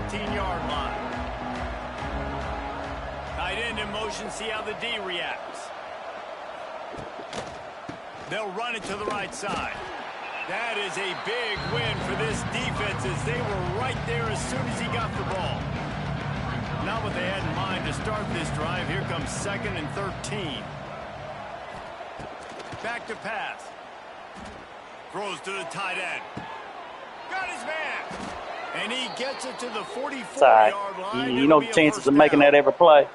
17-yard line. Tight end in motion, see how the D reacts. They'll run it to the right side. That is a big win for this defense as they were right there as soon as he got the ball. Not what they had in mind to start this drive. Here comes 2nd and 13. Back to pass. Throws to the tight end. Got his man. And he gets it to the 44-yard line. You know the chances of making that every play.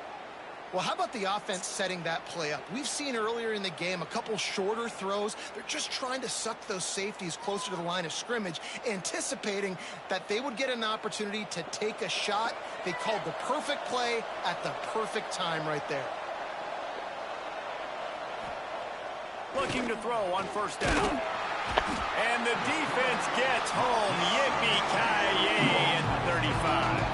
Well, how about the offense setting that play up? We've seen earlier in the game a couple shorter throws. They're just trying to suck those safeties closer to the line of scrimmage, anticipating that they would get an opportunity to take a shot. They called the perfect play at the perfect time right there. Looking to throw on 1st down. And the defense gets home. Yippee-ki-yay at 35.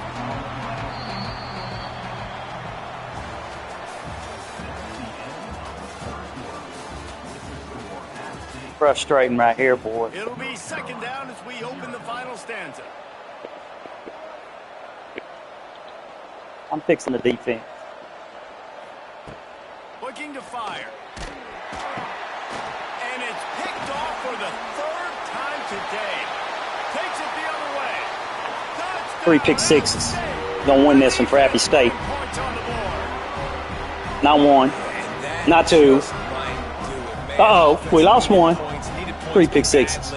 Frustrating right here, boy. It'll be 2nd down as we open the final stanza. I'm fixing the defense. Looking to fire. And it's picked off for the 3rd time today. Takes it the other way. Touchdown, 3 pick sixes. Gonna win this one for Appy State. Not 1. Not 2. Uh-oh, we lost 1. 3 pick sixes.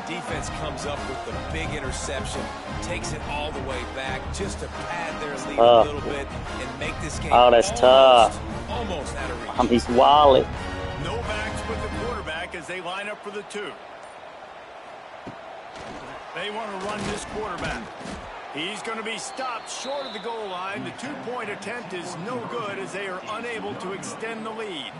Defense comes up with the big interception, takes it all the way back just to pad their lead a little bit and make this game that's tough. Almost out of reach. He's wilded. No backs with the quarterback as they line up for the 2. They want to run this quarterback. He's going to be stopped short of the goal line. The 2-point attempt is no good as they are unable to extend the lead.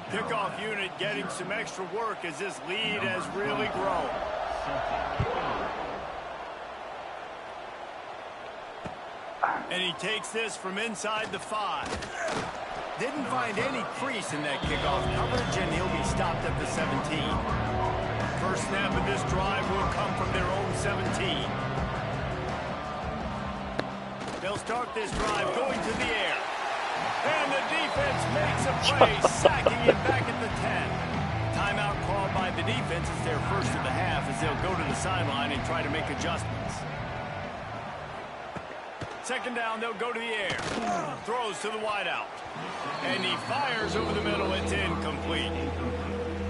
Kickoff unit getting some extra work as this lead has really grown. And he takes this from inside the 5. Didn't find any crease in that kickoff coverage, and he'll be stopped at the 17. First snap of this drive will come from their own 17. They'll start this drive going to the air. And the defense makes a play, sacking him back at the 10. Timeout called by the defense is their first of the half as they'll go to the sideline and try to make adjustments. 2nd down, they'll go to the air. Throws to the wideout. And he fires over the middle. It's incomplete.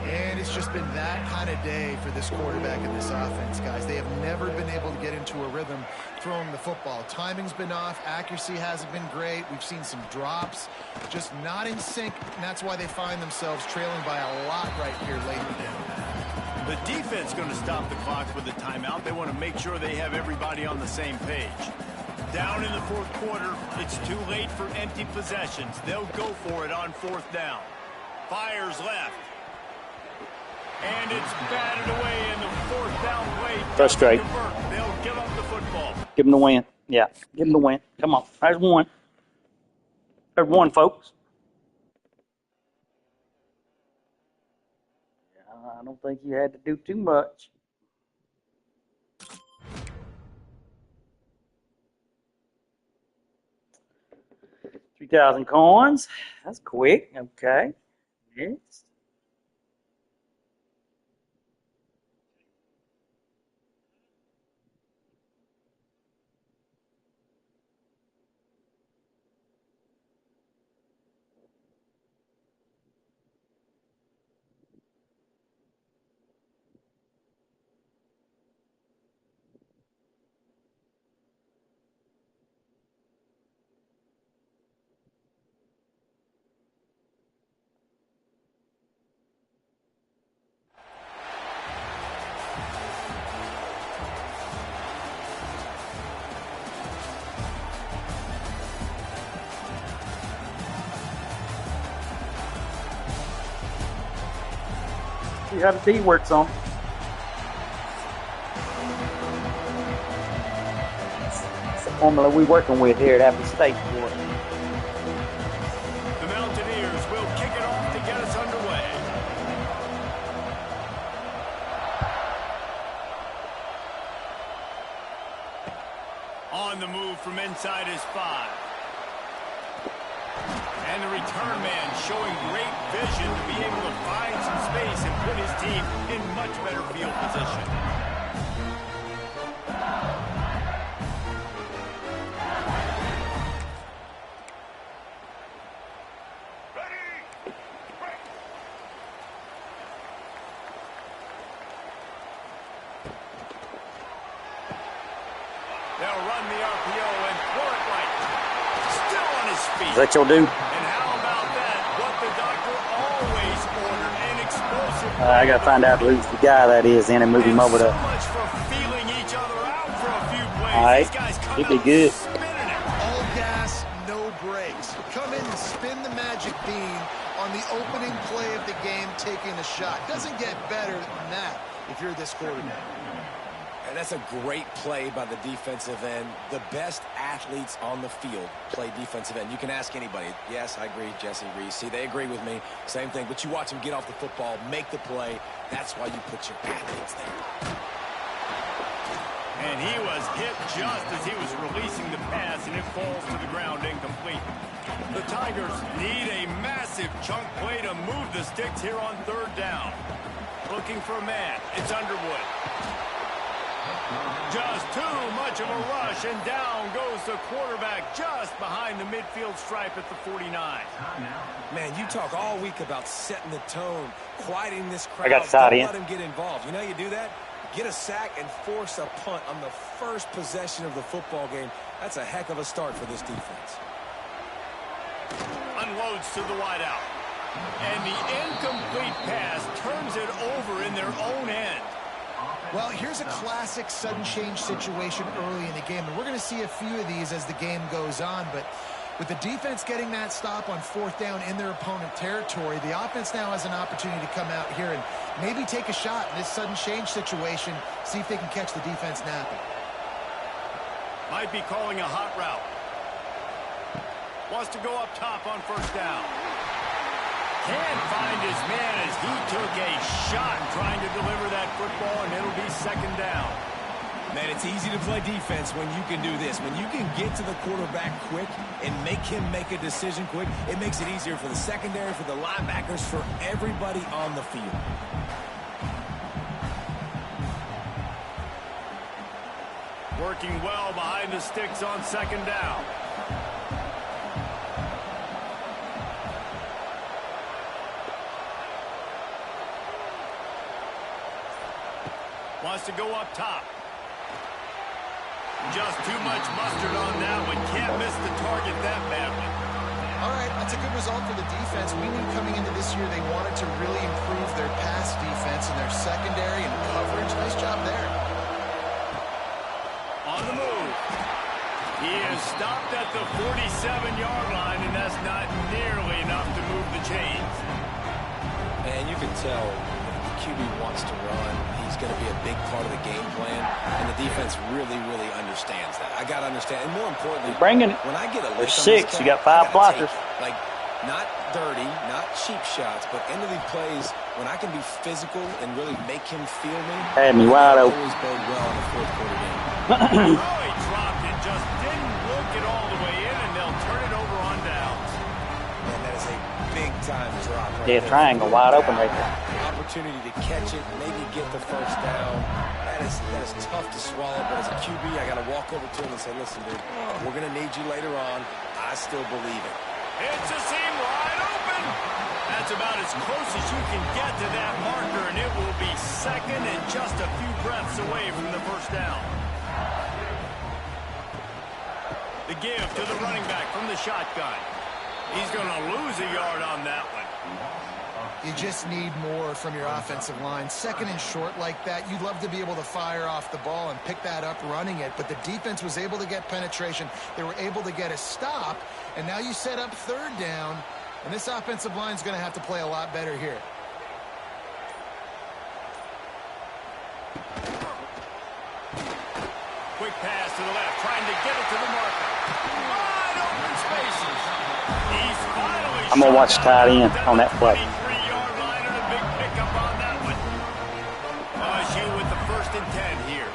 And it's just been that kind of day for this quarterback and this offense, guys. They have never been able to get into a rhythm throwing the football. Timing's been off. Accuracy hasn't been great. We've seen some drops, just not in sync, and that's why they find themselves trailing by a lot right here late in the game. The defense going to stop the clock with a timeout. They want to make sure they have everybody on the same page. Down in the 4th quarter, it's too late for empty possessions. They'll go for it on 4th down. Fires left. And it's batted away in the 4th down play. Frustrate. They'll give up the football. Give him the win. Yeah, give him the win. Come on. There's 1. There's 1, folks. I don't think you had to do too much. 3,000 coins. That's quick. Okay. Next. See how the D works on. It's the formula we're working with here at Appy State. The Mountaineers will kick it off to get us underway. On the move from inside his 5. And the return man showing great vision to be able to find some space and put his team in much better field position. They'll run the RPO and throw it right. Still on his feet. Is that what you'll do? And how about that? What the doctor always ordered, an explosive. I got to find out who's the guy that is in and move him over so to. much for feeling each other out for a few plays. All right. These guys come He'd be out good. spinning it. All gas, no brakes. Come in and spin the magic bean on the opening play of the game, taking the shot. Doesn't get better than that if you're this quarterback. And that's a great play by the defensive end. The best athletes on the field play defensive end. You can ask anybody. Yes, I agree, Jesse, Reese. See, they agree with me. Same thing. But you watch them get off the football, make the play. That's why you put your athletes there. And he was hit just as he was releasing the pass, and it falls to the ground incomplete. The Tigers need a massive chunk play to move the sticks here on 3rd down. Looking for a man. It's Underwood. Just too much of a rush, and down goes the quarterback just behind the midfield stripe at the 49. Man, you talk all week about setting the tone, quieting this crowd. I got the side Don't in. let him get involved. You know how you do that? Get a sack and force a punt on the first possession of the football game. That's a heck of a start for this defense. Unloads to the wideout. And the incomplete pass turns it over in their own end. Well, here's a classic sudden change situation early in the game, and we're going to see a few of these as the game goes on, but with the defense getting that stop on 4th down in their opponent territory, the offense now has an opportunity to come out here and maybe take a shot in this sudden change situation, see if they can catch the defense napping. Might be calling a hot route. Wants to go up top on 1st down. Can't find his man as he took a shot trying to deliver that football, and it'll be 2nd down. Man, it's easy to play defense when you can do this. When you can get to the quarterback quick and make him make a decision quick, it makes it easier for the secondary, for the linebackers, for everybody on the field. Working well behind the sticks on 2nd down. Wants to go up top. Just too much mustard on that one. Can't miss the target that badly. All right, that's a good result for the defense. We knew coming into this year they wanted to really improve their pass defense and their secondary and coverage. Nice job there. On the move. He is stopped at the 47-yard line, and that's not nearly enough to move the chains. And you can tell QB wants to run, he's going to be a big part of the game plan, and the defense really, really understands that. I got to understand, and more importantly, Bringing it. when I get a lick There's on 6. this guy, You got 5 blockers. Like, not dirty, not cheap shots, but end of the plays, when I can be physical and really make him feel me, Had me wide open. always bode well in the 4th quarter game. Oh, he dropped it, just didn't look it all the way in, and they'll turn it over on downs. Man, that is a big-time drop right Yeah, there. triangle wide open right there. Opportunity to catch it, maybe get the 1st down. That is tough to swallow, but as a QB, I got to walk over to him and say, listen, dude, we're going to need you later on. I still believe it. It's a seam wide open. That's about as close as you can get to that marker, and it will be 2nd and just a few breaths away from the 1st down. The give to the running back from the shotgun. He's going to lose a yard on that one. You just need more from your offensive line. 2nd and short like that, you'd love to be able to fire off the ball and pick that up running it, but the defense was able to get penetration. They were able to get a stop, and now you set up 3rd down, and this offensive line is going to have to play a lot better here. Quick pass to the left, trying to get it to the marker. Wide open spaces. He's finally I'm going to watch tight end on that play. 23-yard line and a big pickup on that one. LSU with the 1st and 10 here.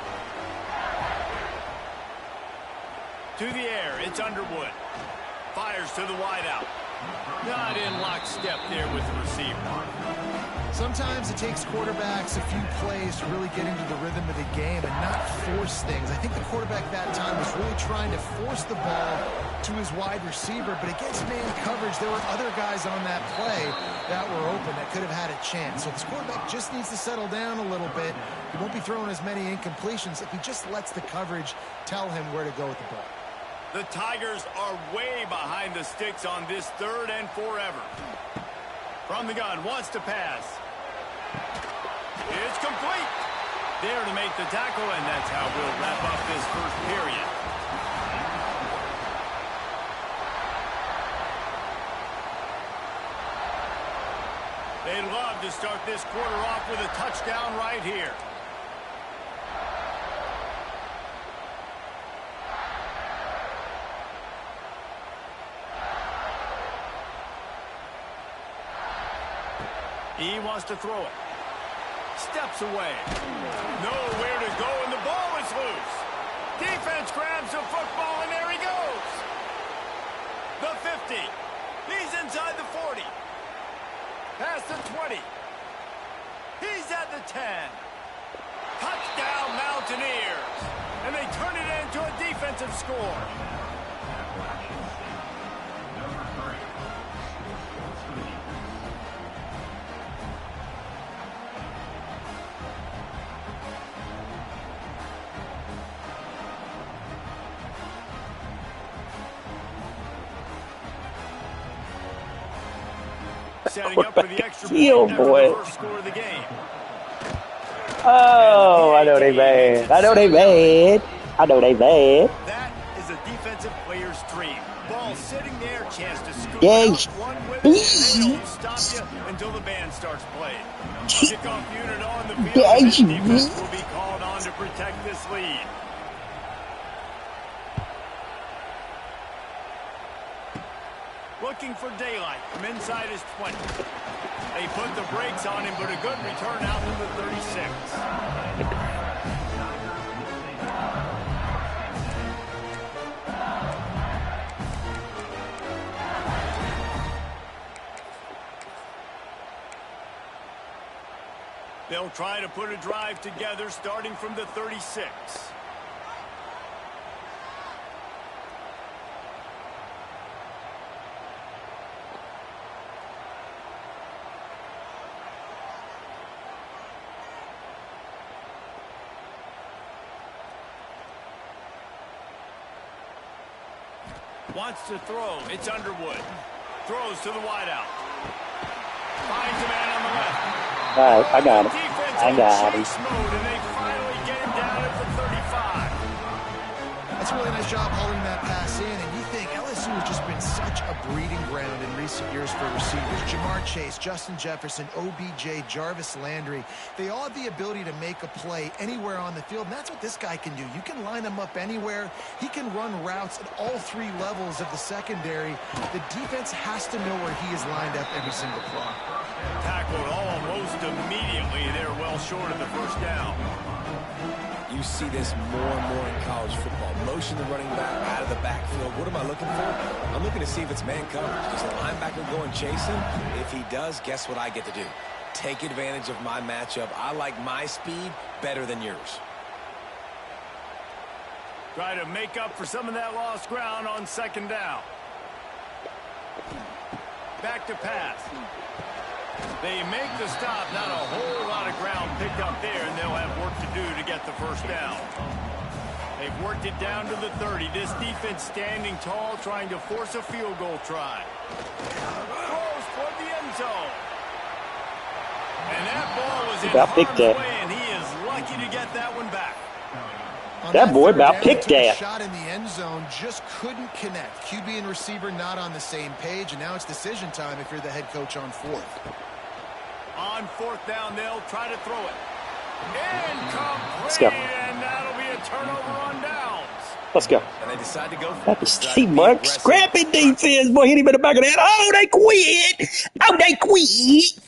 to the air. It's Underwood. Fires to the wideout. Not in lockstep there with the receiver. Sometimes it takes quarterbacks a few plays to really get into the rhythm of the game and not force things. I think the quarterback that time was really trying to force the ball to his wide receiver, but against man coverage, there were other guys on that play that were open that could have had a chance. So this quarterback just needs to settle down a little bit. He won't be throwing as many incompletions if he just lets the coverage tell him where to go with the ball. The Tigers are way behind the sticks on this 3rd and forever. From the gun, wants to pass. It's complete. There to make the tackle, and that's how we'll wrap up this first period. They'd love to start this quarter off with a touchdown right here. He wants to throw it. Steps away. Nowhere to go, and the ball is loose. Defense grabs the football, and there he goes. The 50. He's inside the 40. Past the 20. He's at the 10. Touchdown, Mountaineers. And they turn it into a defensive score. Setting up for the extra point after the first score of the game. Oh, I know they bad. I know they bad. I know they bad. That is a defensive player's dream. Ball sitting there, chance to scoop Yes. out one with it, and they don't stop you until the band starts playing. Kickoff unit on the field. Yes. Defense will be called on to protect this lead. Looking for daylight from inside his 20. They put the brakes on him, but a good return out to the 36. They'll try to put a drive together starting from the 36. Wants to throw. It's Underwood. Throws to the wideout. Finds a man on the left. All right, I got him. I got him. Mode, and they finally get him down at the 35. That's a really nice job holding that pass in, and you think LSU has just been such a breeding ground in recent years for receivers. Jamar Chase, Justin Jefferson, OBJ, Jarvis Landry, they all have the ability to make a play anywhere on the field, and that's what this guy can do. You can line him up anywhere. He can run routes at all 3 levels of the secondary. The defense has to know where he is lined up every single play. Tackled almost immediately. They're well short of the first down. You see this more and more in college football. Motion the running back out of the backfield. What am I looking for? I'm looking to see if it's man coverage. Does the linebacker go and chase him? If he does, guess what I get to do? Take advantage of my matchup. I like my speed better than yours. Try to make up for some of that lost ground on second down. Back to pass. They make the stop. Not a whole lot of ground picked up there, and they'll have work to do to get the first down. They've worked it down to the 30. This defense standing tall, trying to force a field goal try. Throws toward the end zone. And that ball was in harm's way, and he is lucky to get that one back. That boy about picked that. Shot in the end zone, just couldn't connect. QB and receiver not on the same page, and now it's decision time if you're the head coach on 4th. On 4th down, they'll try to throw it. Incomplete, Let's go. and that'll be a turnover on downs. Let's go. And they decide to go for Appy State, boy. Scrappy defense, boy. Hit him in the back of that. Oh, they quit. Oh, they quit.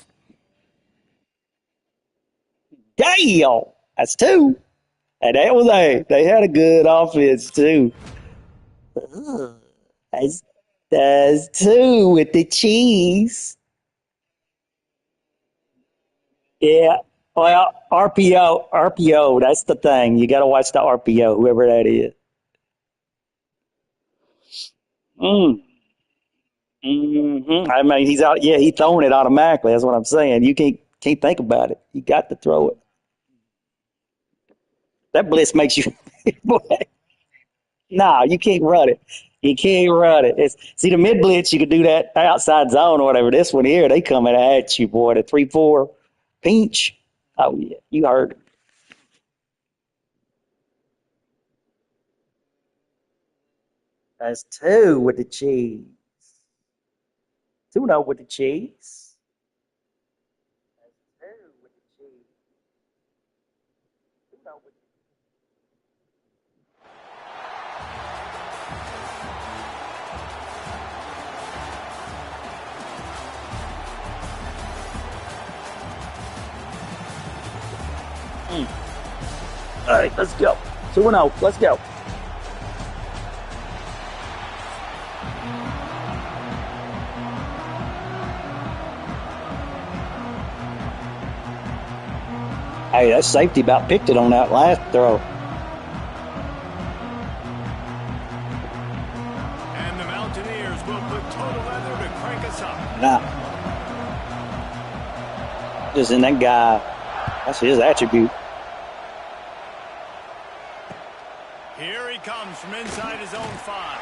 Damn. That's 2. And that was a. They had a good offense, too. That's 2 with the cheese. Yeah. Well, RPO, that's the thing. You got to watch the RPO, whoever that is. Mm. I mean, he's out. Yeah, he's throwing it automatically. That's what I'm saying. You can't think about it. You got to throw it. That blitz makes you. Boy, nah, you can't run it. You can't run it. See the mid blitz. You can do that outside zone or whatever. This one here, they coming at you, boy. The 3-4 pinch. Oh yeah, you heard. That's 2 with the cheese. 2-0 with the cheese. 2 with the cheese. 2-0 with All right, let's go. 2-0. Let's go. Hey, that safety about picked it on that last throw. And the Mountaineers will put total leather to crank us up. Nah. Just in that guy. That's his attribute. Here he comes from inside his own 5.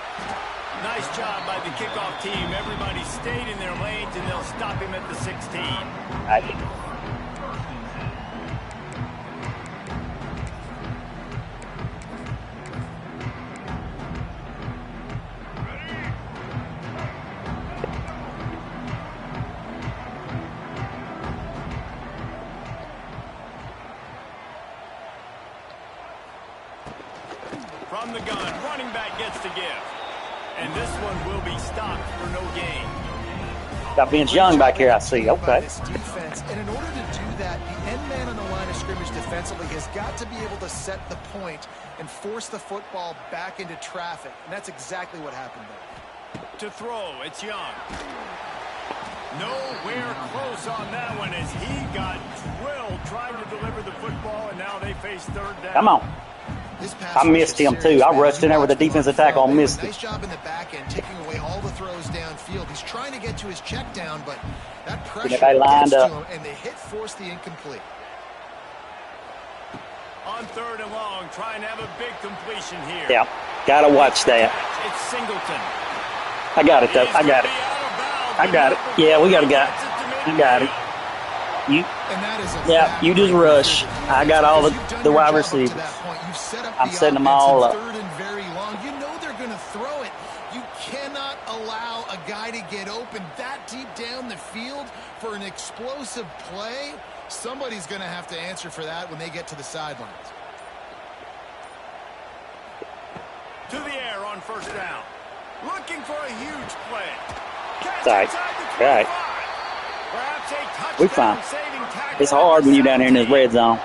Nice job by the kickoff team. Everybody stayed in their lanes, and they'll stop him at the 16. From the gun, running back gets to give. And this one will be stopped for no gain. Got Vince Young back here, I see. Okay. Defense, and in order to do that, the end man on the line of scrimmage defensively has got to be able to set the point and force the football back into traffic. And that's exactly what happened there. To throw, it's Young. Nowhere close on that one as he got drilled trying to deliver the football, and now they face 3rd down. Come on. I missed him too. I rushed in there with a defensive tackle and missed it. Nice job in the back end, taking away all the throws downfield. He's trying to get to his check down, but that pressure gets to him, and the hit forced the incomplete. On 3rd and long, trying to have a big completion here. Yeah, gotta watch that. It's Singleton. I got it though. I got it. I got it. Yeah, we got a guy. I got it. You just rush. I got all the wide receivers. I'm setting them all up. 3rd and very long. You know they're going to throw it. You cannot allow a guy to get open that deep down the field for an explosive play. Somebody's going to have to answer for that when they get to the sidelines. To the air on 1st down. Looking for a huge play. It's all right. All right. We fine. It's hard when you're down here in this red zone.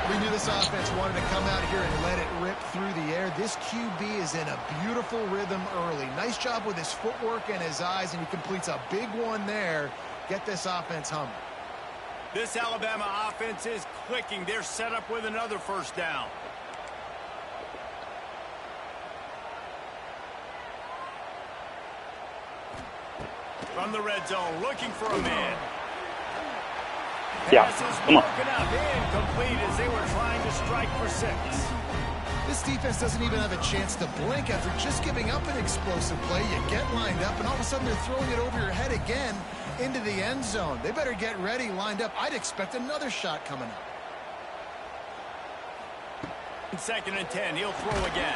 We knew this offense wanted to come out here and let it rip through the air. This QB is in a beautiful rhythm early. Nice job with his footwork and his eyes, and he completes a big one there. Get this offense humming. This Alabama offense is clicking. They're set up with another 1st down. From the red zone, looking for a man. Yeah, come on. Incomplete as they were trying to strike for 6. This defense doesn't even have a chance to blink after just giving up an explosive play. You get lined up, and all of a sudden they're throwing it over your head again into the end zone. They better get ready, lined up. I'd expect another shot coming up. 2nd and 10, he'll throw again.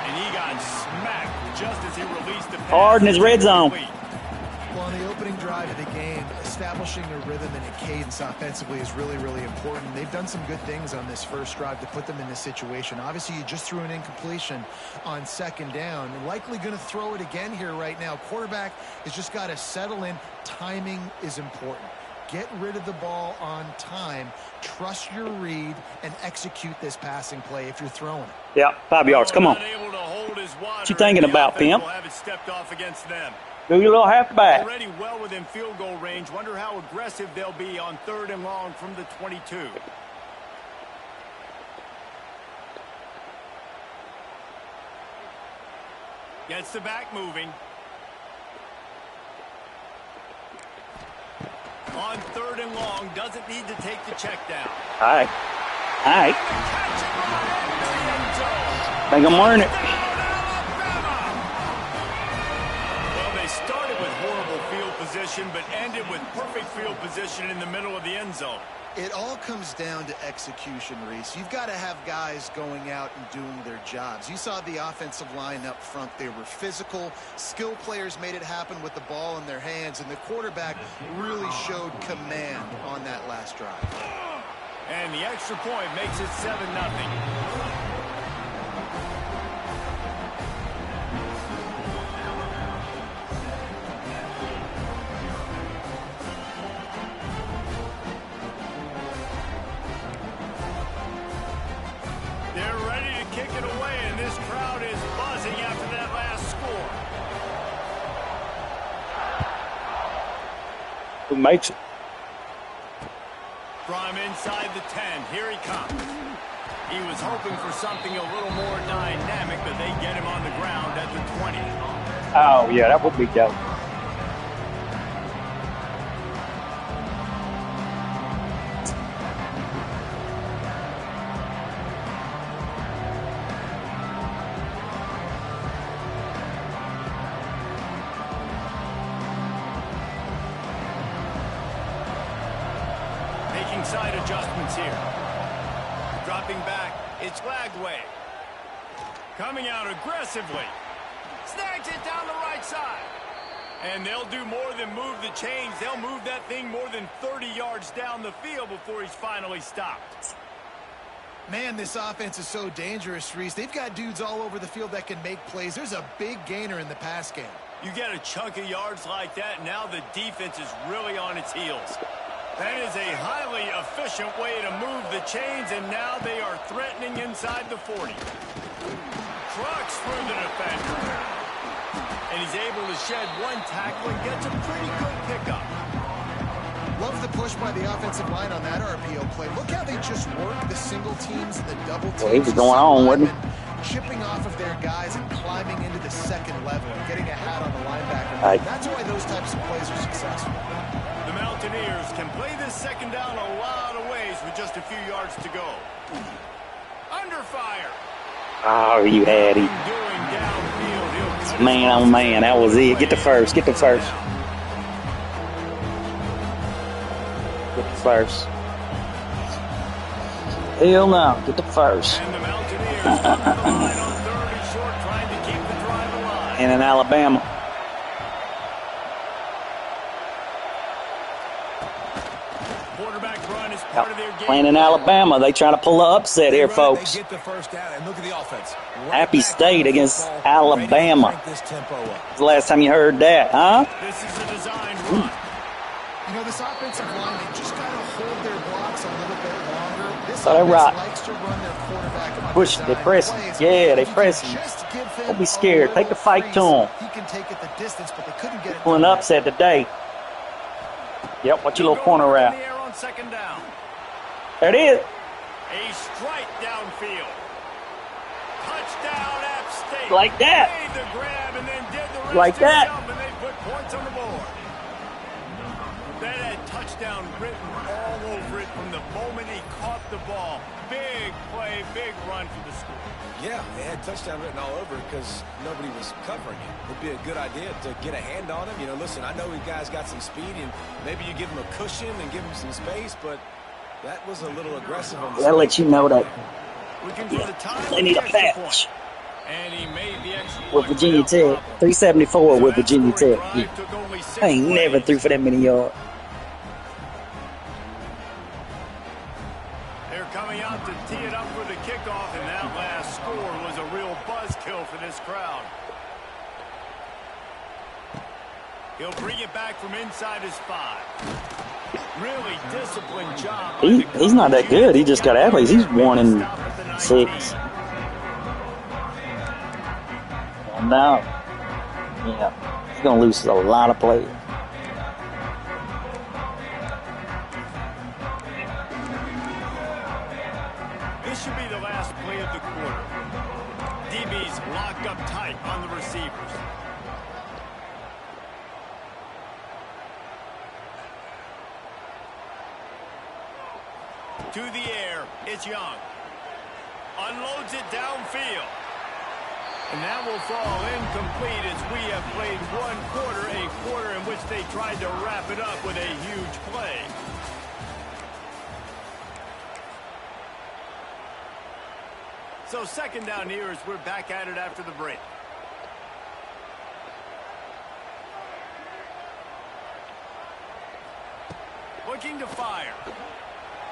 And he got smacked just as he released the pass. Hard in his red zone. Well, on the opening drive of the game, establishing a rhythm and a cadence offensively is really, really important. They've done some good things on this first drive to put them in this situation. Obviously, you just threw an incompletion on 2nd down. Likely going to throw it again here right now. Quarterback has just got to settle in. Timing is important. Get rid of the ball on time. Trust your read and execute this passing play if you're throwing it. Yeah, 5 yards. Come on. Able to hold field is wider. What you thinking about, Pimp? Will have it stepped off against them. Do your little halfback. Already well within field goal range. Wonder how aggressive they'll be on 3rd and long from the 22. Gets the back moving. On 3rd and long, doesn't need to take the check down. All right. All right. Think I'm learning it. Well, they started with horrible field position, but ended with perfect field position in the middle of the end zone. It all comes down to execution, Reese. You've got to have guys going out and doing their jobs. You saw the offensive line up front. They were physical. Skill players made it happen with the ball in their hands, and the quarterback really showed command on that last drive. And the extra point makes it 7-0. They're ready to kick it away, and this crowd is buzzing after that last score. Who makes it? From inside the 10, here he comes. He was hoping for something a little more dynamic, but they get him on the ground at the 20. Oh, yeah, that would be dope. Making side adjustments here. Dropping back, it's Lagway. Coming out aggressively. Snags it down the right side. And they'll do more than move the chains. They'll move that thing more than 30 yards down the field before he's finally stopped. Man, this offense is so dangerous, Reese. They've got dudes all over the field that can make plays. There's a big gainer in the pass game. You get a chunk of yards like that, now the defense is really on its heels. That is a highly efficient way to move the chains, and now they are threatening inside the 40. Trucks through the defender. And he's able to shed one tackle and gets a pretty good pickup. Love the push by the offensive line on that RPO play. Look how they just work the single teams and the double teams. Well, he was going on, wasn't he? Chipping off of their guys and climbing into the second level and getting a hat on the linebacker. Right. That's why those types of plays are successful. The Mountaineers can play this second down a lot of ways with just a few yards to go. Under fire. Oh, you had him. Doing downfield. Man, oh, man, that was it. Get the first. Get the first. Get the first. Hell no. Get the first. And the Mountaineers on the line on 3rd and short, trying to keep the drive alive. And in Alabama. Quarterback run is part of their game. Playing in Alabama. They trying to pull an upset here, folks. They get the first down, and look at the offense. Appy State against Alabama. Crank this tempo up. When's the last time you heard that, huh? This is a designed run. You know, this offensive line, they just got to hold their blocks a little bit longer. This So they offense rock. likes to run their quarterback on Push, they design press. plays. Yeah, they If you press. just give him Don't be a scared. Take the little fight to him. He can take it the distance, but they couldn't get it. Pulling done. upset today. Yep, watch your little corner In route. the air on second down. There it is. A strike downfield. Touchdown, App State. Like that. Made the grab and then did the rest Like that. himself, and they put points on the board. That had touchdown written all over it from the moment he caught the ball. Big play, big run for the school. Yeah, they had touchdown written all over because nobody was covering it. It'd be a good idea to get a hand on him. You know, listen, I know you guys got some speed, and maybe you give him a cushion and give him some space, but that was a little aggressive on the That lets you know that Looking for the time they need a of the extra patch. point. And he made the extra With point Virginia without Tech. problem. 374 with So that Virginia scoring Tech. drive took only 6 I ain't never plays. threw for that many yards. They're coming out to tee it up for the kickoff, and that last score was a real buzzkill for this crowd. He'll bring it back from inside his 5. Really disciplined job. by the He's not that good. He just got athletes. He's 1 and Stop at the 19. 6. No. Yeah. He's going to lose a lot of players. This should be the last play of the quarter. DB's locked up tight on the receivers. To the air, it's Young. Unloads it downfield. And that will fall incomplete as we have played one quarter, a quarter in which they tried to wrap it up with a huge play. So second down here as we're back at it after the break. Looking to fire.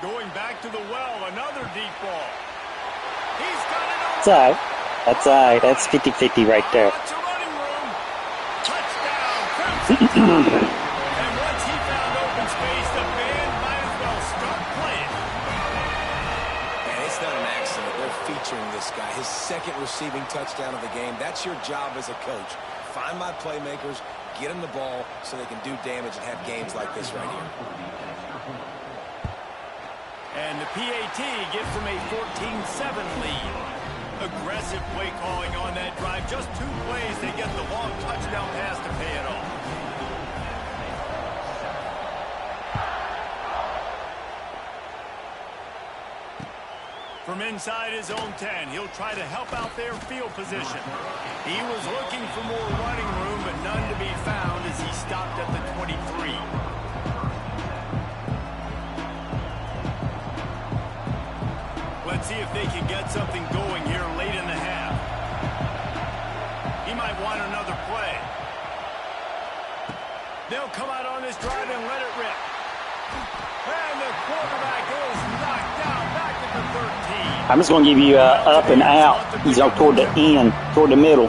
Going back to the well, another deep ball. He's got it on. That's all right. That's all right. That's 50-50 right there. Lots of running room. Touchdown, Crimson. And once he found open space, the band might as well start playing. And it's not an accident. They're featuring this guy. His second receiving touchdown of the game. That's your job as a coach. Find my playmakers, get them the ball so they can do damage and have games like this right here. And the PAT gives them a 14-7 lead. Aggressive play calling on that drive. Just 2 plays, they get the long touchdown pass to pay it off. From inside his own 10, he'll try to help out their field position. He was looking for more running room, but none to be found as he stopped at the 23. Let's see if they can get something going here late in the half. He might want another play. They'll come out on this drive and let it rip. And the quarterback is knocked down back at the 13. I'm just going to give you up and out. He's on toward the end, toward the middle.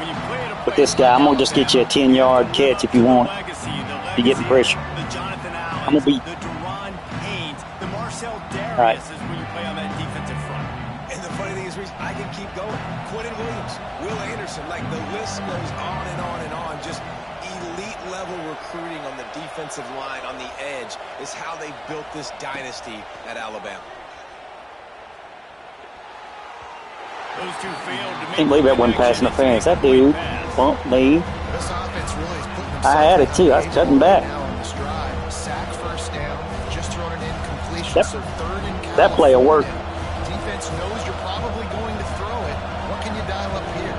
With this guy, I'm going to just get you a 10-yard catch if you want. If you're getting pressure. I'm going to be... All right. I can keep going. Quentin Williams, Will Anderson, like the list goes on and on and on. Just elite level recruiting on the defensive line, on the edge, is how they built this dynasty at Alabama. Those two failed to make. Can't believe that wasn't pass interference. That dude bumped me. This offense really is putting I had it too. I was cutting back. Sack first down, just throwing it in completion. Yep. So third and count. That play will work. Defense knows you're probably going to throw it. What can you dial up here?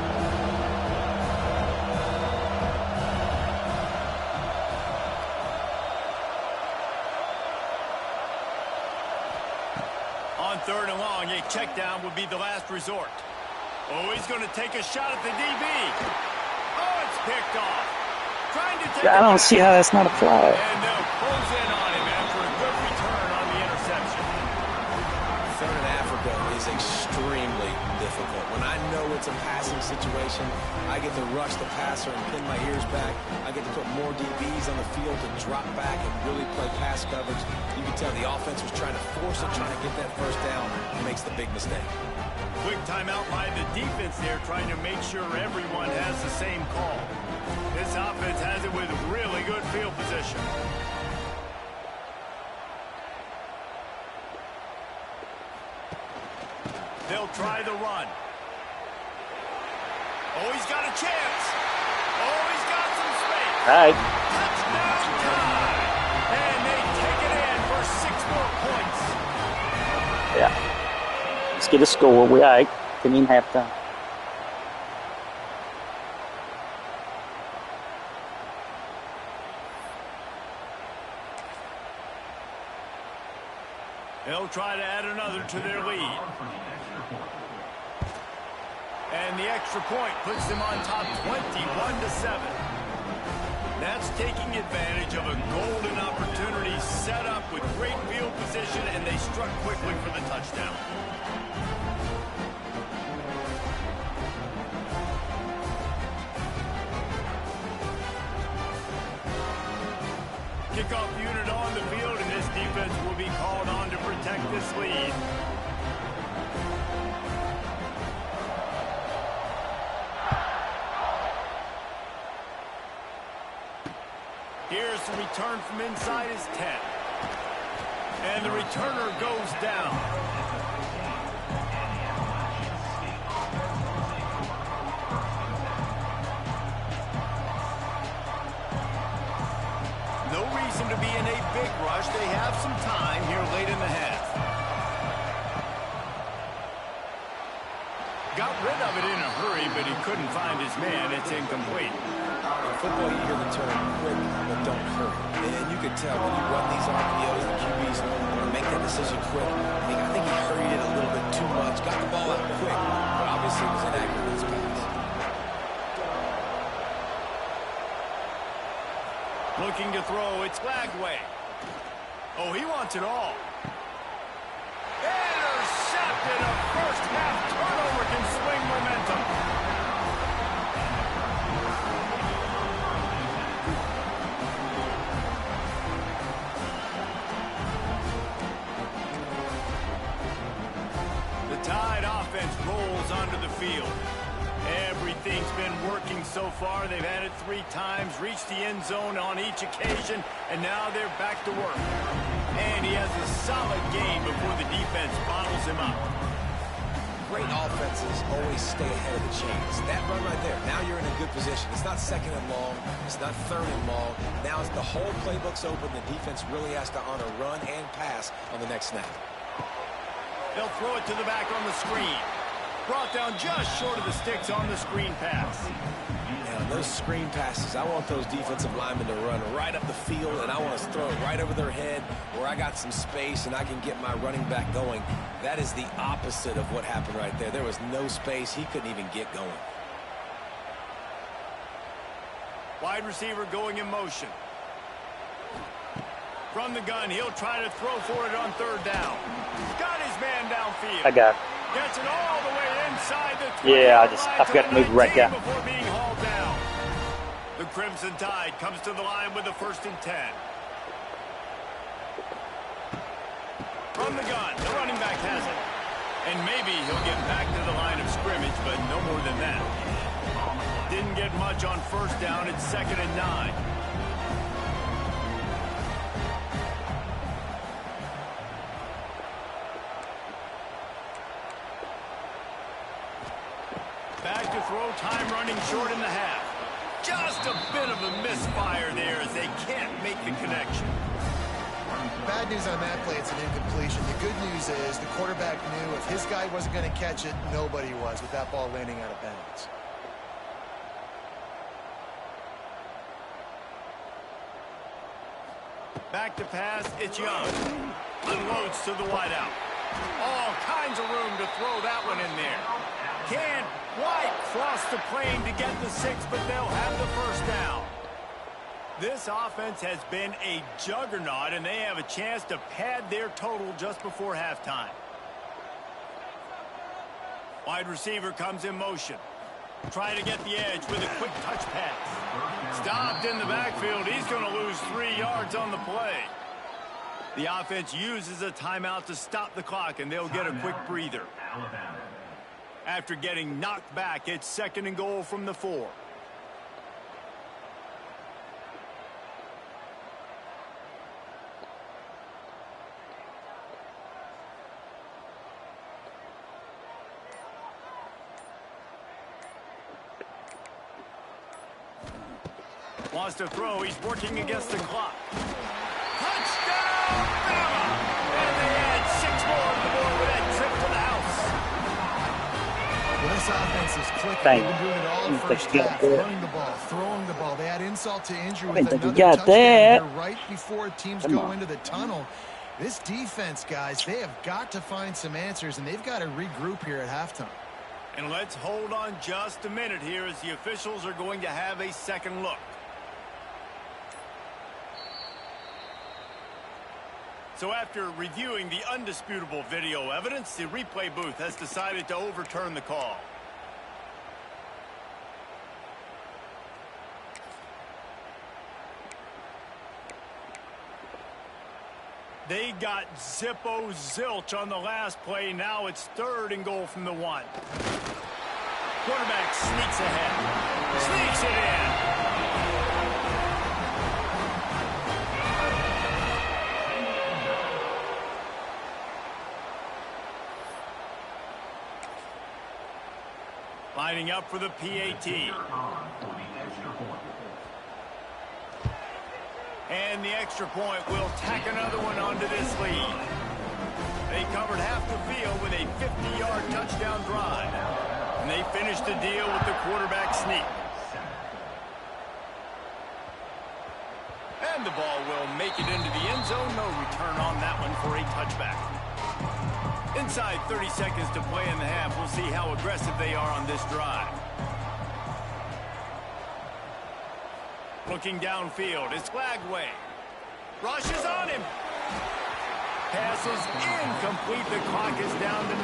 On third and long, a check down would be the last resort. Oh, he's going to take a shot at the DB. Oh, it's picked off. Trying to take I don't see how that's not a flag. And they'll close in on him after a good return on the interception. Third in Africa is extremely difficult. When I know it's a passing situation, I get to rush the passer and pin my ears back. I get to put more DBs on the field to drop back and really play pass coverage. You can tell the offense was trying to force it, trying to get that first down, and makes the big mistake. Quick timeout by the defense there, trying to make sure everyone has the same call. This offense has it with really good field position. They'll try the run. Oh, he's got a chance. Oh, he's got some space. All right. Touchdown time. And they take it in for 6 more points. Yeah. Let's get a score. We all right. Didn't even have time. They'll try to add another to their lead. And the extra point puts them on top 21-7. That's taking advantage of a golden opportunity set up with great field position, and they struck quickly for the touchdown. Kickoff unit on the field, and this defense will be called on to protect this lead. makes a return from inside his 10. And the returner goes down. No reason to be in a big rush. They have some time here late in the half. Got rid of it in a hurry, but he couldn't find his man. It's incomplete. In football, you hear the term quick, but don't hurry. And you can tell when you run these RPOs, the QBs want to make that decision quick. I think he hurried it a little bit too much. Got the ball out quick, but obviously was inaccurate with his pass. Looking to throw, it's Lagway. Oh, he wants it all. Intercepted. A first half turnover can swing momentum. The Tide offense rolls onto the field. Everything's been working so far. They've had it 3 times, reached the end zone on each occasion, and now they're back to work. And he has a solid game before the defense bottles him up. Great offenses always stay ahead of the chains. That run right there, now you're in a good position. It's not second and long. It's not third and long. Now it's the whole playbook's open. The defense really has to honor run and pass on the next snap. They'll throw it to the back on the screen. Brought down just short of the sticks on the screen pass. Now, those screen passes, I want those defensive linemen to run right up the field, and I want to throw it right over their head where I got some space and I can get my running back going. That is the opposite of what happened right there. There was no space. He couldn't even get going. Wide receiver going in motion. From the gun, he'll try to throw for it on 3rd down. Got his man downfield. I got it. Gets it all the way inside the 20. Yeah, I forgot to move right down. Before being hauled down. The Crimson Tide comes to the line with a 1st and 10. From the gun, the running back has it. And maybe he'll get back to the line of scrimmage, but no more than that. Didn't get much on 1st down. It's 2nd and 9. Back to throw, time running short in the half. Just a bit of a misfire there as they can't make the connection. Bad news on that play, it's an incompletion. The good news is the quarterback knew if his guy wasn't going to catch it, nobody was with that ball landing out of bounds. Back to pass, it's Young. Unloads to the wideout. All kinds of room to throw that one in there. Can't quite cross the plane to get the 6, but they'll have the 1st down. This offense has been a juggernaut, and they have a chance to pad their total just before halftime. Wide receiver comes in motion. Trying to get the edge with a quick touch pass. Stopped in the backfield. He's going to lose 3 yards on the play. The offense uses a timeout to stop the clock, and they'll get a quick breather. After getting knocked back, it's 2nd and goal from the 4. Wants to throw. He's working against the clock. Touchdown, Bama! And they add 6 more on the board with that trip to the house. Well, this offense is clicking. They've been doing it all first half. Running the ball, throwing the ball. They had insult to injury with another touchdown here right before teams go into the tunnel. This defense, guys, they have got to find some answers, and they've got to regroup here at halftime. And let's hold on just a minute here as the officials are going to have a second look. So after reviewing the undisputable video evidence, the replay booth has decided to overturn the call. They got Zippo zilch on the last play. Now it's 3rd and goal from the 1. Quarterback sneaks ahead. Sneaks it in. Lining up for the PAT. And the extra point will tack another one onto this lead. They covered half the field with a 50-yard touchdown drive. And they finished the deal with the quarterback sneak. And the ball will make it into the end zone. No return on that one for a touchback. Inside 30 seconds to play in the half. We'll see how aggressive they are on this drive. Looking downfield, it's Glagway. Rushes on him. Pass is incomplete. The clock is down to 9.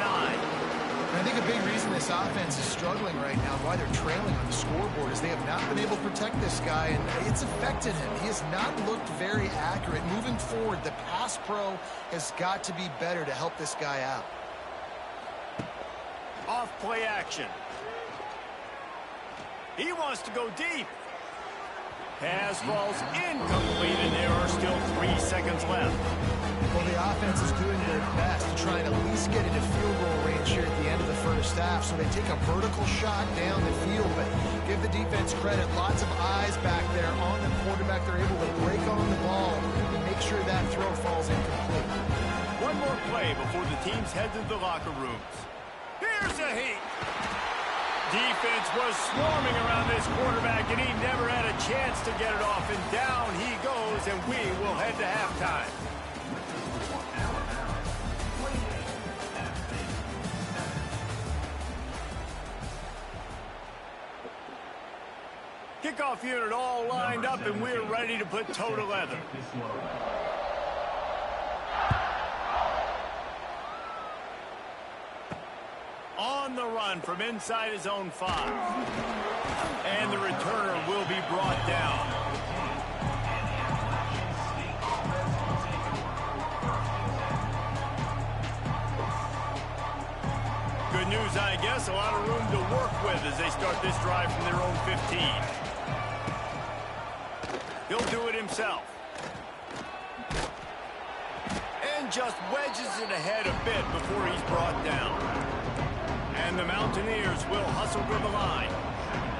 I think a big reason this offense is struggling right now, why they're trailing on the scoreboard, is they have not been able to protect this guy, and it's affected him. He has not looked very accurate. Moving forward, the pass pro has got to be better to help this guy out. Off play action. He wants to go deep. Pass falls incomplete, and there are still 3 seconds left. Well, the offense is doing their best to try and at least get into field goal range here at the end of the first half. So they take a vertical shot down the field, but give the defense credit. Lots of eyes back there on the quarterback. They're able to break on the ball and make sure that throw falls incomplete. One more play before the teams head to the locker rooms. Here's a heat. Defense was swarming around this quarterback, and he never had a chance to get it off. And down he goes, and we will head to halftime. Kickoff unit all lined up, and we're ready to put toe to leather. On the run from inside his own 5. And the returner will be brought down. Good news, I guess. A lot of room to work with as they start this drive from their own 15. He'll do it himself. And just wedges it ahead a bit before he's brought down. And the Mountaineers will hustle to the line.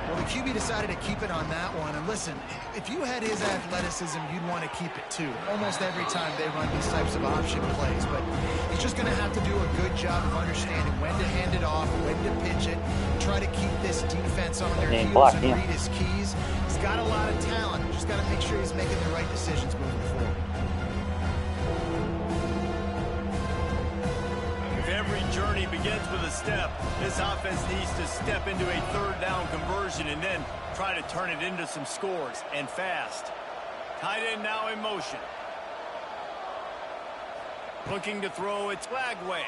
Well, the QB decided to keep it on that one. And listen, if you had his athleticism, you'd want to keep it too. Almost every time they run these types of option plays. But he's just going to have to do a good job of understanding when to hand it off, when to pitch it, try to keep this defense on their heels and read his keys. He's got a lot of talent. Just got to make sure he's making the right decisions moving forward. Every journey begins with a step. This offense needs to step into a third down conversion and then try to turn it into some scores, and fast. Tight end now in motion. Looking to throw, it's Glagway.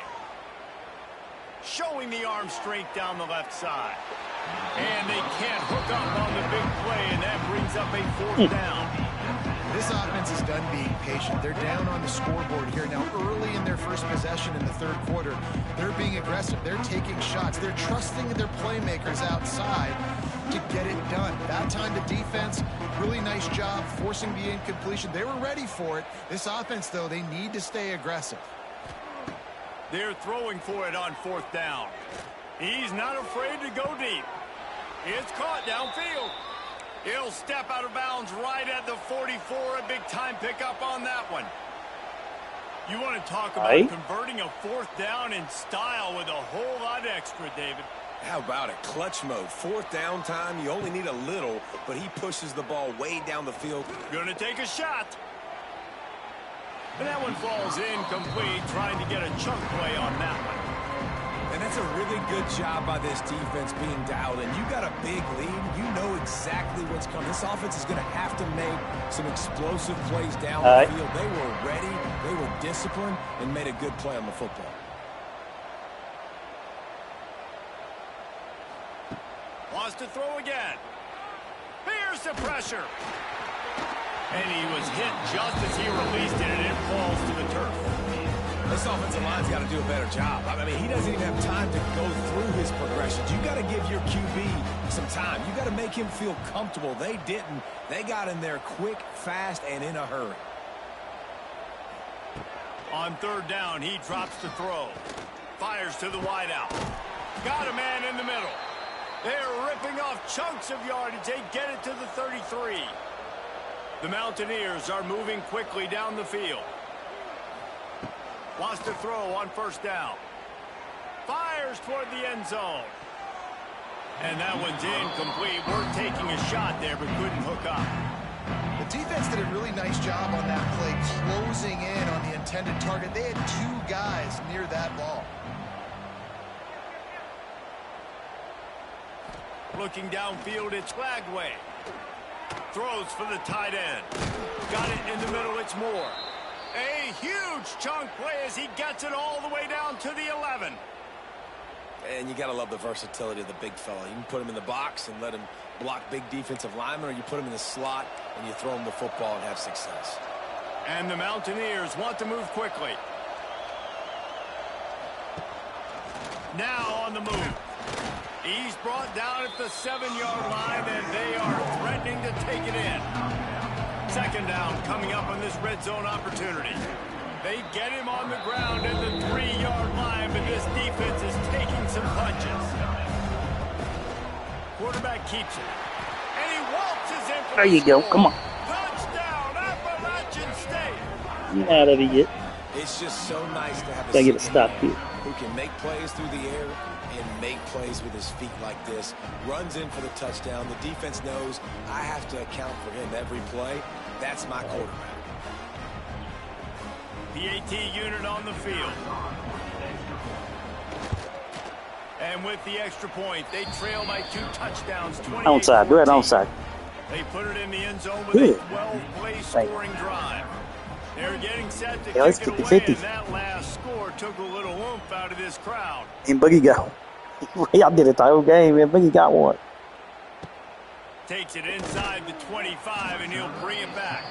Showing the arm strength down the left side. And they can't hook up on the big play, and that brings up a 4th down. This offense is done being patient. They're down on the scoreboard here. Now, early in their first possession in the third quarter, they're being aggressive. They're taking shots. They're trusting their playmakers outside to get it done. That time, the defense, really nice job forcing the incompletion. They were ready for it. This offense, though, they need to stay aggressive. They're throwing for it on 4th down. He's not afraid to go deep. It's caught downfield. He'll step out of bounds right at the 44. A big-time pickup on that one. You want to talk about converting a 4th down in style with a whole lot extra, David. How about it? Clutch mode. 4th down time. You only need a little, but he pushes the ball way down the field. Gonna take a shot. And that one falls incomplete, trying to get a chunk play on that one. And that's a really good job by this defense being dialed in. You got a big lead. You know exactly what's coming. This offense is going to have to make some explosive plays down the field. They were ready, they were disciplined, and made a good play on the football. Wants to throw again. Here's the pressure. And he was hit just as he released it, and it falls to the turf. This offensive line's got to do a better job. I mean, he doesn't even have time to go through his progressions. You got to give your QB some time. You got to make him feel comfortable. They didn't. They got in there quick, fast, and in a hurry. On 3rd down, he drops to throw. Fires to the wideout. Got a man in the middle. They're ripping off chunks of yardage. They get it to the 33. The Mountaineers are moving quickly down the field. Wants to throw on first down. Fires toward the end zone. And that one's incomplete. We're taking a shot there, but couldn't hook up. The defense did a really nice job on that play, closing in on the intended target. They had two guys near that ball. Looking downfield, it's Lagway. Throws for the tight end. Got it in the middle, it's Moore. A huge chunk play as he gets it all the way down to the 11. And you got to love the versatility of the big fella. You can put him in the box and let him block big defensive linemen, or you put him in the slot and you throw him the football and have success. And the Mountaineers want to move quickly. Now on the move. He's brought down at the 7-yard line, and they are threatening to take it in. Second down coming up on this red zone opportunity. They get him on the ground at the 3-yard line, but this defense is taking some punches. Quarterback keeps it. And he waltzes in for There you go. Come on. Touchdown, Appalachian State. Get out of here. It's just so nice to have a Gotta get a stop here. who can make plays through the air and make plays with his feet like this. Runs in for the touchdown. The defense knows I have to account for him every play. That's my quarterback. PAT unit on the field. And with the extra point, they trail by 2 touchdowns. Onside. Go ahead, onside. They put it in the end zone with a 12-play scoring drive. They're getting set to let's kick it kick away, the 50. and that last score took a little oomph out of this crowd. And Boogie got y'all did it the whole game, and Boogie got one. Takes it inside the 25, and he'll bring it back.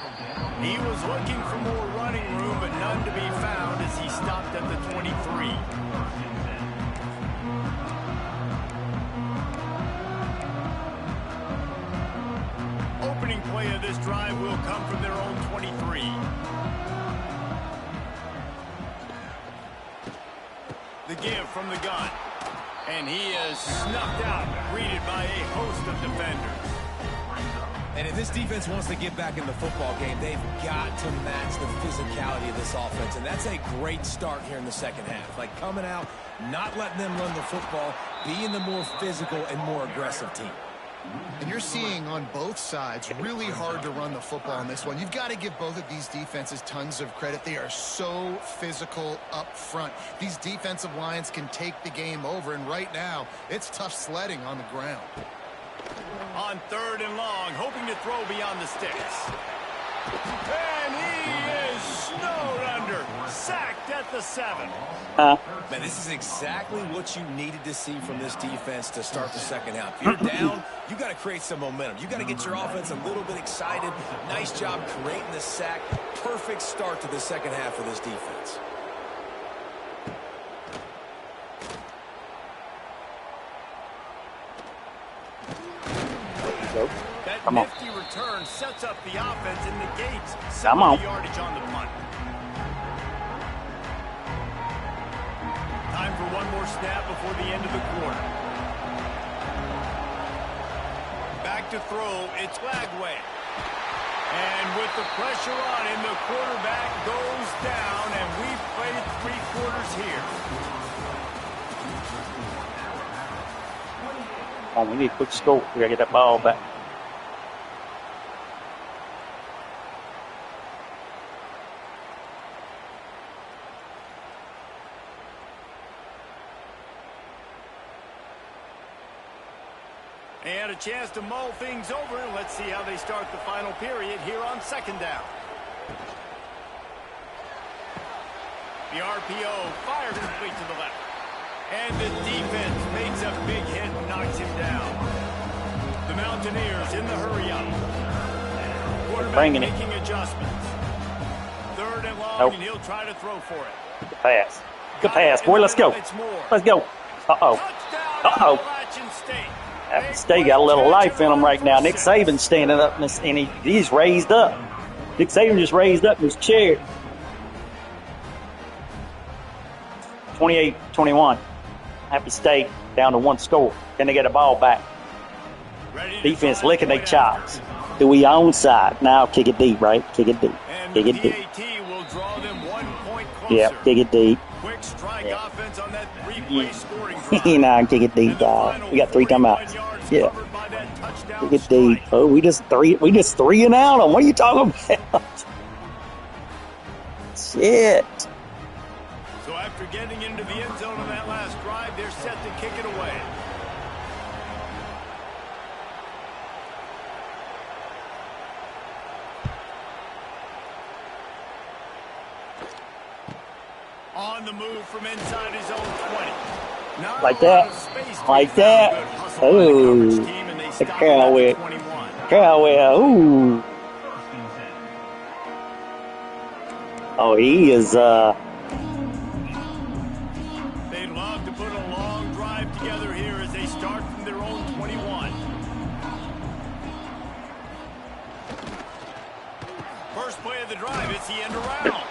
He was looking for more running room, but none to be found as he stopped at the 23. Opening play of this drive will come from their own 23. The give from the gun. And he is snuffed out, greeted by a host of defenders. And if this defense wants to get back in the football game, they've got to match the physicality of this offense. And that's a great start here in the second half. Like coming out, not letting them run the football, being the more physical and more aggressive team. And you're seeing on both sides really hard to run the football in this one. You've got to give both of these defenses tons of credit. They are so physical up front. These defensive lines can take the game over, and right now it's tough sledding on the ground. On 3rd and long, hoping to throw beyond the sticks. And he is snowed under, sacked at the 7. Man, this is exactly what you needed to see from this defense to start the second half. If you're down, you got to create some momentum. You got to get your offense a little bit excited. Nice job creating the sack. Perfect start to the second half of this defense. That nifty return sets up the offense and negates some Come on. of the yardage on the punt. Time for one more snap before the end of the quarter. Back to throw, it's Lagway. And with the pressure on him, the quarterback goes down, and we've played 3 quarters here. Oh, we need a quick score. We gotta get that ball back. And a chance to mull things over. Let's see how they start the final period here on 2nd down. The RPO fired complete to the left. And the defense makes a big hit and knocks him down. The Mountaineers in the hurry-up. Quarterback making adjustments. 3rd and long, and he'll try to throw for it. Good pass. Good pass, boy. Let's go. Let's go. Uh-oh. Uh-oh. Appy State got a little life in them right now. Nick Saban's standing up, and he's raised up. Nick Saban just raised up in his chair. 28-21. Appy State down to 1 score. Can they get the ball back? Defense licking their chops. Do we onside? Now kick it deep, right? Kick it deep. Kick it deep. Will draw them 1 point closer. Yeah, kick it deep. Quick strike offense on that 3-play scoring You know, kick it deep, dog. We got 3 timeouts. Yeah. Kick it deep. Oh, we just three and out on. What are you talking about? Shit. So after getting into the end zone on that last drive, they're set to kick it away. On the move from inside his own 20. Not like that. Like that. Ooh. The Cowboy. Cowboy. Ooh. Oh, he is, They'd love to put a long drive together here as they start from their own 21. First play of the drive, it's the end around.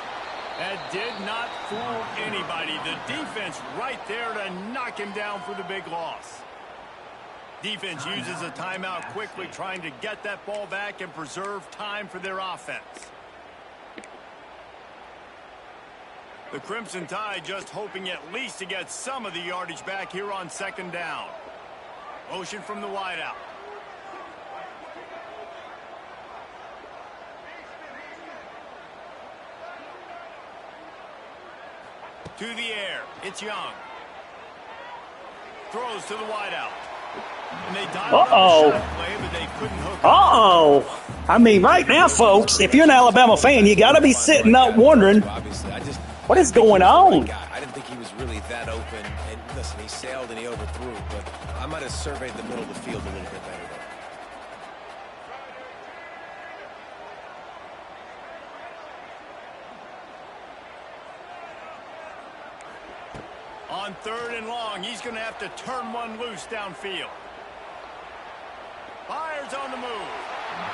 That did not fool anybody. The defense right there to knock him down for the big loss. Defense uses a timeout quickly, trying to get that ball back and preserve time for their offense. The Crimson Tide just hoping at least to get some of the yardage back here on 2nd down. Motion from the wideout. To the air. It's Young. Throws to the wideout. And they dialed up the shot play, but they couldn't hook up. I mean, right now, folks, if you're an Alabama fan, you got to be sitting up wondering, what is going on? I didn't think he was really that open. And listen, he sailed and he overthrew, but I might have surveyed the middle of the field a little bit better. On 3rd and long, he's going to have to turn one loose downfield. Fires on the move.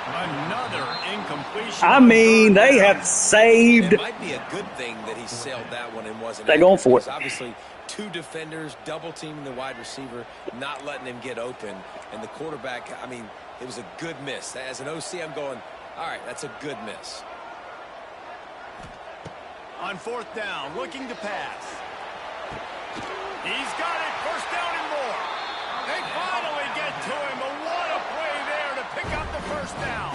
Another incompletion. I mean, they have saved. It might be a good thing that he sailed that one and wasn't. They're going for it. Obviously, 2 defenders, double teaming the wide receiver, not letting him get open. And the quarterback, I mean, it was a good miss. As an OC, I'm going, all right, that's a good miss. On 4th down, looking to pass. He's got it. 1st down and more. They finally get to him. But what a play there to pick up the 1st down.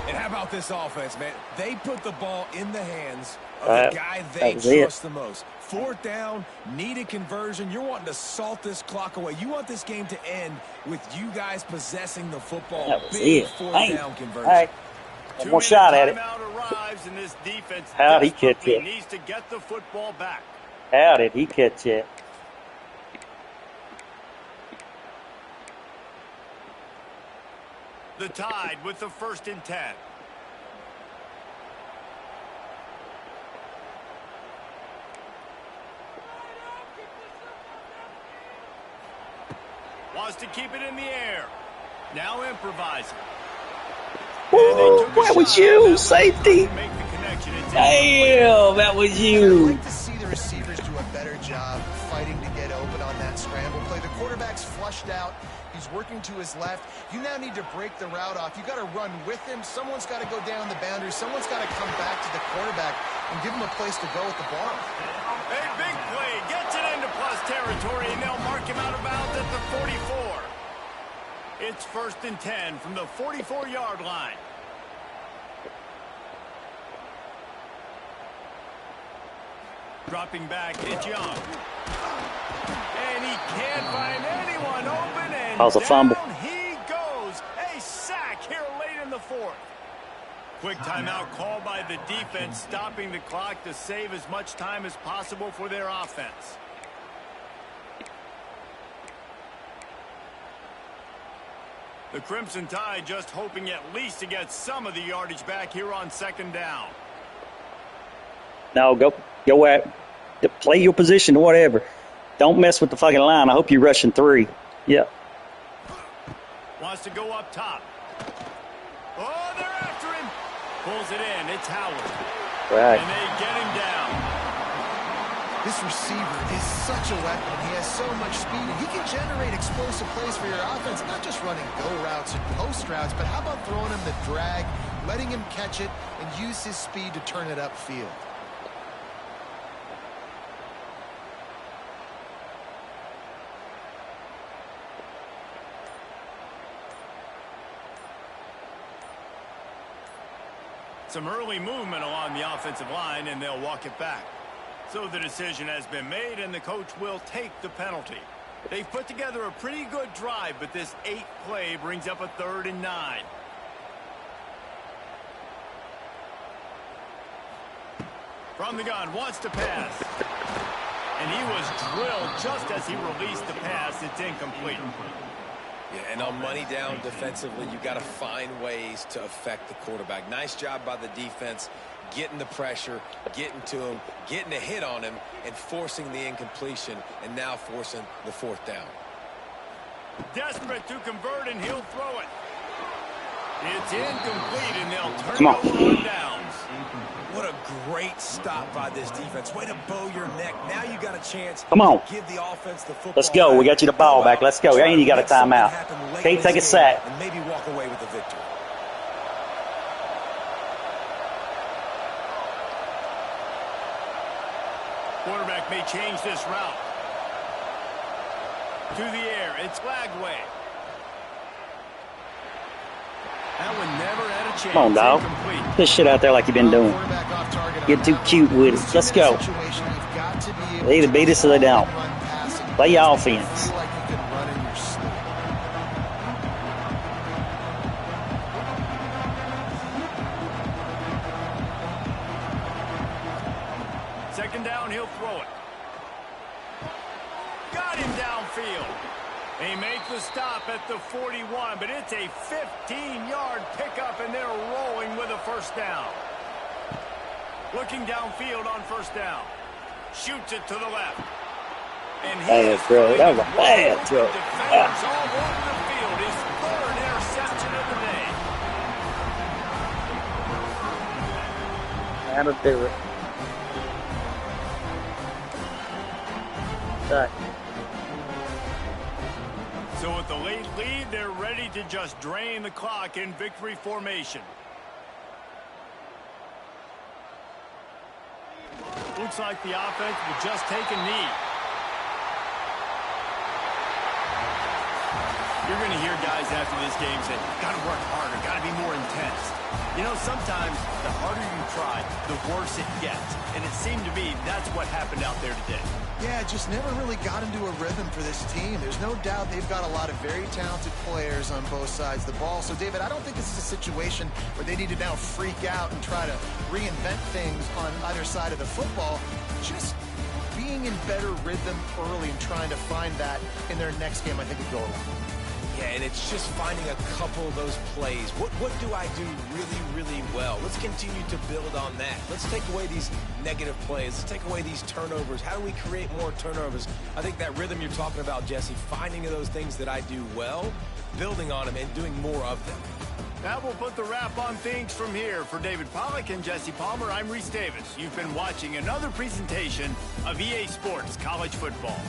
And how about this offense, man? They put the ball in the hands of the guy they trust the most. 4th down, needed conversion. You're wanting to salt this clock away. You want this game to end with you guys possessing the football. That was Big it. 4th down conversion. All right. One more shot at it. Arrives and this defense How'd he catch it? needs to get the football back. How did he catch it? The Tide with the 1st and 10. Wants to keep it in the air. Now improvising. Ooh, that was you, safety. Damn, that was you. I'd like to see the receivers do a better job fighting to get open on that scramble play. The quarterback's flushed out. He's working to his left. You now need to break the route off. You got to run with him. Someone's got to go down the boundary. Someone's got to come back to the quarterback and give him a place to go with the ball. A big play gets it into plus territory, and they'll mark him out of bounds at the 44. It's 1st and 10 from the 44-yard line. Dropping back, it's Young. And he can't find anyone open, and that was a fumble. Down he goes. A sack here late in the 4th. Quick timeout called by the defense, stopping the clock to save as much time as possible for their offense. The Crimson Tide just hoping at least to get some of the yardage back here on 2nd down. No, go at play your position or whatever. Don't mess with the fucking line. I hope you're rushing 3. Yeah. Wants to go up top. Oh, they're after him. Pulls it in. It's Howard. Right. And they get him down. This receiver is such a weapon. He has so much speed, and he can generate explosive plays for your offense, not just running go routes and post routes, but how about throwing him the drag, letting him catch it, and use his speed to turn it upfield. Some early movement along the offensive line, and they'll walk it back. So the decision has been made, and the coach will take the penalty. They've put together a pretty good drive, but this 8th play brings up a 3rd and 9. From the gun, wants to pass. And he was drilled just as he released the pass. It's incomplete. Yeah, and on money down defensively, you've got to find ways to affect the quarterback. Nice job by the defense, getting the pressure, getting to him, getting a hit on him, and forcing the incompletion, and now forcing the 4th down. Desperate to convert, and he'll throw it. It's incomplete, and they'll turn Come it on. over on downs. What a great stop by this defense. Way to bow your neck. Now you got a chance Come on. to give the offense the football. Let's go. We got you the ball back. Let's go. Try And you to got a make something timeout. happen late Can't in take a this game sack. and maybe walk away with the victory. Quarterback may change this route. To the air. It's Lagway. That one never had a chance. Come on, dog. Incomplete. Put shit out there like you've been doing. Quarterback off target on Get too that cute one. with it. This Let's team in go. a situation, you've got to be able They either to beat us or they don't. run passing. Play your You offense. feel like you can run in your sleep. Second down, he'll throw it. Got him downfield. They make the stop at the 41, but it's a 15-yard pickup, and they're rolling with a 1st down. Looking downfield on 1st down. Shoots it to the left. And Bad throw. That was a bad throw. Defenders all over the field. His 3rd interception of the day. That'll do it. Right. So with the late lead, they're ready to just drain the clock in victory formation. Looks like the offense will just take a knee. You're going to hear guys after this game say, got to work harder, got to be more intense. You know, sometimes the harder you try, the worse it gets. And it seemed to me that's what happened out there today. Yeah, it just never really got into a rhythm for this team. There's no doubt they've got a lot of very talented players on both sides of the ball. So, David, I don't think this is a situation where they need to now freak out and try to reinvent things on either side of the football. Just being in better rhythm early and trying to find that in their next game, I think would go a long way. Yeah, and it's just finding a couple of those plays. What do I do really, really well? Let's continue to build on that. Let's take away these negative plays. Let's take away these turnovers. How do we create more turnovers? I think that rhythm you're talking about, Jesse, finding those things that I do well, building on them, and doing more of them. That will put the wrap on things from here. For David Pollack and Jesse Palmer, I'm Reese Davis. You've been watching another presentation of EA Sports College Football.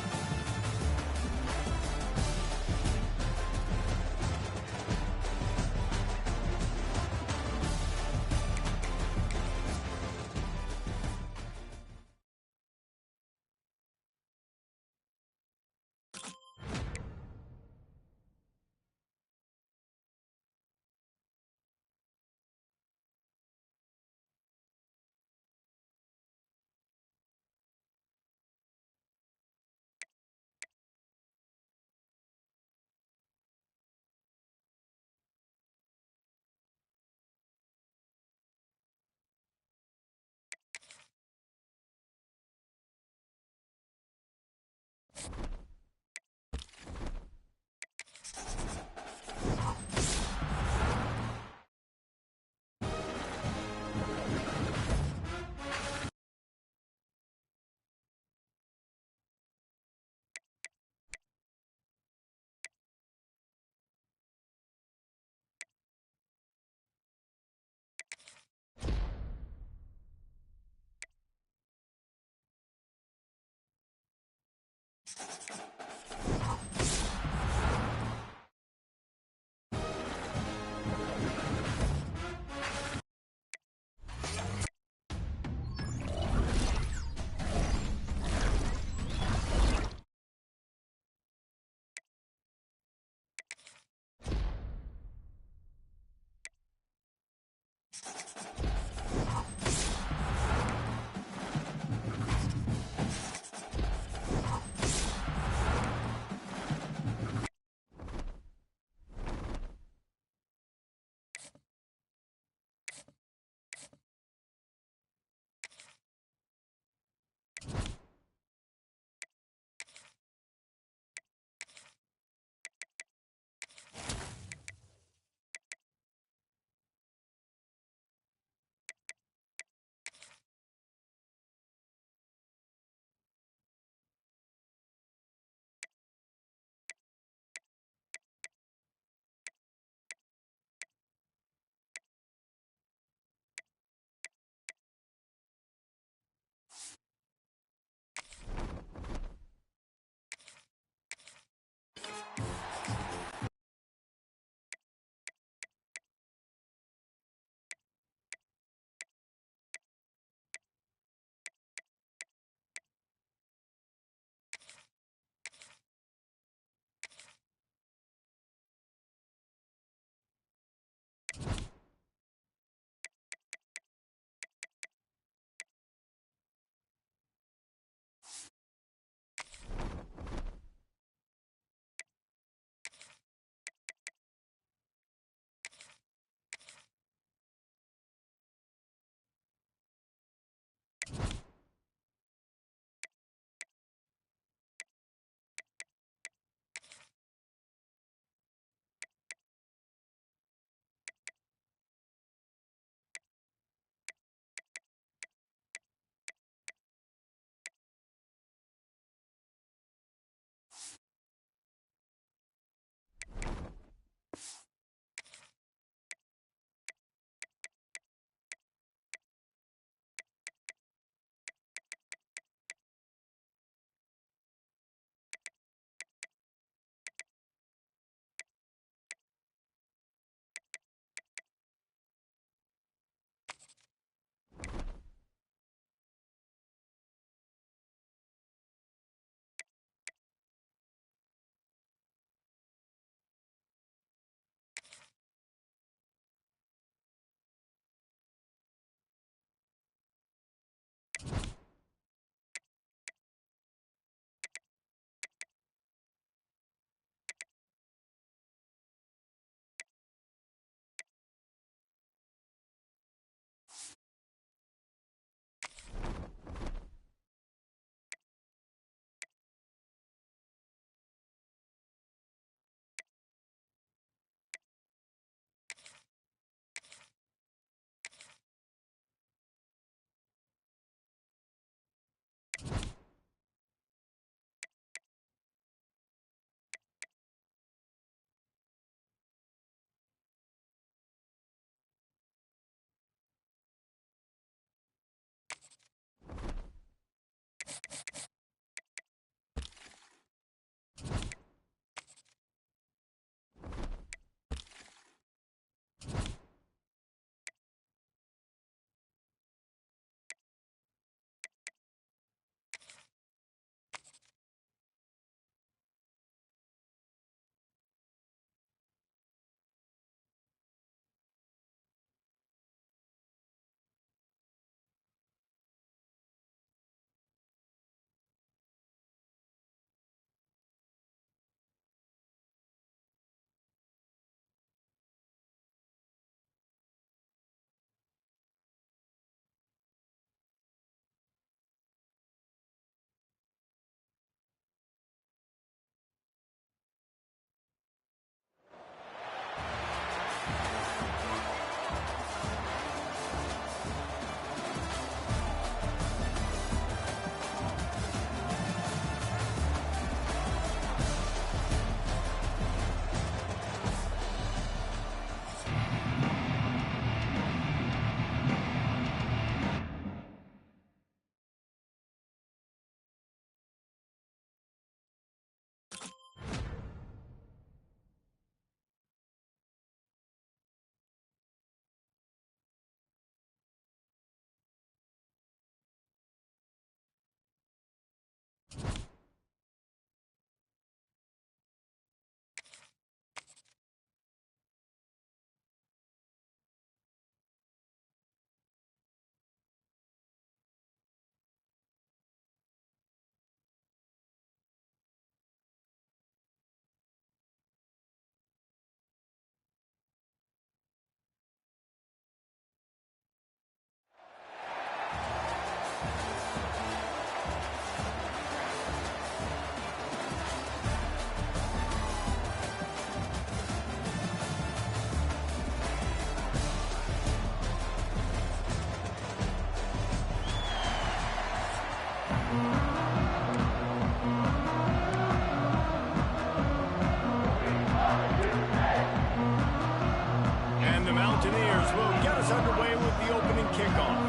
Steelers will get us underway with the opening kickoff.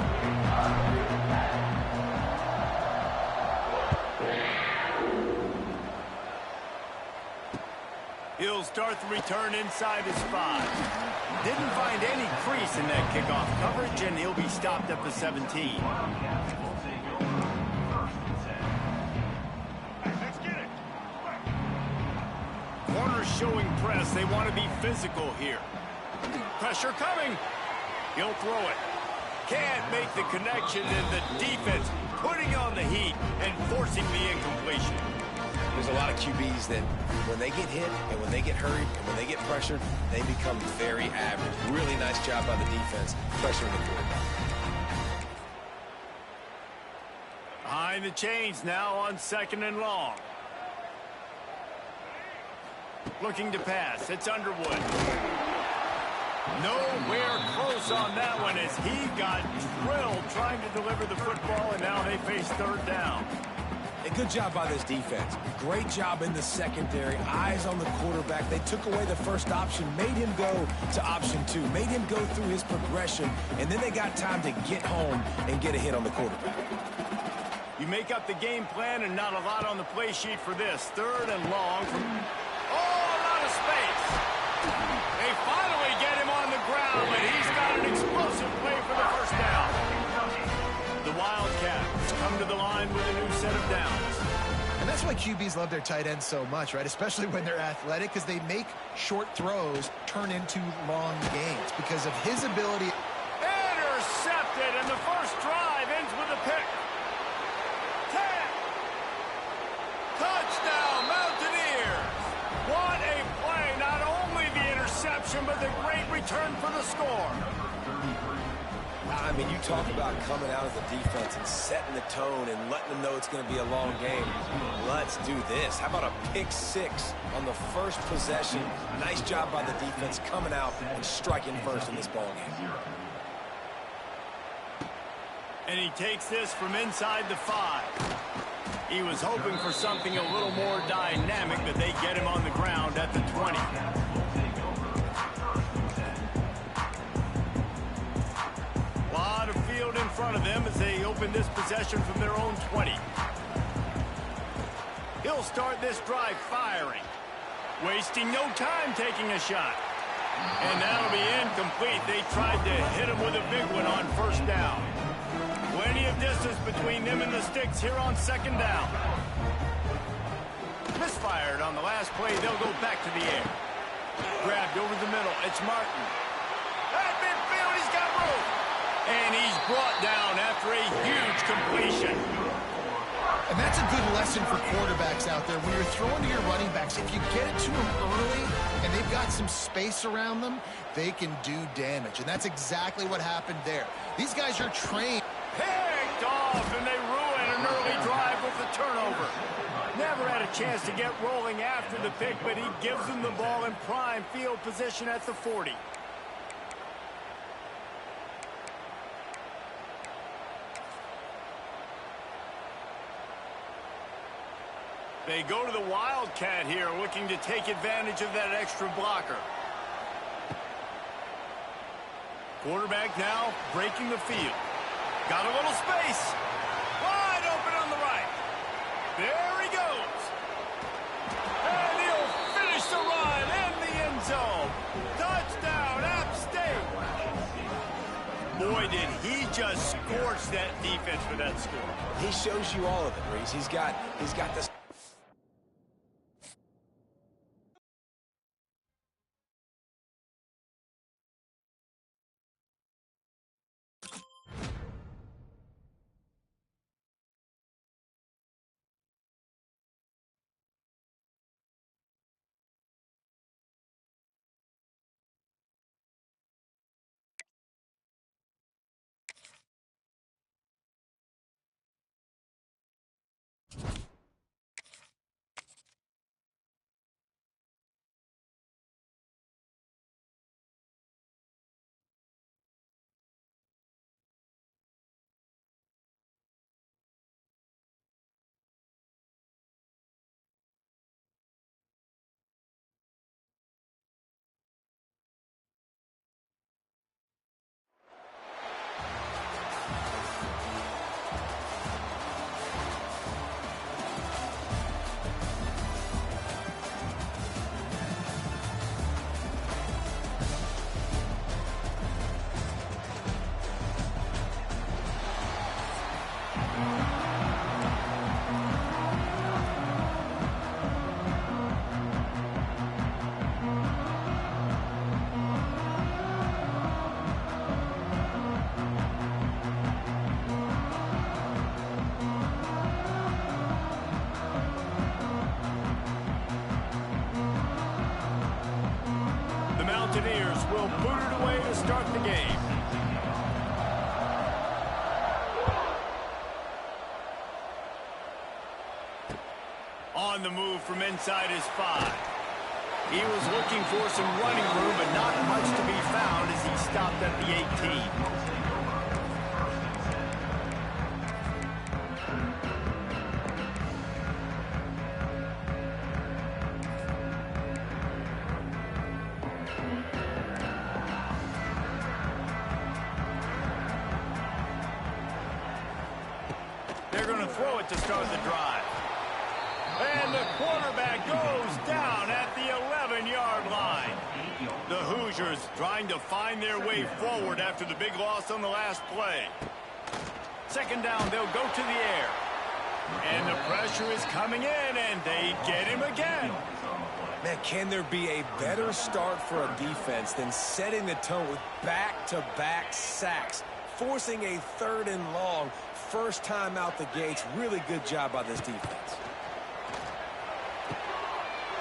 He'll start the return inside his 5. Didn't find any crease in that kickoff coverage, and he'll be stopped at the 17. Corners showing press. They want to be physical here. Pressure coming. He'll throw it. Can't make the connection, and the defense putting on the heat and forcing the incompletion. There's a lot of QBs that when they get hit and when they get hurried and when they get pressured, they become very average. Really nice job by the defense pressuring the quarterback. Behind the chains now on 2nd and long. Looking to pass. It's Underwood. Nowhere close on that one as he got drilled trying to deliver the football, and now they face 3rd down. A good job by this defense. Great job in the secondary. Eyes on the quarterback. They took away the first option, made him go to option 2, made him go through his progression, and then they got time to get home and get a hit on the quarterback. You make up the game plan and not a lot on the play sheet for this. 3rd and long from a lot of space. They finally get him on the ground, but he's got an explosive play for the first down. The Wildcats come to the line with a new set of downs. And that's why QBs love their tight ends so much, right? Especially when they're athletic, because they make short throws turn into long gains because of his ability. Intercepted, and the first drive ends with a pick. 10. Touchdown, Mountaineers. What a play. Not only the interception, but the great return for the score. I mean, you talk about coming out as a defense and setting the tone and letting them know it's going to be a long game. Let's do this. How about a pick 6 on the first possession? Nice job by the defense coming out and striking first in this ball game. And he takes this from inside the 5. He was hoping for something a little more dynamic, but they get him on the ground at the 20. Lot of field in front of them as they open this possession from their own 20. He'll start this drive firing. Wasting no time taking a shot. And that'll be incomplete. They tried to hit him with a big one on 1st down. Plenty of distance between them and the sticks here on 2nd down. Misfired on the last play. They'll go back to the air. Grabbed over the middle. It's Martin. At midfield, he's got room. And he's brought down after a huge completion. And that's a good lesson for quarterbacks out there. When you're throwing to your running backs, if you get it to them early and they've got some space around them, they can do damage. And that's exactly what happened there. These guys are trained. Picked off, and they ruin an early drive with the turnover. Never had a chance to get rolling after the pick, but he gives them the ball in prime field position at the 40. They go to the Wildcat here, looking to take advantage of that extra blocker. Quarterback now breaking the field. Got a little space. Wide open on the right. There he goes. And he'll finish the run in the end zone. Touchdown, App State. Boy, did he just scorch that defense for that score. He shows you all of it, Reese. He's got this. Mountaineers will boot it away to start the game. On the move from inside his 5. He was looking for some running room, but not much to be found as he stopped at the 18. They're going to throw it to start the drive. And the quarterback goes down at the 11-yard line. The Hoosiers trying to find their way forward after the big loss on the last play. Second down, they'll go to the air. And the pressure is coming in, and they get him again. Man, can there be a better start for a defense than setting the tone with back-to-back sacks, forcing a 3rd and long, first time out the gates? Really good job by this defense.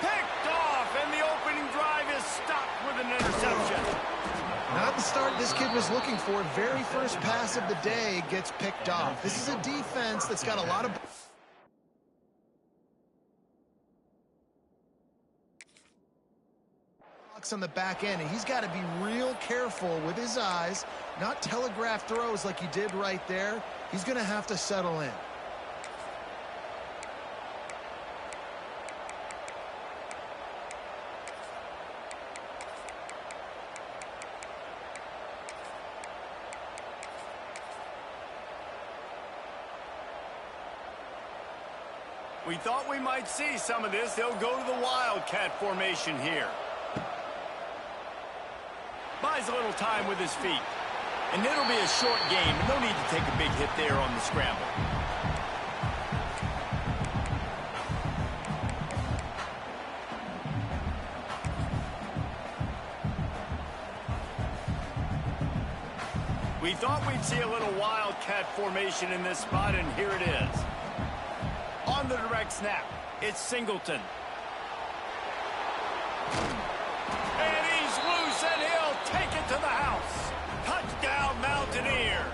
Picked off, and the opening drive is stopped with an interception. Not the start this kid was looking for. Very first pass of the day gets picked off. This is a defense that's got a lot of... on the back end, and he's got to be real careful with his eyes, not telegraph throws like he did right there. He's going to have to settle in. We thought we might see some of this. They'll go to the Wildcat formation here. Buys a little time with his feet. And it'll be a short game, and no need to take a big hit there on the scramble. We thought we'd see a little Wildcat formation in this spot, and here it is. On the direct snap, it's Singleton. And he's loose, and he'll take it to the house. Touchdown, Mountaineers.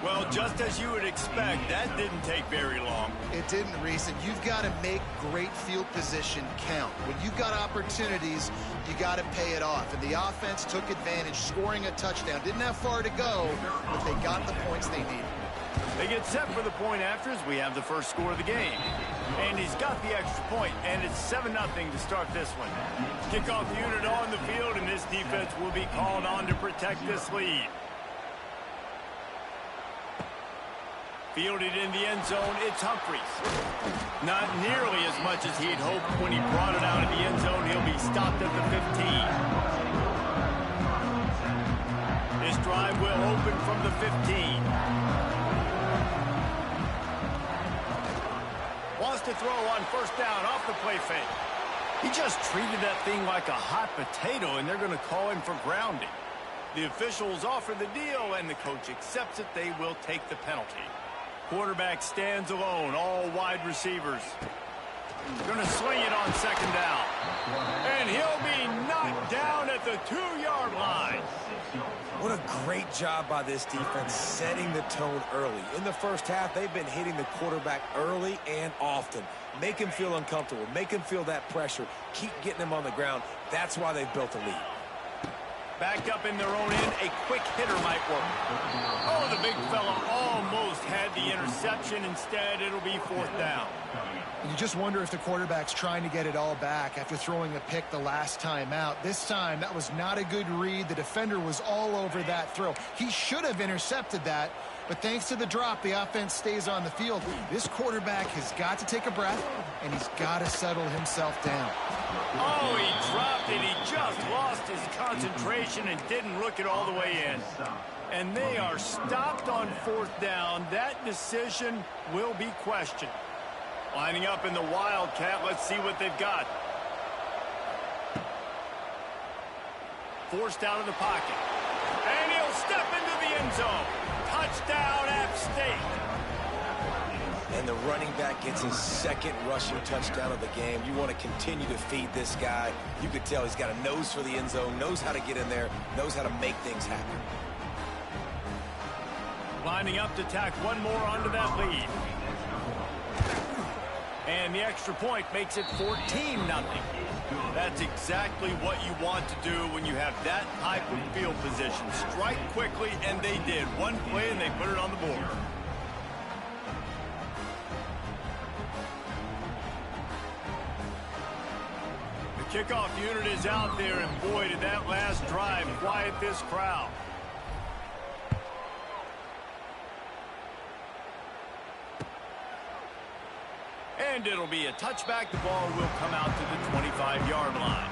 Well, just as you would expect, that didn't take very long. It didn't, Reese, and you've got to make great field position count. When you've got opportunities, you got to pay it off. And the offense took advantage, scoring a touchdown. Didn't have far to go, but they got the points they needed. They get set for the point afters. We have the first score of the game. And he's got the extra point, and it's 7-0 to start this one. Kickoff unit on the field, and this defense will be called on to protect this lead. Fielded in the end zone, it's Humphries. Not nearly as much as he'd hoped when he brought it out of the end zone. He'll be stopped at the 15. This drive will open from the 15. Wants to throw on first down off the play fake. He just treated that thing like a hot potato, and they're going to call him for grounding. The officials offer the deal, and the coach accepts it. They will take the penalty. Quarterback stands alone, all wide receivers. Going to sling it on second down. And he'll be knocked down at the 2-yard line. What a great job by this defense setting the tone early. In the first half, they've been hitting the quarterback early and often. Make him feel uncomfortable. Make him feel that pressure. Keep getting him on the ground. That's why they've built a lead. Backed up in their own end, a quick hitter might work. Oh, the big fella almost had the interception. Instead, it'll be fourth down. You just wonder if the quarterback's trying to get it all back after throwing a pick the last time out. This time, that was not a good read. The defender was all over that throw. He should have intercepted that, but thanks to the drop, the offense stays on the field. This quarterback has got to take a breath, and he's got to settle himself down. Oh, he dropped it. He just lost his concentration and didn't look it all the way in. And they are stopped on fourth down. That decision will be questioned. Lining up in the Wildcat, let's see what they've got. Forced out of the pocket. And he'll step into the end zone. Touchdown, App State. and the running back gets his second rushing touchdown of the game. You want to continue to feed this guy. You could tell he's got a nose for the end zone, knows how to get in there, knows how to make things happen. Lining up to tack one more onto that lead. And the extra point makes it 14-0. That's exactly what you want to do when you have that type of field position. Strike quickly, and they did. One play, and they put it on the board. The kickoff unit is out there, and boy, did that last drive quiet this crowd. And it'll be a touchback. The ball will come out to the 25-yard line.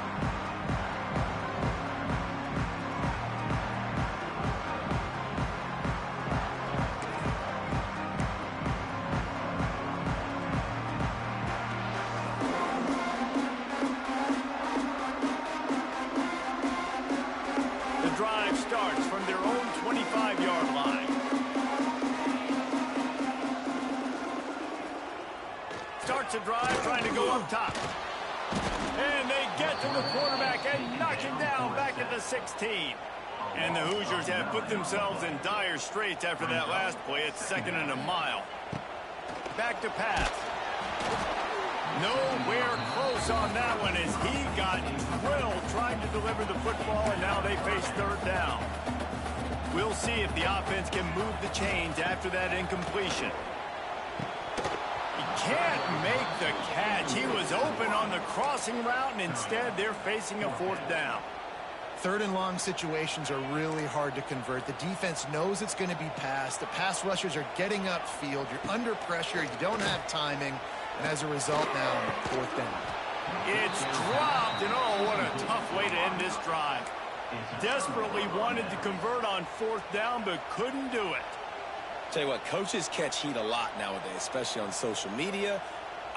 The drive starts from their own 25-yard line. Starts a drive trying to go up top. And they get to the quarterback and knock him down back at the 16. And the Hoosiers have put themselves in dire straits after that last play. It's 2nd and a mile. Back to pass. Nowhere close on that one as he got drilled trying to deliver the football, and now they face 3rd down. We'll see if the offense can move the chains after that incompletion. Can't make the catch. He was open on the crossing route, and instead they're facing a 4th down. 3rd and long situations are really hard to convert. The defense knows it's going to be passed. The pass rushers are getting upfield. You're under pressure. You don't have timing. And as a result now, 4th down. It's dropped, and oh, what a tough way to end this drive. Desperately wanted to convert on 4th down, but couldn't do it. Tell you what, coaches catch heat a lot nowadays, especially on social media.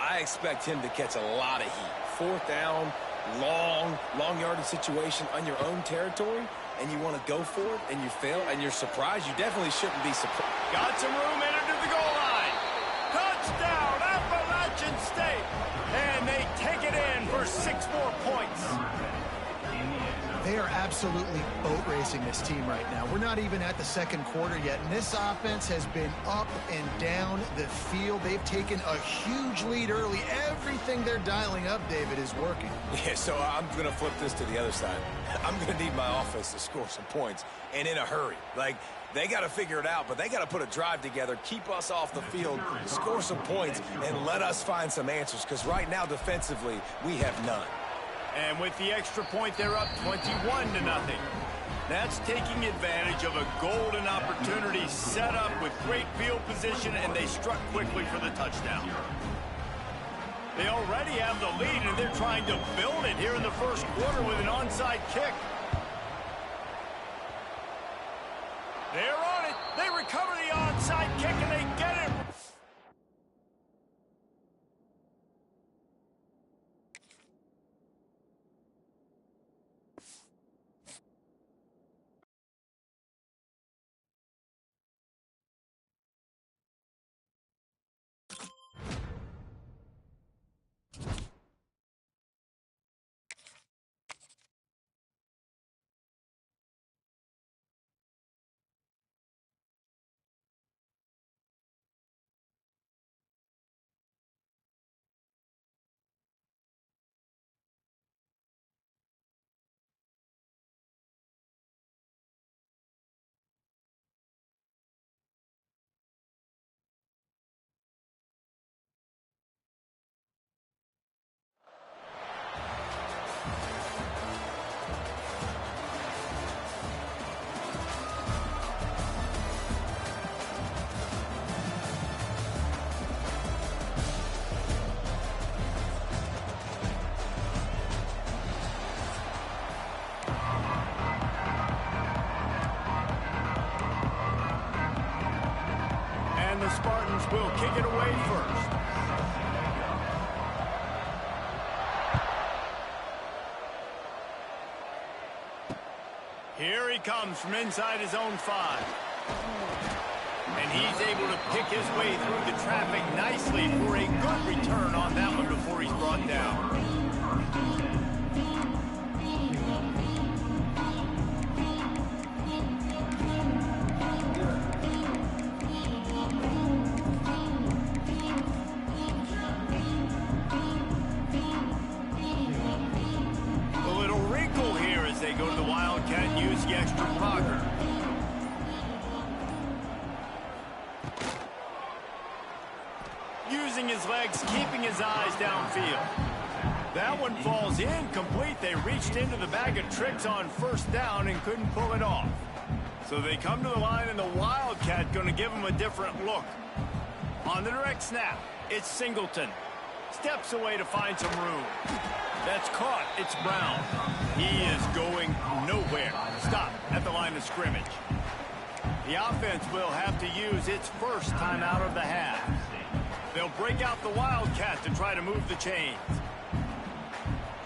I expect him to catch a lot of heat. 4th down, long yardage situation on your own territory, and you want to go for it, and you fail, and you're surprised. You definitely shouldn't be surprised. Got some room in it to the goal line. Touchdown, Appalachian State. And they take it in for 6 more points. They are absolutely boat racing this team right now. We're not even at the 2nd quarter yet, and this offense has been up and down the field. They've taken a huge lead early. Everything they're dialing up, David, is working. Yeah, so I'm going to flip this to the other side. I'm going to need my offense to score some points, and in a hurry. Like, they got to figure it out, but they got to put a drive together, keep us off the field, score some points, and let us find some answers, because right now, defensively, we have none. And with the extra point, they're up 21-0. That's taking advantage of a golden opportunity set up with great field position, and they struck quickly for the touchdown. They already have the lead, and they're trying to build it here in the 1st quarter with an onside kick. They're on it. They recover the onside kick, and they get it. The Spartans will kick it away first. Here he comes from inside his own 5. And he's able to pick his way through the traffic nicely for a good return on that one before he's brought down. A little wrinkle here as they go to the Wildcat and use the extra blocker. Using his legs, keeping his eyes downfield. That one falls incomplete. They reached into the bag of tricks on first down and couldn't pull it off. So they come to the line, and the Wildcat going to give them a different look. On the direct snap, it's Singleton. Steps away to find some room. That's caught. It's Brown. He is going nowhere. Stop at the line of scrimmage. The offense will have to use its first timeout of the half. They'll break out the Wildcat to try to move the chains.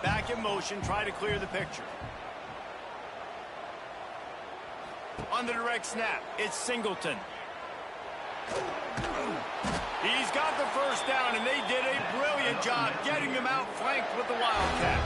Back in motion, try to clear the picture. On the direct snap, it's Singleton. He's got the first down, and they did a brilliant job getting them outflanked with the Wildcat.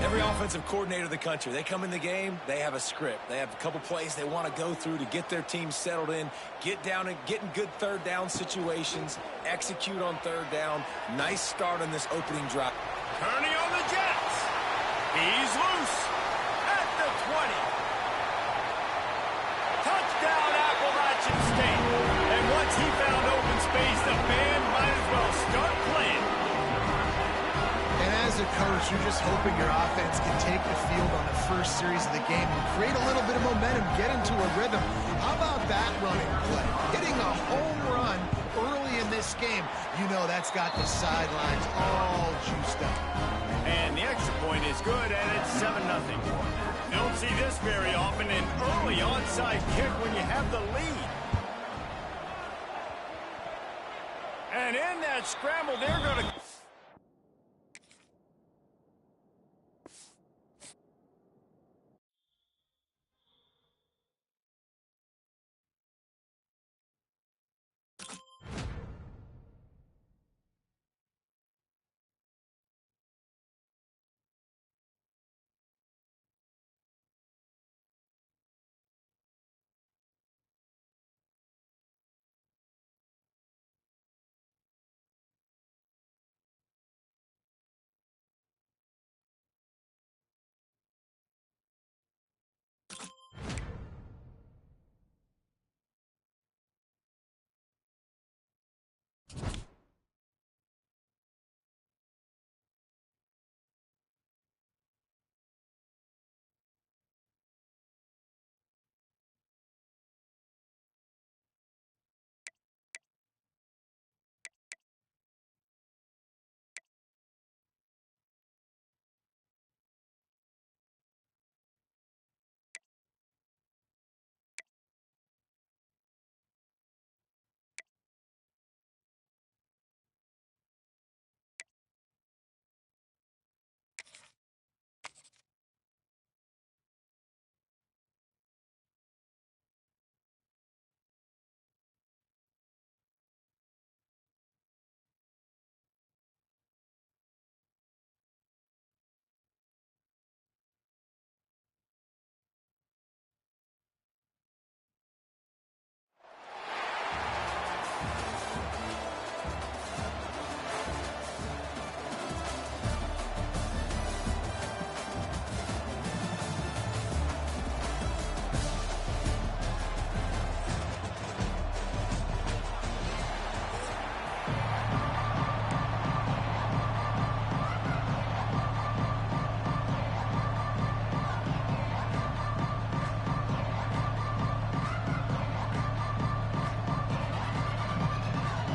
Every offensive coordinator in the country, they come in the game, they have a script. They have a couple plays they want to go through to get their team settled in, get down and get in good third down situations, execute on third down. Nice start on this opening drive. Turning on the Jets. He's loose at the 20. Touchdown, Appalachian State. And once he found open space, the band might as well start playing. And as a coach, you're just hoping your offense can take the field on the first series of the game and create a little bit of momentum, get into a rhythm. How about that running play? Hitting a home run early in this game. You know that's got the sidelines all juiced up. And the extra point is good, and it's 7-0. Don't see this very often, an early onside kick when you have the lead. And in that scramble, they're going to...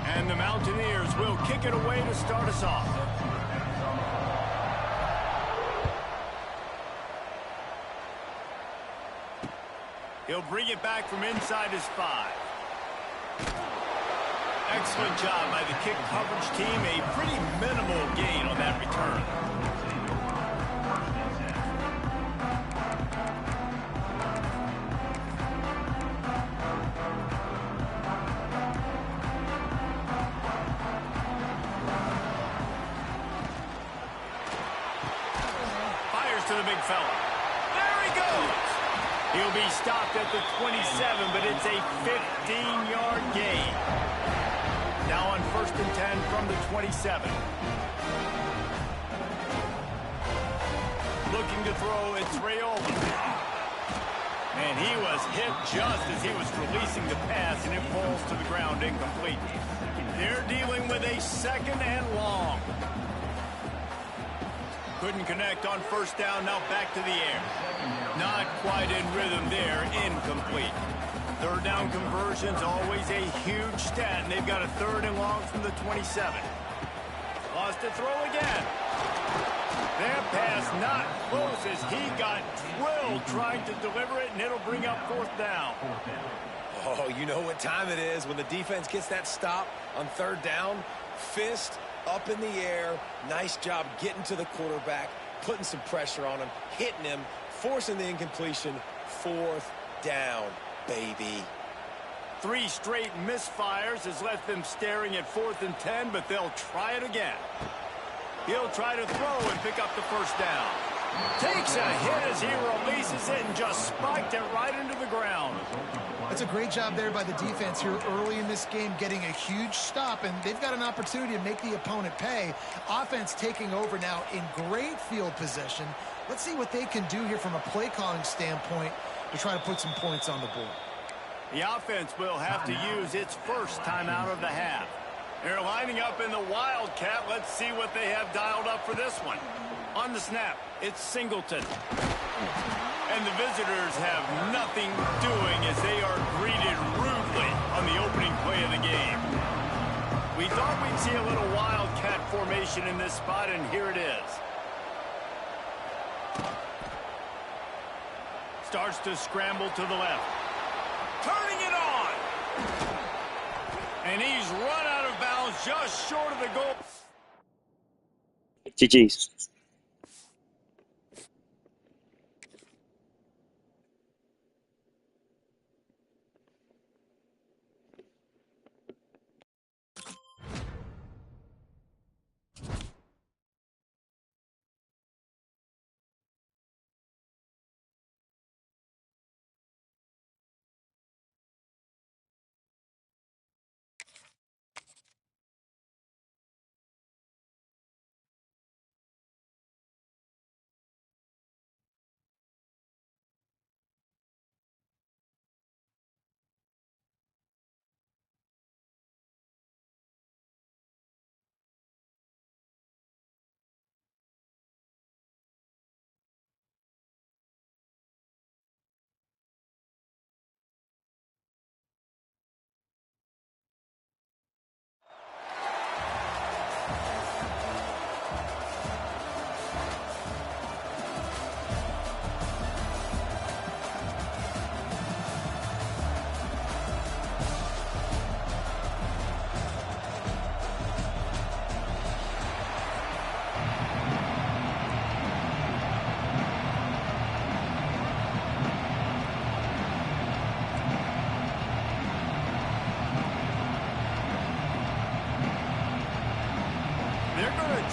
And the Mountaineers will kick it away to start us off. He'll bring it back from inside his 5. Excellent job by the kick coverage team. A pretty minimal gain on that return. to the big fella. There he goes. He'll be stopped at the 27, but it's a 15-yard gain. Now on 1st and 10 from the 27. Looking to throw, it's Rayola. And he was hit just as he was releasing the pass, and it falls to the ground incomplete. They're dealing with a 2nd and long. Couldn't connect on 1st down, now back to the air. Not quite in rhythm there, incomplete. 3rd down conversion's always a huge stat, and they've got a 3rd and long from the 27. Lost to throw again. That pass not close as he got drilled trying to deliver it, and it'll bring up 4th down. Oh, you know what time it is when the defense gets that stop on 3rd down. Fist up in the air. Nice job getting to the quarterback, putting some pressure on him, hitting him, forcing the incompletion. 4th down, baby. 3 straight misfires has left them staring at 4th and 10, but they'll try it again. He'll try to throw and pick up the 1st down. Takes a hit as he releases it and just spiked it right into the ground. That's a great job there by the defense here early in this game, getting a huge stop, and they've got an opportunity to make the opponent pay. Offense taking over now in great field possession. Let's see what they can do here from a play calling standpoint to try to put some points on the board. The offense will have to use its first timeout of the half. They're lining up in the Wildcat. Let's see what they have dialed up for this one. On the snap, it's Singleton. And the visitors have nothing doing as they are greeted rudely on the opening play of the game. We thought we'd see a little Wildcat formation in this spot, and here it is. Starts to scramble to the left. Turning it on. And he's run out of bounds just short of the goal. GG's.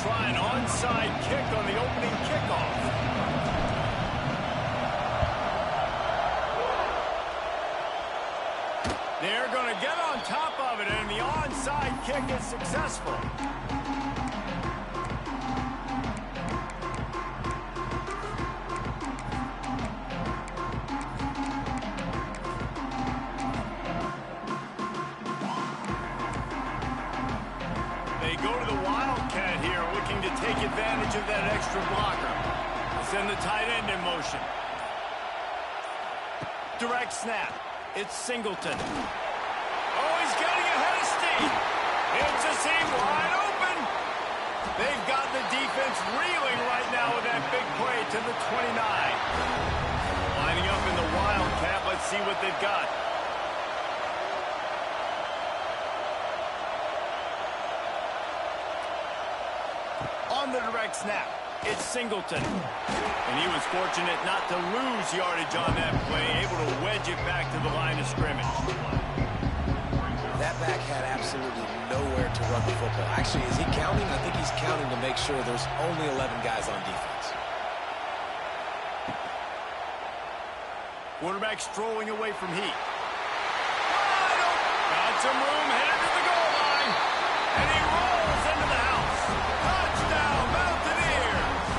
Try an onside kick on the opening kickoff. They're going to get on top of it, and the onside kick is successful. They go to the Wildcat here, looking to take advantage of that extra blocker. Send the tight end in motion. Direct snap. It's Singleton. Oh, he's getting ahead of steam. It's a seam wide open. They've got the defense reeling right now with that big play to the 29. Lining up in the Wildcat. Let's see what they've got. On the direct snap, it's Singleton. And he was fortunate not to lose yardage on that play, able to wedge it back to the line of scrimmage. That back had absolutely nowhere to run the football. Actually, is he counting? I think he's counting to make sure there's only 11 guys on defense. Quarterback strolling away from heat. Got some room, headed to the goal line. And he rolls into the house. Touchdown, Mountaineers.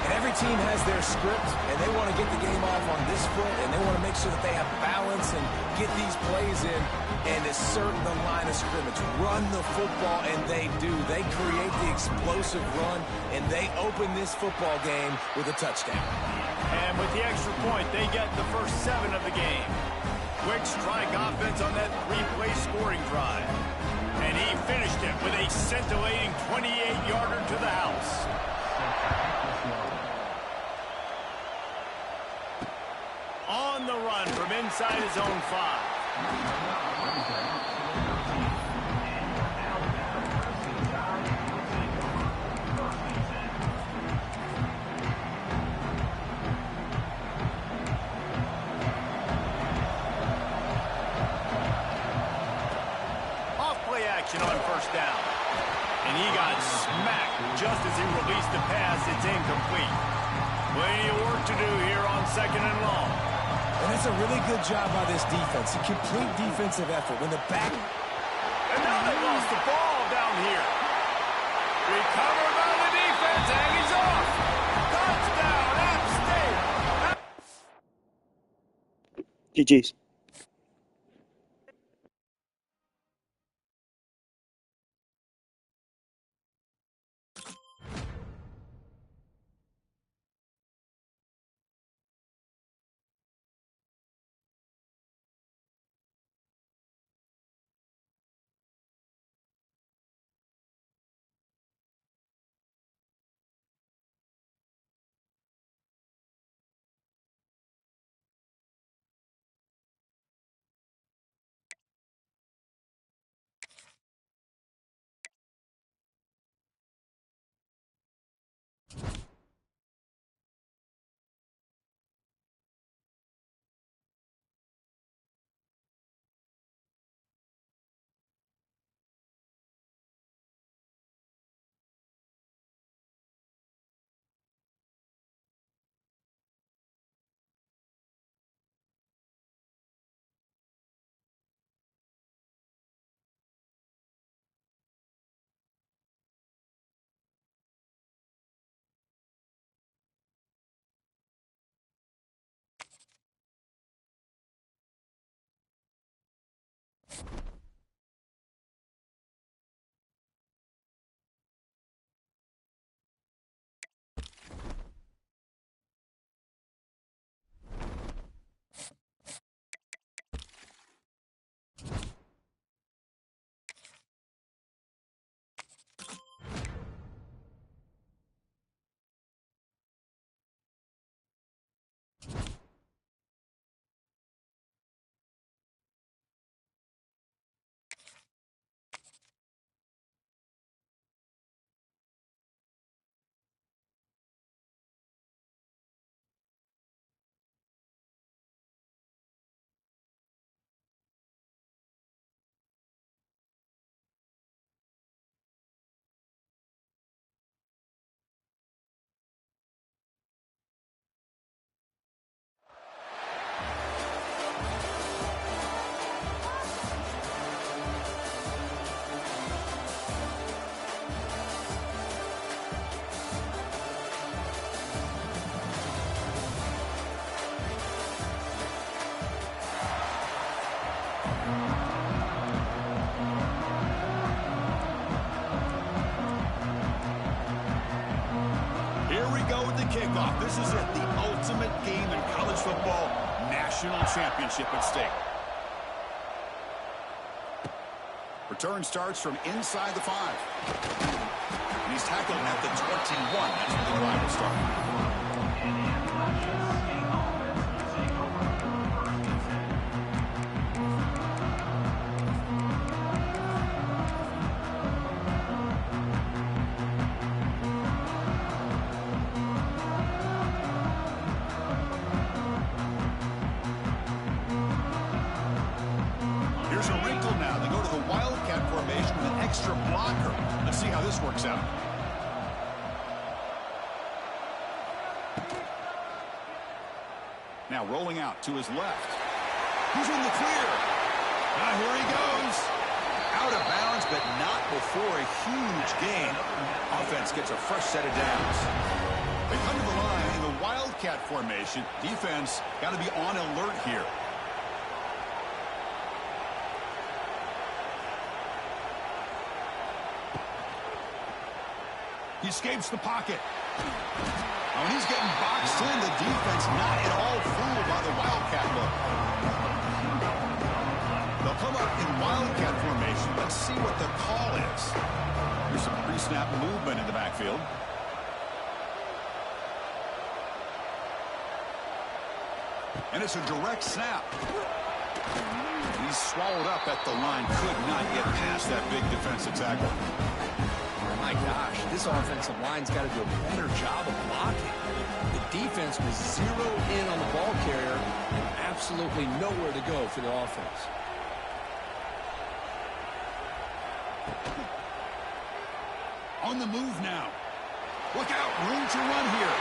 And every team has their script, and they want to get the game off on this foot, and they want to make sure that they have balance and get these plays in and assert the line of scrimmage. Run the football, and they do. They create the explosive run, and they open this football game with a touchdown. And with the extra point, they get the first 7 of the game. Quick strike offense on that 3-play scoring drive. And he finished it with a scintillating 28-yarder to the house. On the run from inside his own 5. On first down. And he got smacked just as he released the pass. It's incomplete. Plenty of work to do here on 2nd and long. And that's a really good job by this defense. A complete defensive effort. When the back... And now they lost the ball down here. Recovered by the defense, and he's off. Touchdown, App State. GG's. Kickoff. This is it, the ultimate game in college football, national championship at stake. Return starts from inside the 5. And he's tackled at the 21. That's where the drive will start. Here's a wrinkle now. They go to the Wildcat formation with an extra blocker. Let's see how this works out. Now rolling out to his left. He's in the clear. Now here he goes. Out of bounds, but not before a huge gain. Offense gets a fresh set of downs. They come to the line in the Wildcat formation. Defense got to be on alert here. He escapes the pocket. When he's getting boxed in, the defense not at all fooled by the Wildcat look. They'll come up in Wildcat formation. Let's see what the call is. There's some pre-snap movement in the backfield. And it's a direct snap. He's swallowed up at the line. Could not get past that big defensive tackle. My gosh, this offensive line's got to do a better job of blocking. The defense was zeroed in on the ball carrier and absolutely nowhere to go for the offense. On the move now. Look out, room to run here.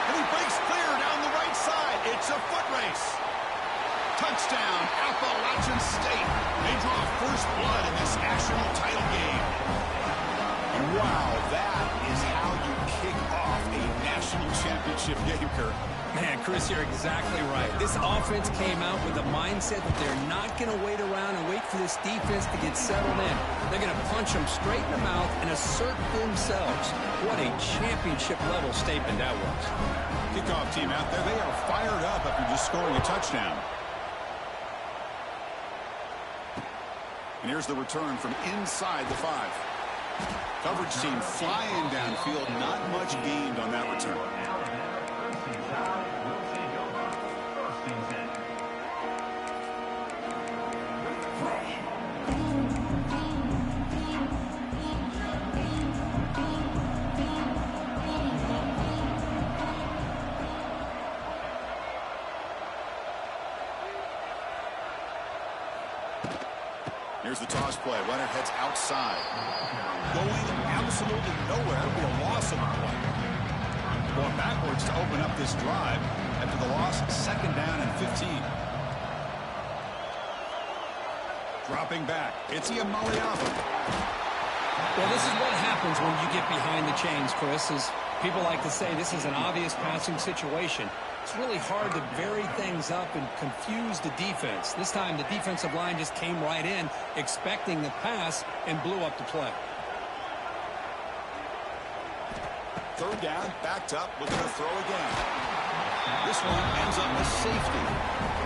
And he breaks clear down the right side. It's a foot race. Touchdown, Appalachian State. They draw first blood in this national title game. Wow, that is how you kick off a national championship game, Kirk. Man, Chris, you're exactly right. This offense came out with the mindset that they're not going to wait around and wait for this defense to get settled in. They're going to punch them straight in the mouth and assert themselves. What a championship-level statement that was. Kickoff team out there, they are fired up after just scoring a touchdown. And here's the return from inside the 5. Coverage team flying downfield. Not much gained on that return. Here's the toss play. Runner heads outside. Going absolutely nowhere. That'll be a loss of a play. Going backwards to open up this drive after the loss. 2nd down and 15. Dropping back. It's Iamaleava. Well, this is what happens when you get behind the chains, Chris. As people like to say, this is an obvious passing situation. It's really hard to vary things up and confuse the defense. This time, the defensive line just came right in, expecting the pass, and blew up the play. 3rd down, backed up, looking to throw again. This one ends up with safety.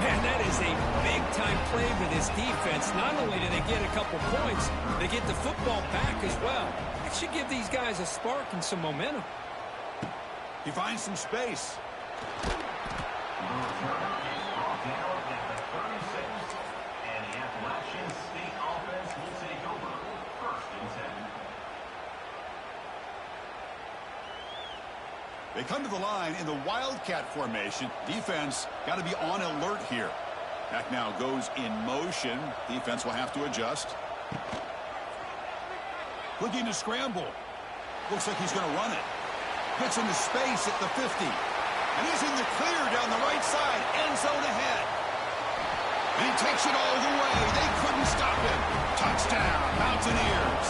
Man, that is a big-time play for this defense. Not only do they get a couple points, they get the football back as well. It should give these guys a spark and some momentum. He finds some space. They come to the line in the Wildcat formation. Defense got to be on alert here. Back now goes in motion. Defense will have to adjust. Looking to scramble. Looks like he's going to run it. Gets into space at the 50. And he's in the clear down the right side. End zone ahead. And he takes it all the way. They couldn't stop him. Touchdown, Mountaineers.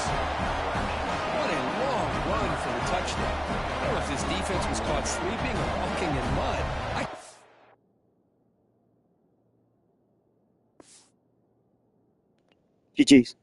What a long run for the touchdown. I don't know if this defense was caught sleeping or walking in mud. GG's.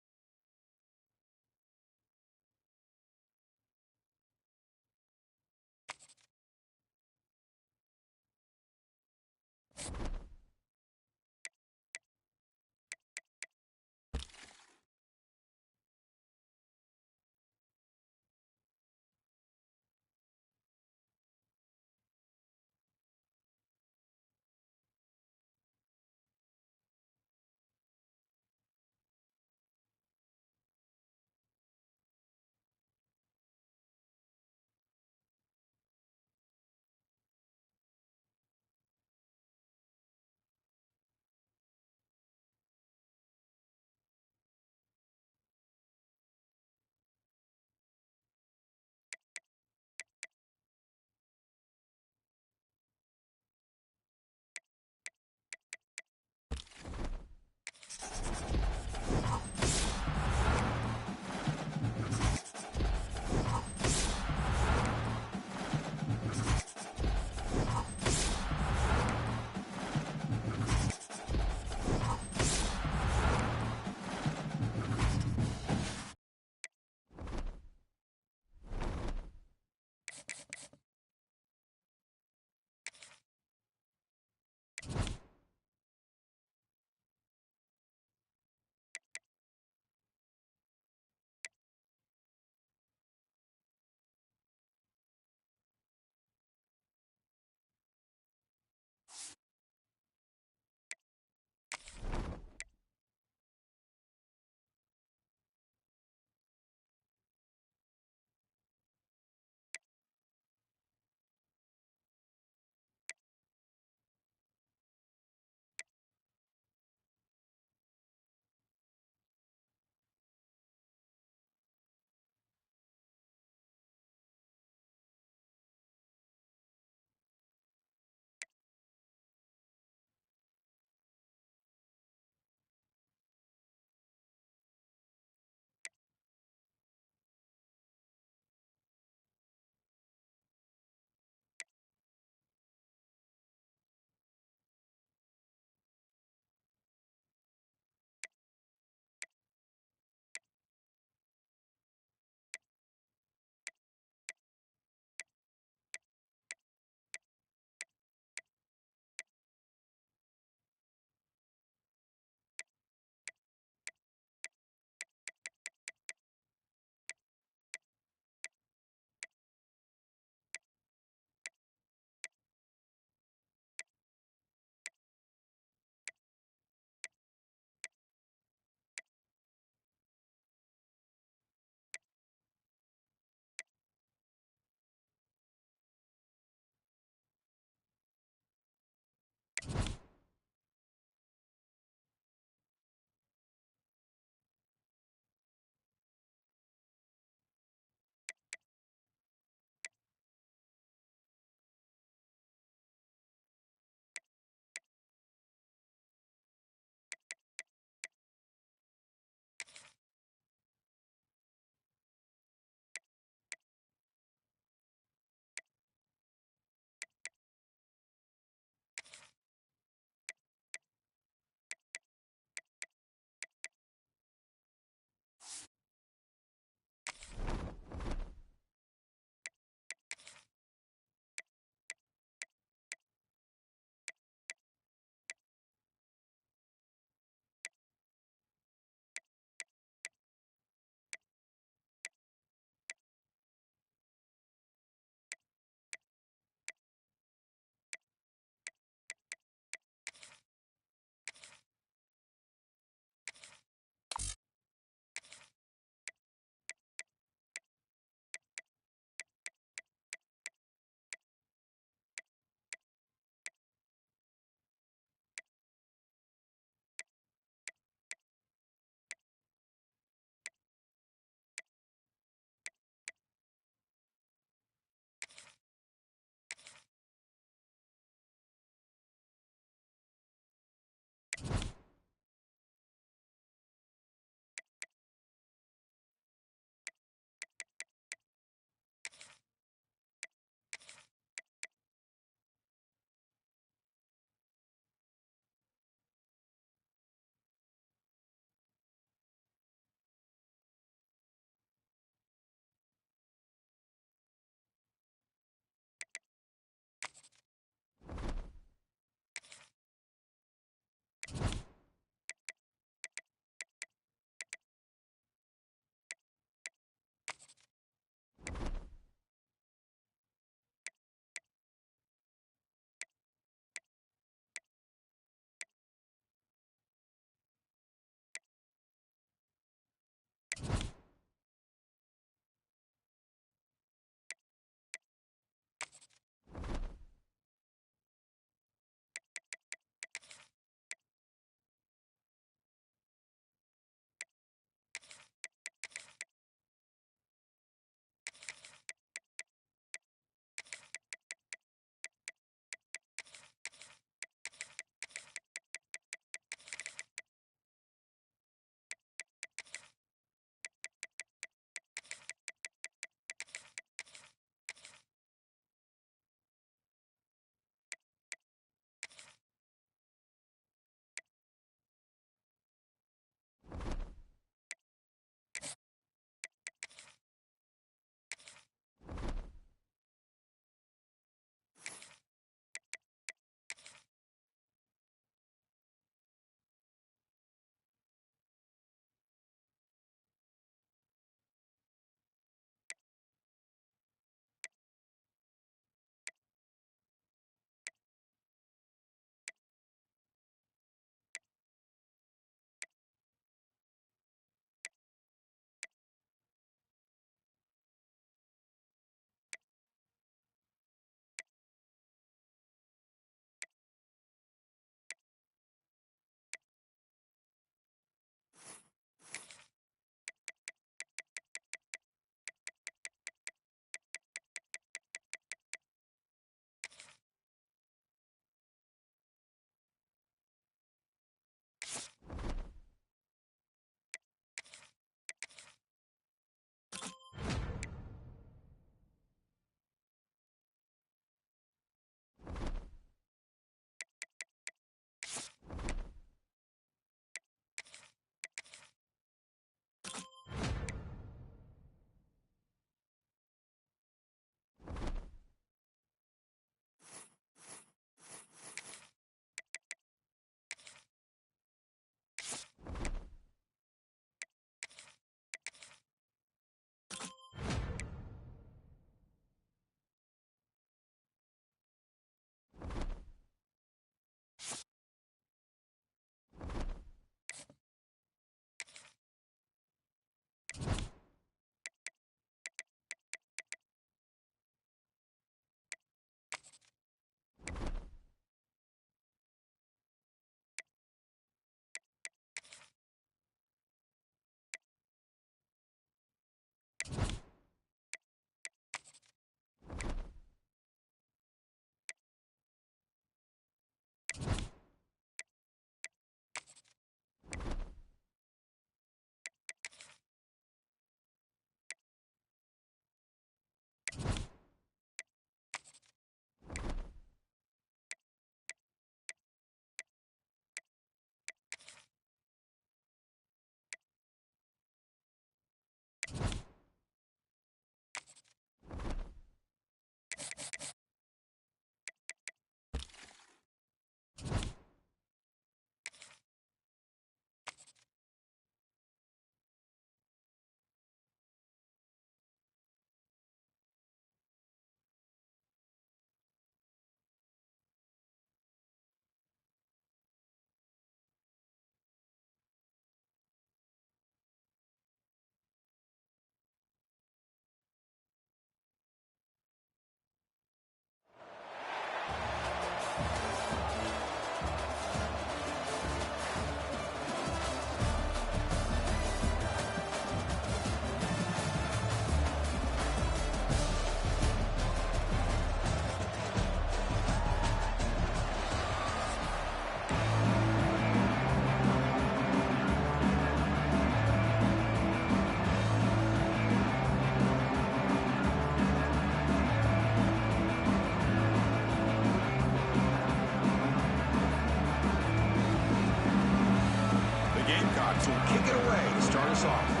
Seahawks will kick it away to start us off.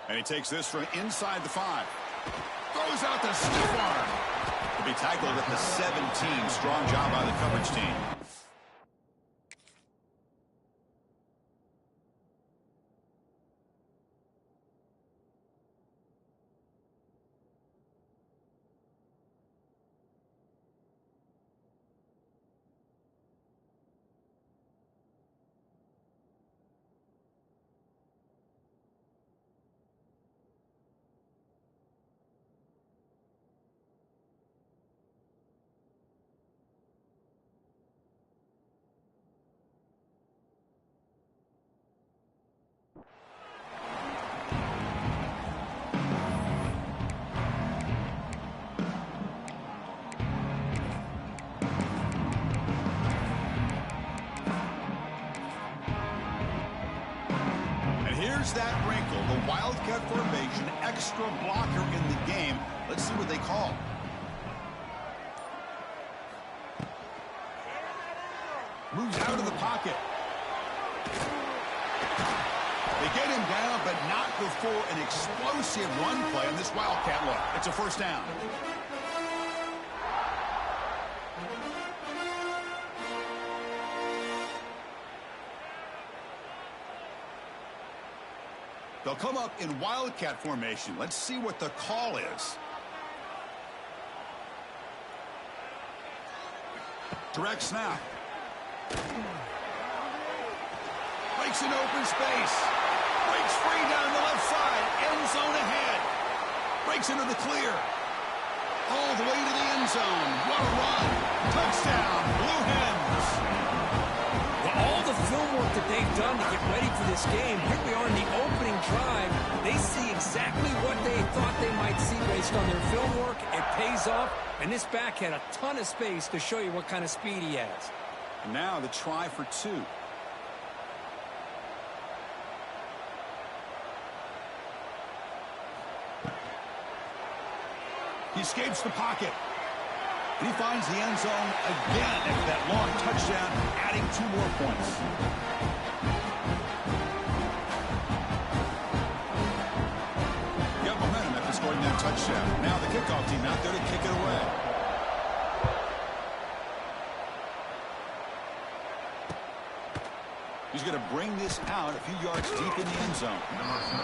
And he takes this from inside the 5. Throws out the stiff arm. He'll be tackled at the 17. Strong job by the coverage team. Here's that wrinkle, the Wildcat formation, extra blocker in the game. Let's see what they call. Moves out of the pocket. They get him down, but not before an explosive run play on this Wildcat look. It's a first down. They'll come up in Wildcat formation. Let's see what the call is. Direct snap. Breaks an open space. Breaks free down the left side. End zone ahead. Breaks into the clear. All the way to the end zone. What a run. Touchdown. Blue Hens. All the film work that they've done to get ready for this game, here we are in the opening drive. They see exactly what they thought they might see based on their film work. It pays off, and this back had a ton of space to show you what kind of speed he has. And now the try for 2. He escapes the pocket. And he finds the end zone again after that long touchdown, adding 2 more points. Got momentum after scoring that touchdown. Now the kickoff team out there to kick it away. He's going to bring this out a few yards deep in the end zone.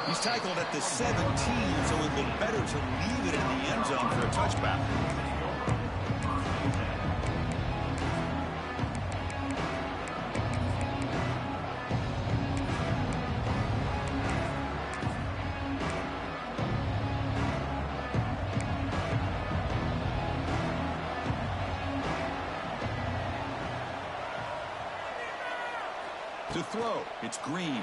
He's tackled at the 17, so it would be better to leave it in the end zone for a touchback. To throw, it's Green.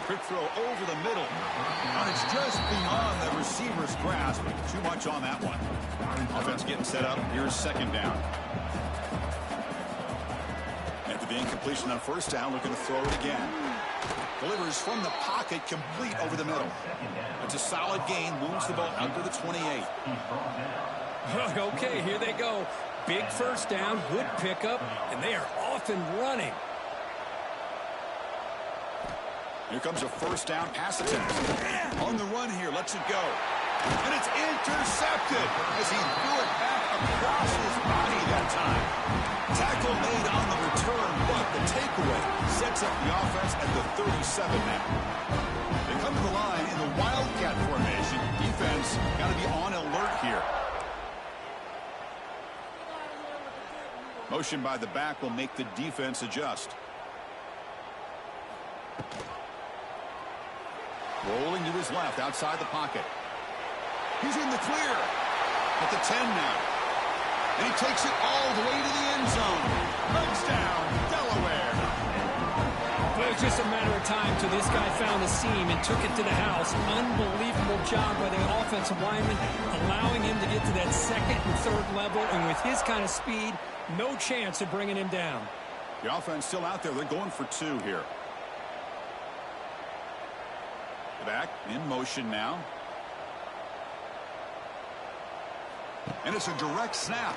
Quick throw over the middle. And it's just beyond the receiver's grasp. Too much on that one. Offense getting set up. Here's second down. After the incompletion on first down, looking to throw it again. Delivers from the pocket, complete over the middle. It's a solid gain. Moves the ball out to the 28. Okay, here they go. Big first down, good pickup, and they are off and running. Here comes a first down pass attempt. On the run here, lets it go. And it's intercepted as he threw it back across his body that time. Tackle made on the return, but the takeaway sets up the offense at the 37 now. They come to the line in the Wildcat formation. Defense got to be on alert here. Motion by the back will make the defense adjust. Rolling to his left, outside the pocket. He's in the clear. At the 10 now. And he takes it all the way to the end zone. Touchdown, Delaware. Well, it was just a matter of time till this guy found a seam and took it to the house. Unbelievable job by the offensive lineman, allowing him to get to that second and third level. And with his kind of speed, no chance of bringing him down. The offense still out there. They're going for 2 here. Back in motion now. And it's a direct snap.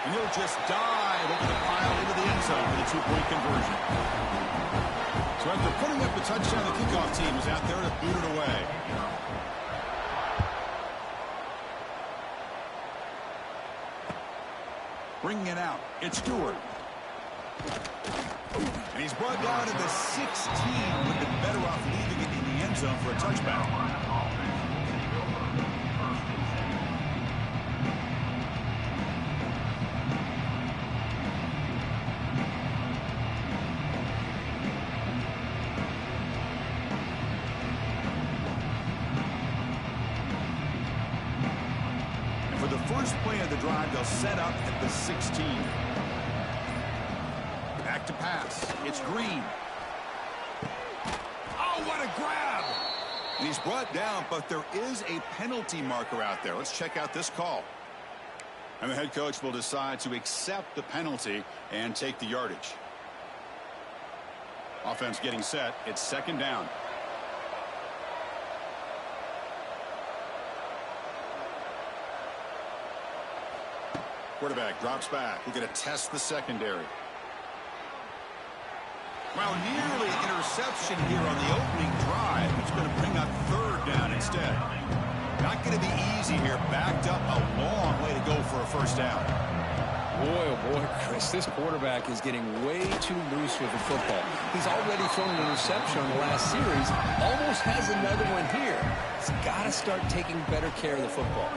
And he'll just dive over the pile into the end zone for the two-point conversion. So after putting up the touchdown, the kickoff team was out there to boot it away. Bringing it out, it's Stewart. And he's brought down to the 16. Would have been better off leaving it in the end zone for a touchback. For the first play of the drive, they'll set up at the 16. Back to pass. It's Green. Oh, what a grab! And he's brought down, but there is a penalty marker out there. Let's check out this call. And the head coach will decide to accept the penalty and take the yardage. Offense getting set. It's second down. Quarterback drops back. We're going to test the secondary. Well, nearly interception here on the opening drive. It's going to bring up third down instead. Not going to be easy here. Backed up a long way to go for a first down. Boy, oh boy, Chris, this quarterback is getting way too loose with the football. He's already thrown an interception on the last series. Almost has another one here. He's got to start taking better care of the football.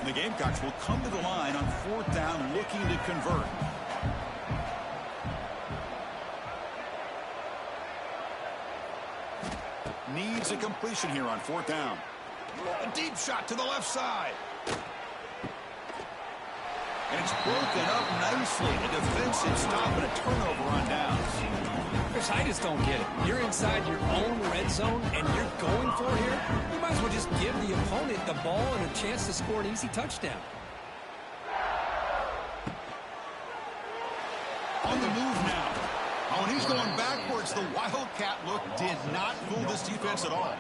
The Gamecocks will come to the line on fourth down, looking to convert. Needs a completion here on fourth down. A deep shot to the left side. And it's broken up nicely. A defensive stop and a turnover on downs. Chris, I just don't get it. You're inside your own red zone, and you're going for it here? You might as well just give the opponent the ball and a chance to score an easy touchdown. On the move now. Oh, and he's going backwards. The Wildcat look did not fool this defense at all.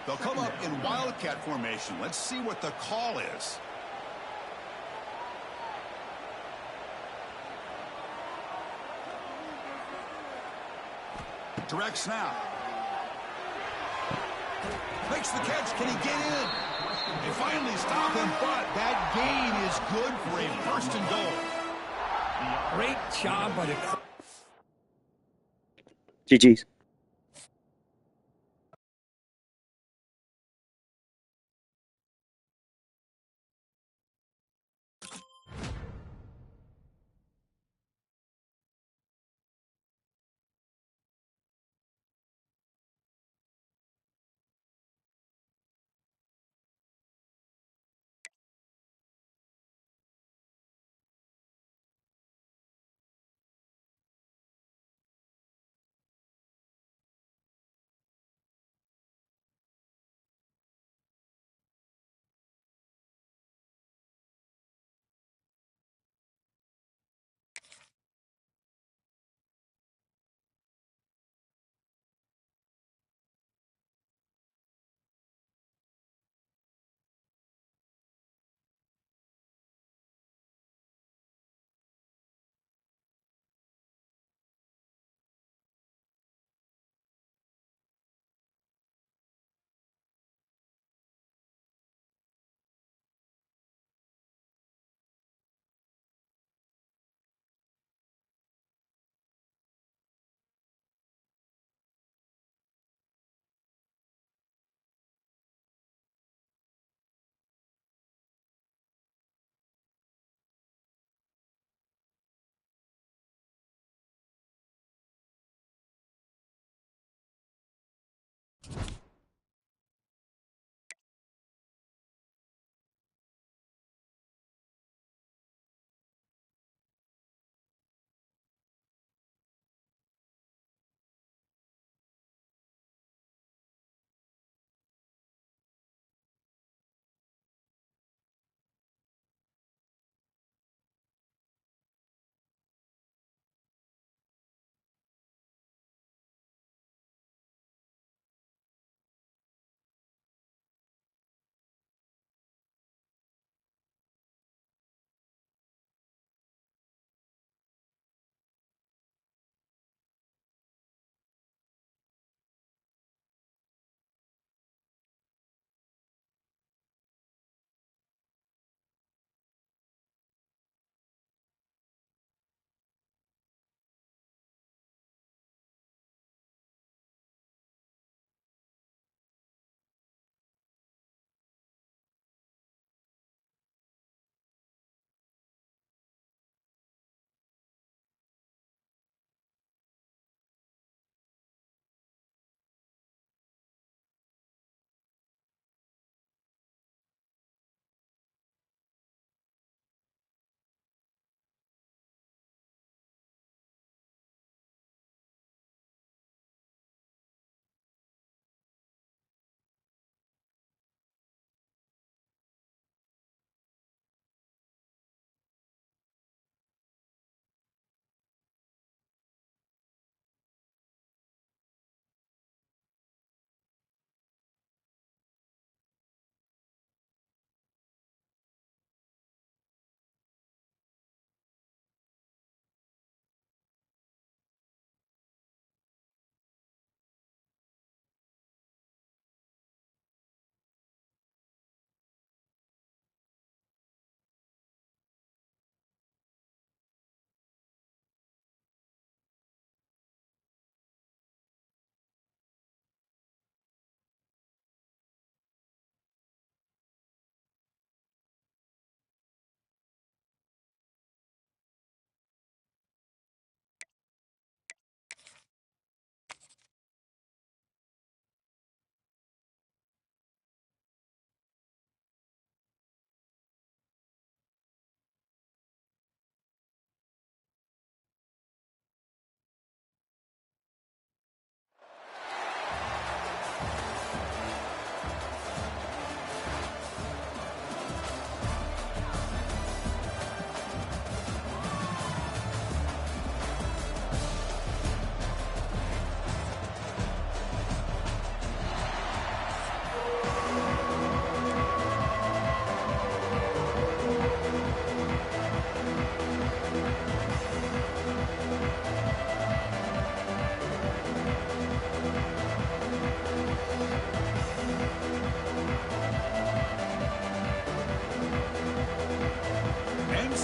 They'll come up in Wildcat formation. Let's see what the call is. Direct snap. Makes the catch. Can he get in? They finally stop him, but that gain is good for a first and goal. Great job by the... GG's.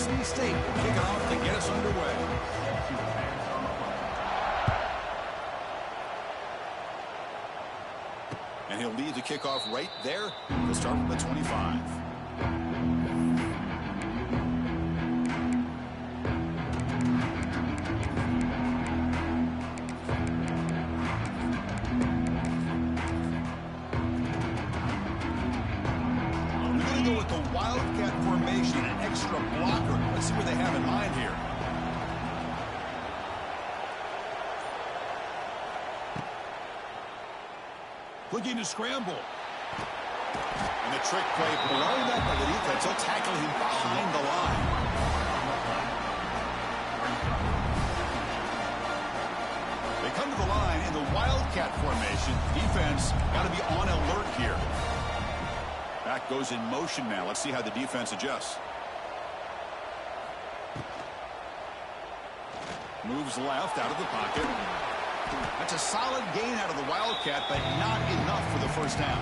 Appy State will kick it off to get us underway. And he'll lead the kickoff right there to start from the 25. With the Wildcat formation, an extra blocker. Let's see what they have in mind here. Looking to scramble. And the trick play blown up by the defense. They'll tackle him behind the line. They come to the line in the Wildcat formation. Defense got to be on alert here. Back goes in motion now. Let's see how the defense adjusts. Moves left out of the pocket. That's a solid gain out of the Wildcat, but not enough for the first down.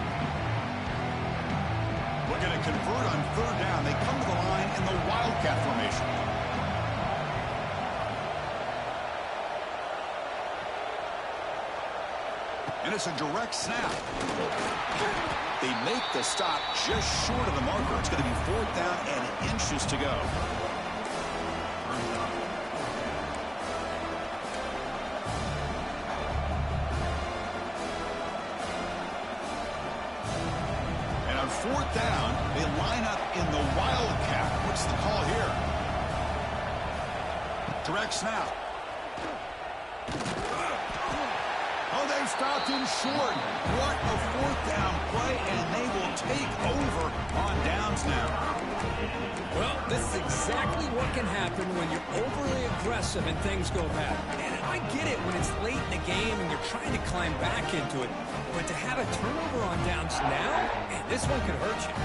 We're going to convert on third down. They come to the line in the Wildcat formation. And it's a direct snap. They make the stop just short of the marker. It's going to be fourth down and inches to go. And on fourth down, they line up in the Wildcat. What's the call here? Direct snap. Oh, they've stopped him short. What a fourth down play, and they will take over on downs now. Well, this is exactly what can happen when you're overly aggressive and things go bad. And I get it when it's late in the game and you're trying to climb back into it. But to have a turnover on downs now, man, this one could hurt you.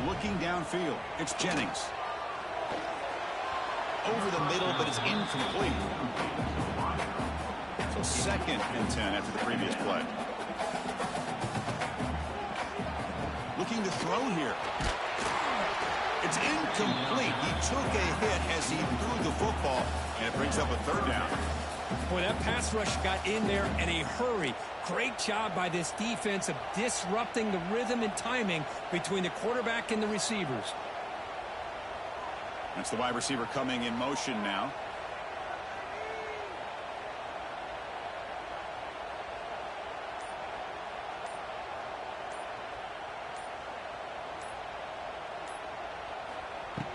Looking downfield, it's Jennings. Over the middle, but it's incomplete. So second and 10 after the previous play. Looking to throw here. It's incomplete. He took a hit as he threw the football, and it brings up a third down. Boy, that pass rush got in there in a hurry. Great job by this defense of disrupting the rhythm and timing between the quarterback and the receivers. That's the wide receiver coming in motion now.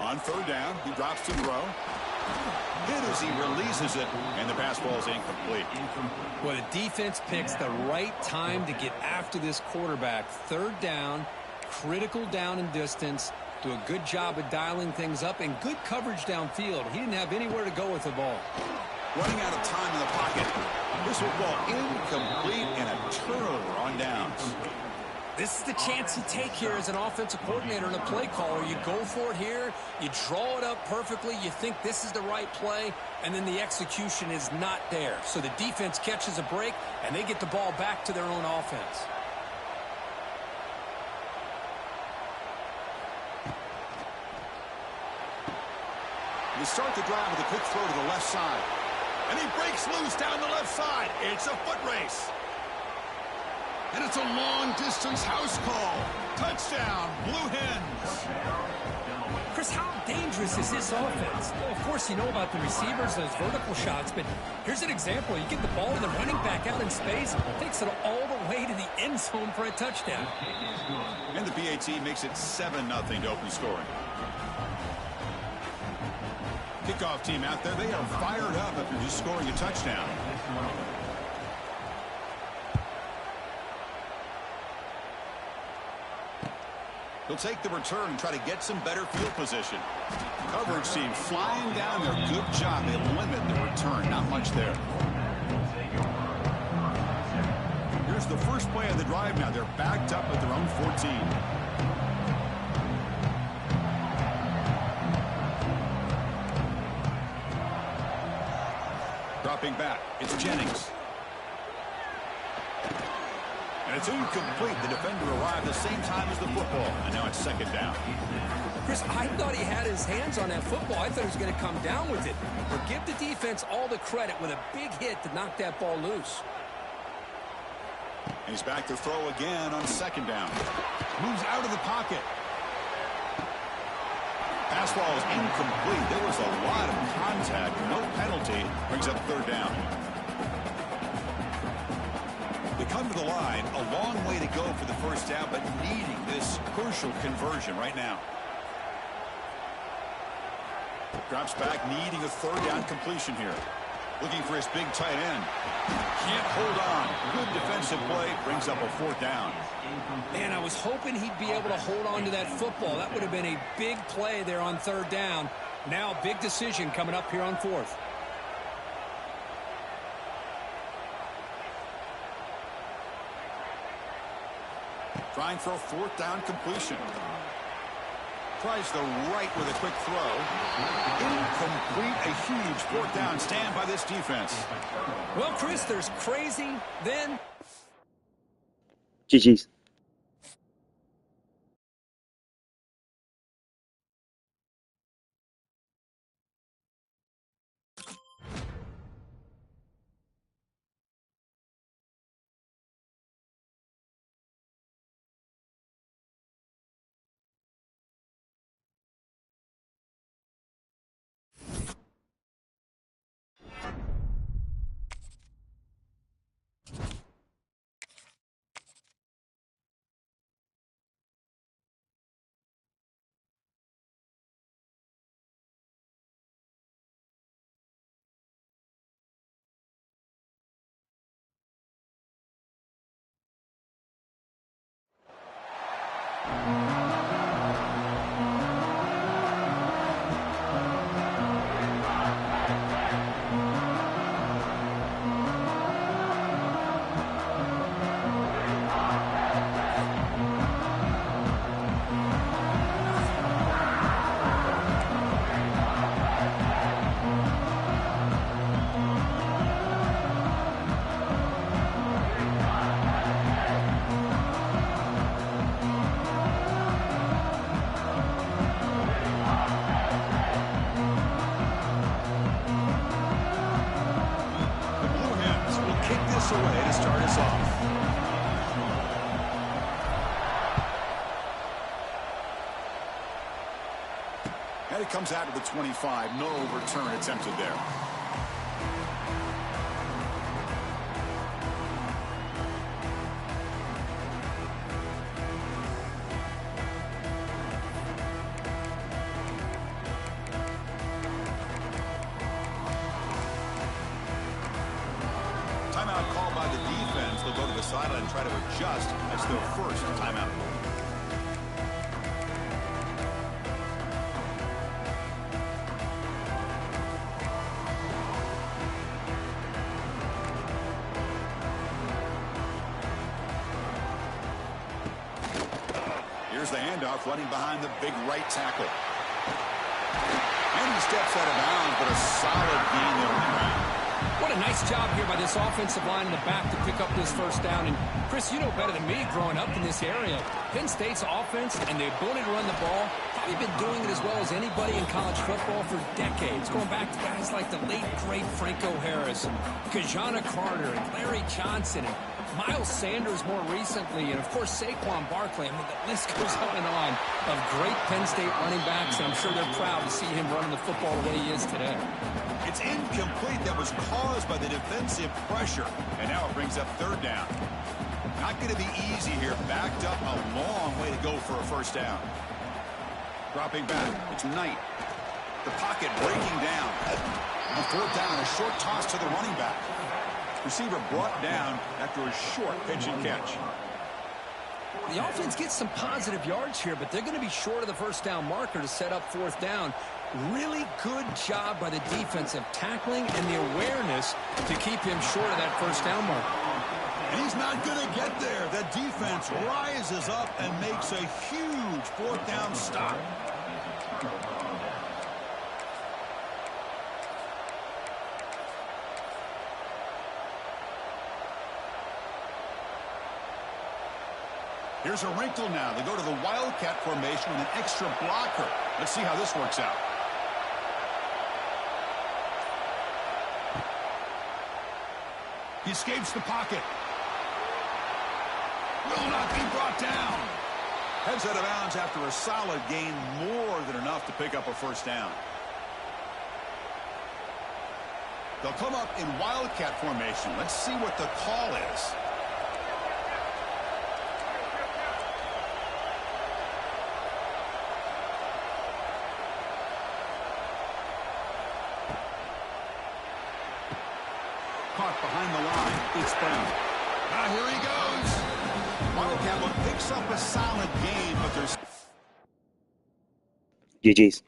On third down, he drops to throw. Hit as he releases it, and the pass ball is incomplete. Well, the defense picks the right time to get after this quarterback. Third down, critical down and distance. Do a good job of dialing things up, and good coverage downfield. He didn't have anywhere to go with the ball. Running out of time in the pocket. This football incomplete and a turnover on downs. This is the chance you take here as an offensive coordinator and a play caller. You go for it here, you draw it up perfectly, you think this is the right play, and then the execution is not there. So the defense catches a break, and they get the ball back to their own offense. They start the drive with a quick throw to the left side. And he breaks loose down the left side. It's a foot race. And it's a long-distance house call. Touchdown, Blue Hens. Chris, how dangerous is this offense? Well, of course, you know about the receivers, those vertical shots, but here's an example. You get the ball and the running back out in space, takes it all the way to the end zone for a touchdown. And the PAT makes it 7-0 to open scoring. Kickoff team out there, they are fired up after just scoring a touchdown. He'll take the return and try to get some better field position. Coverage team flying down there. Good job. They limit the return. Not much there. Here's the first play of the drive now. They're backed up at their own 14. Dropping back. It's Jennings. And it's incomplete. The defender arrived the same time as the football. And now it's second down. Chris, I thought he had his hands on that football. I thought he was going to come down with it. But give the defense all the credit with a big hit to knock that ball loose. He's back to throw again on second down. Moves out of the pocket. Pass ball is incomplete. There was a lot of contact. No penalty. Brings up third down. They come to the line. A long way to go for the first down, but needing this crucial conversion right now. Drops back, needing a third down completion here. Looking for his big tight end. Can't hold on. Good defensive play. Brings up a fourth down. Man, I was hoping he'd be able to hold on to that football. That would have been a big play there on third down. Now, big decision coming up here on fourth. Trying for a fourth down completion. Tries the right with a quick throw. Incomplete. A huge fourth down stand by this defense. Well, Chris, there's crazy, then... GG's. Away to start us off. And it comes out to the 25. No return attempted there. Timeout called by the defense. They'll go to the sideline and try to adjust. That's their first timeout. Here's the handoff, running behind the big right tackle. And he steps out of bounds, but a solid gain there on the ground. What a nice job here by this offensive line in the back to pick up this first down. And, Chris, you know better than me growing up in this area. Penn State's offense and the ability to run the ball, probably been doing it as well as anybody in college football for decades. Going back to guys like the late, great Franco Harris, and Kajana Carter, and Larry Johnson, and Miles Sanders more recently, and, of course, Saquon Barkley. I mean, the list goes on of great Penn State running backs, and I'm sure they're proud to see him running the football the way he is today. It's incomplete. That was caused by the defensive pressure. And now it brings up third down. Not going to be easy here. Backed up a long way to go for a first down. Dropping back. It's Knight. The pocket breaking down. On fourth down, a short toss to the running back. Receiver brought down after a short pitch and catch. The offense gets some positive yards here, but they're going to be short of the first down marker to set up fourth down. Really good job by the defense of tackling and the awareness to keep him short of that first down marker. And he's not going to get there. The defense rises up and makes a huge fourth down stop. Here's a wrinkle now. They go to the wildcat. wildcat formation with an extra blocker. Let's see how this works out. He escapes the pocket. Will not be brought down. Heads out of bounds after a solid gain, more than enough to pick up a first down. They'll come up in wildcat formation. Let's see what the call is. Caught behind the line. It's Brown. Here he goes. Wildcat look picks up a solid game, but there's GG's.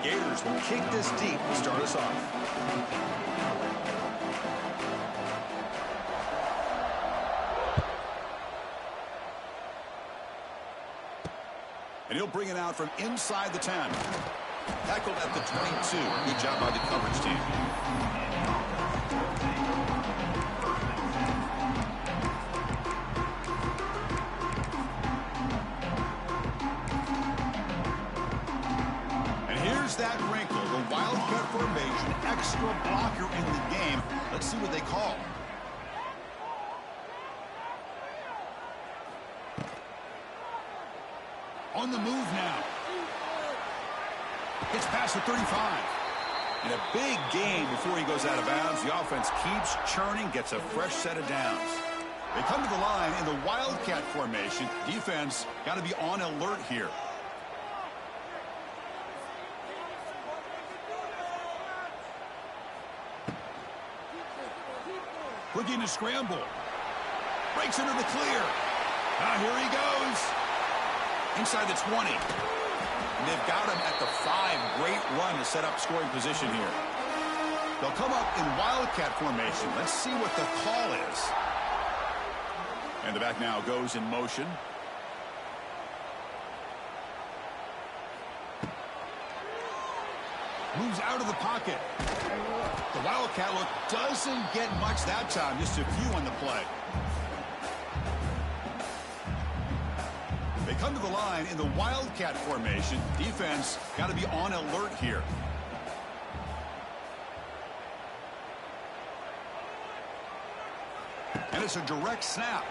Gators will kick this deep to start us off. And he'll bring it out from inside the 10. Tackled at the 22. Good job by the coverage team. That wrinkle, the wildcat formation, extra blocker in the game. Let's see what they call. On the move now. Gets past the 35. And a big gain before he goes out of bounds. The offense keeps churning, gets a fresh set of downs. They come to the line in the wildcat formation. Defense got to be on alert here. Looking to scramble. Breaks into the clear. Here he goes. Inside the 20. And they've got him at the 5. Great run to set up scoring position here. They'll come up in wildcat formation. Let's see what the call is. And the back now goes in motion. Moves out of the pocket. The wildcat look doesn't get much that time. Just a few on the play. They come to the line in the wildcat formation. Defense got to be on alert here. And it's a direct snap.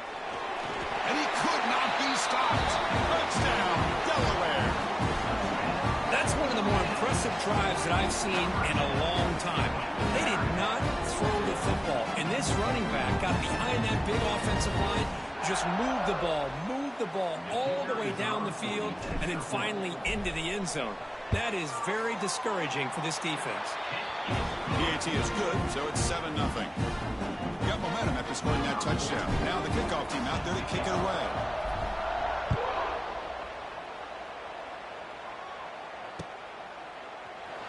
And he could not be stopped. Touchdown, Delaware. That's one of the more impressive drives that I've seen in a long time. They did not throw the football. And this running back got behind that big offensive line, just moved the ball all the way down the field, and then finally into the end zone. That is very discouraging for this defense. PAT is good, so it's 7-0. Got momentum after scoring that touchdown. Now the kickoff team out there to kick it away.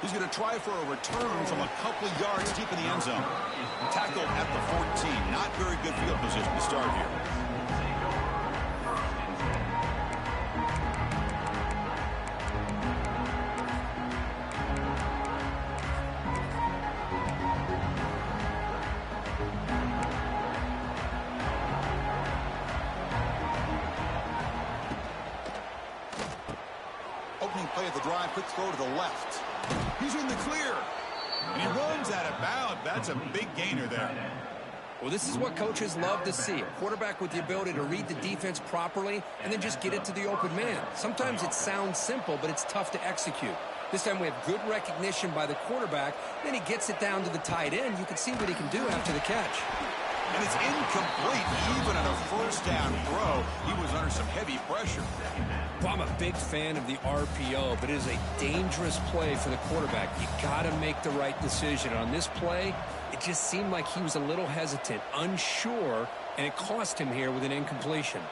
He's going to try for a return from a couple of yards deep in the end zone. Tackled at the 14. Not very good field position to start here. Opening play of the drive, quick throw to the left. He's in the clear. And he runs out of bounds. That's a big gainer there. Well, this is what coaches love to see. A quarterback with the ability to read the defense properly and then just get it to the open man. Sometimes it sounds simple, but it's tough to execute. This time we have good recognition by the quarterback. Then he gets it down to the tight end. You can see what he can do after the catch. And it's incomplete. Even on a first down throw, he was under some heavy pressure. Well, I'm a big fan of the RPO, but it is a dangerous play for the quarterback. You got to make the right decision. On this play, it just seemed like he was a little hesitant, unsure, and it cost him here with an incompletion.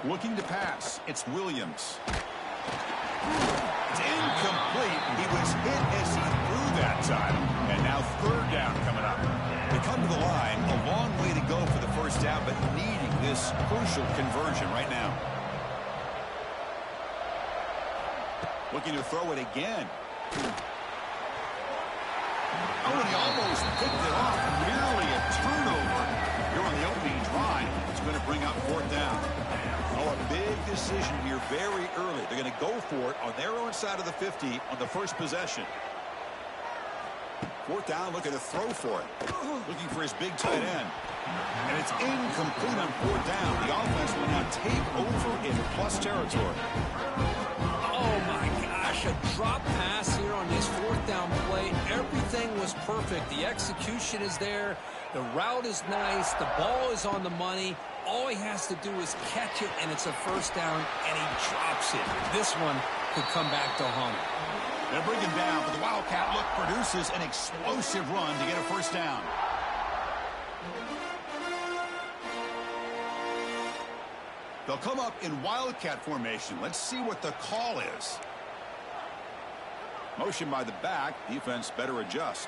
Looking to pass, it's Williams. It's incomplete. He was hit as he threw that time. And now third down coming up. They come to the line, a long way to go for the first down, but needing this crucial conversion right now. Looking to throw it again. Oh, and he almost picked it off. Nearly a turnover here on the opening drive. It's going to bring up fourth down. Oh, a big decision here very early. They're going to go for it on their own side of the 50 on the first possession. Fourth down, looking to throw for it. Looking for his big tight end. And it's incomplete on fourth down. The offense will now take over in plus territory. Oh, my gosh, a drop pass here on this fourth down play. Everything was perfect. The execution is there. The route is nice. The ball is on the money. All he has to do is catch it, and it's a first down, and he drops it. This one could come back to haunt him. They'll bring him down, but the Wildcat look produces an explosive run to get a first down. They'll come up in Wildcat formation. Let's see what the call is. Motion by the back. Defense better adjust.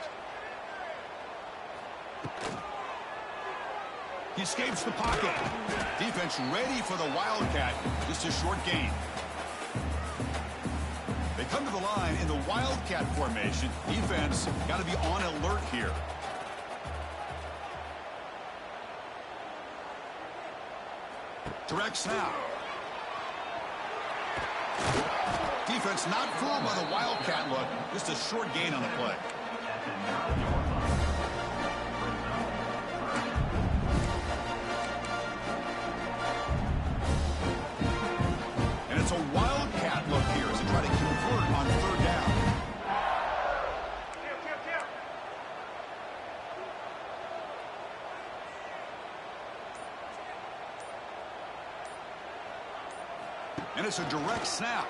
He escapes the pocket. Defense ready for the Wildcat. Just a short gain. They come to the line in the Wildcat formation. Defense got to be on alert here. Direct snap. Defense not fooled by the Wildcat look. Just a short gain on the play. And it's a Wildcat look here as they try to convert on third down. And it's a direct snap.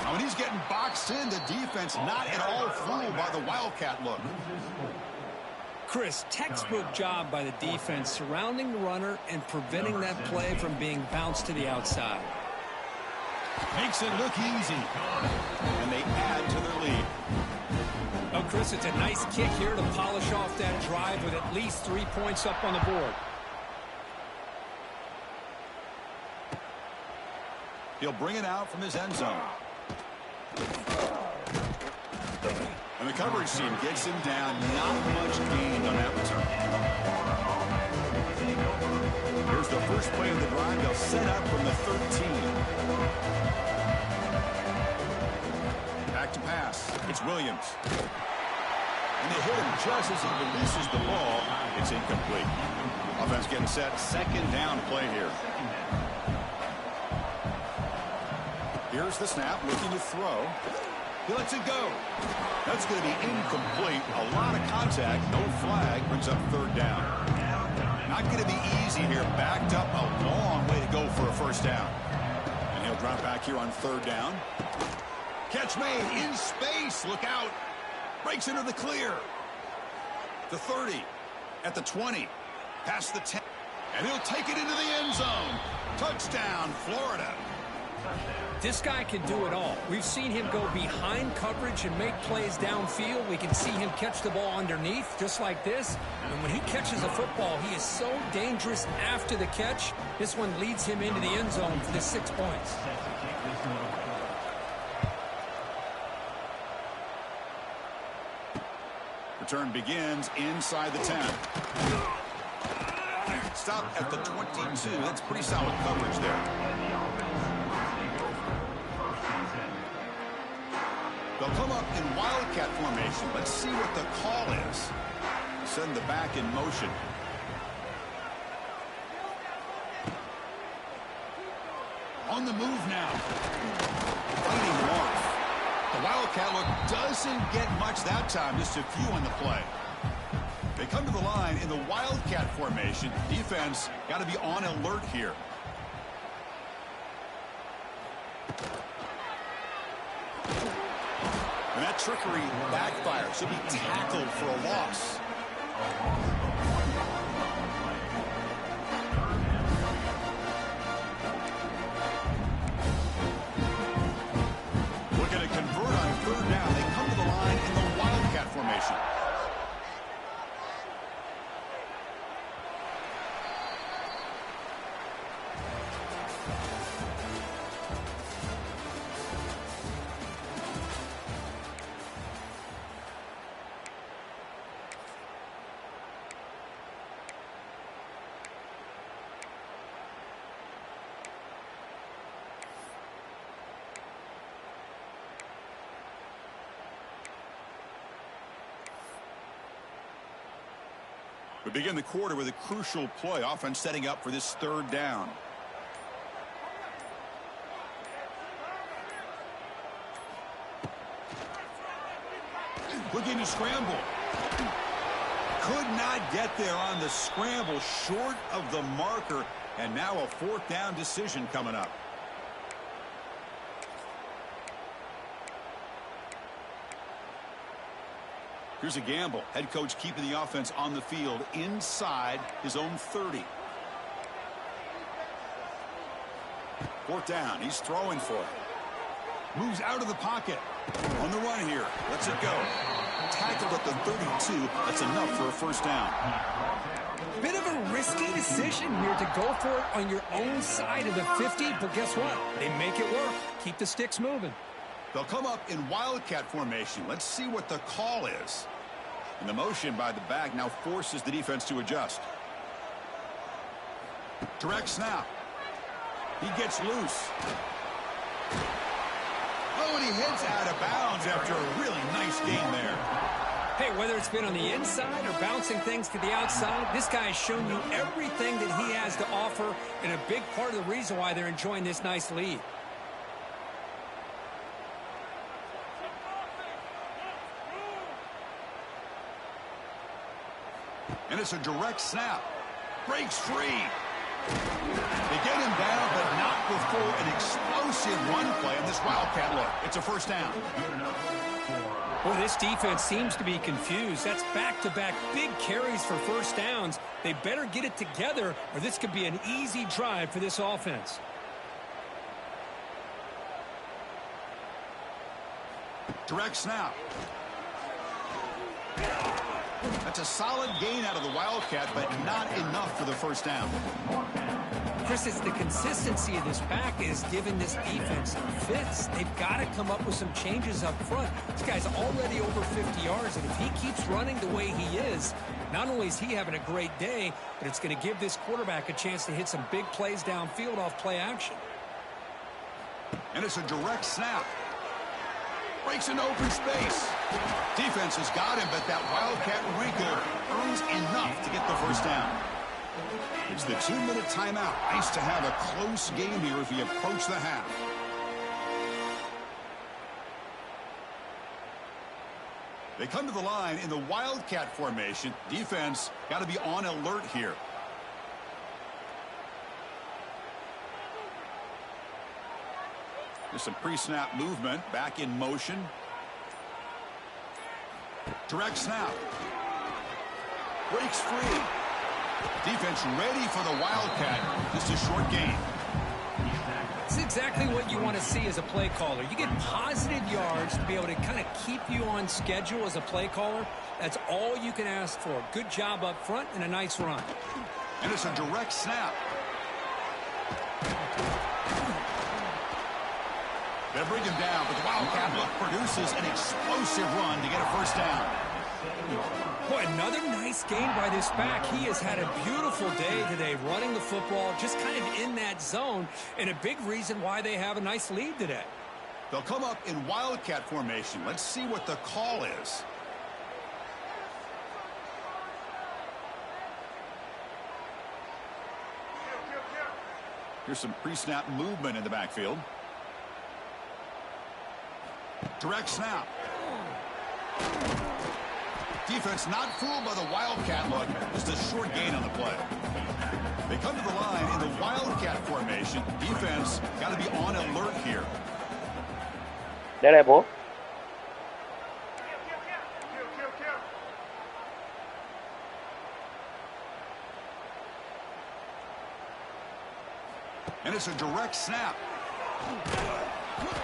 Now, when he's getting boxed in, the defense not at all fooled by the Wildcat look. Chris, textbook job by the defense surrounding the runner and preventing that play from being bounced to the outside. Makes it look easy. And they add to their lead. Oh, Chris, it's a nice kick here to polish off that drive with at least 3 points up on the board. He'll bring it out from his end zone. And the coverage team gets him down. Not much gained on that return. Here's the first play of the drive. They'll set up from the 13. Back to pass. It's Williams. And they hit him just as he releases the ball. It's incomplete. Offense getting set. Second down play here. Here's the snap, looking to throw. He lets it go. That's going to be incomplete. A lot of contact, no flag, brings up third down. Not going to be easy here. Backed up a long way to go for a first down. And he'll drop back here on third down. Catch made in space. Look out. Breaks into the clear. The 30. At the 20. Past the 10. And he'll take it into the end zone. Touchdown, Florida. This guy can do it all. We've seen him go behind coverage and make plays downfield. We can see him catch the ball underneath, just like this. And when he catches a football, he is so dangerous after the catch. This one leads him into the end zone for the 6 points. Return begins inside the 10. Stop at the 22. That's pretty solid coverage there. They'll They'll come up in wildcat formation. Let's see what the call is. Send the back in motion. On the move now. Fighting them off. The wildcat look doesn't get much that time. Just a few on the play. They come to the line in the wildcat formation. Defense got to be on alert here. And that trickery backfires. He'll be tackled for a loss. Looking to convert on third down. They come to the line in the wildcat formation. We begin the quarter with a crucial play. Offense setting up for this third down. Looking to scramble. Could not get there on the scramble, short of the marker. And now a fourth down decision coming up. Here's a gamble. Head coach keeping the offense on the field inside his own 30. Fourth down. He's throwing for it. Moves out of the pocket. On the run here. Lets it go. Tackled at the 32. That's enough for a first down. Bit of a risky decision here to go for it on your own side of the 50, but guess what? They make it work. Keep the sticks moving. They'll come up in wildcat formation. Let's see what the call is. And the motion by the back now forces the defense to adjust. Direct snap. He gets loose. Oh, and he heads out of bounds after a really nice game there. Hey, whether it's been on the inside or bouncing things to the outside, this guy has shown you everything that he has to offer, and a big part of the reason why they're enjoying this nice lead. And it's a direct snap. Breaks free. They get him down, but not before an explosive run play in this wildcat look. It's a first down. Well, this defense seems to be confused. That's back-to-back big carries for first downs. They better get it together, or this could be an easy drive for this offense. Direct snap. That's a solid gain out of the wildcat, but not enough for the first down. Chris, it's the consistency of this back is giving this defense fits. They've got to come up with some changes up front. This guy's already over 50 yards, and if he keeps running the way he is, not only is he having a great day, but it's going to give this quarterback a chance to hit some big plays downfield off play action. And it's a direct snap. Breaks into open space. Defense has got him, but that wildcat wrinkle earns enough to get the first down. It's the 2-minute timeout. Nice to have a close game here as we approach the half. They come to the line in the wildcat formation. Defense got to be on alert here. There's some pre-snap movement. Back in motion. Direct snap. Breaks free. Defense ready for the wildcat. Just a short gain. It's exactly what you want to see as a play caller. You get positive yards to be able to kind of keep you on schedule as a play caller. That's all you can ask for. Good job up front and a nice run. And it's a direct snap. They bring him down, but the wildcat look produces an explosive run to get a first down. Boy, another nice game by this back. He has had a beautiful day today running the football, just kind of in that zone, and a big reason why they have a nice lead today. They'll come up in wildcat formation. Let's see what the call is. Here's some pre-snap movement in the backfield. Direct snap. Defense not fooled by the wildcat look. Just a short gain on the play. They come to the line in the wildcat formation. Defense got to be on alert here. That boy. And it's a direct snap.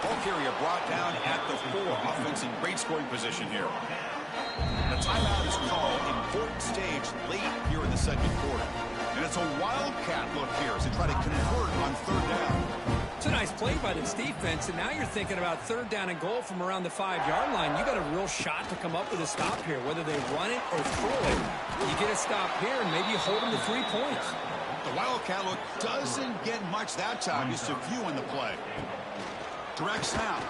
Ball carrier brought down at the 4. Offense in great scoring position here. The timeout is called. Important stage late here in the second quarter. And it's a wildcat look here as they try to convert on third down. It's a nice play by this defense, and now you're thinking about third down and goal from around the 5-yard line. You got a real shot to come up with a stop here, whether they run it or throw it. You get a stop here, and maybe you hold them to 3 points. The wildcat look doesn't get much that time. Just a few in the play. Direct snap.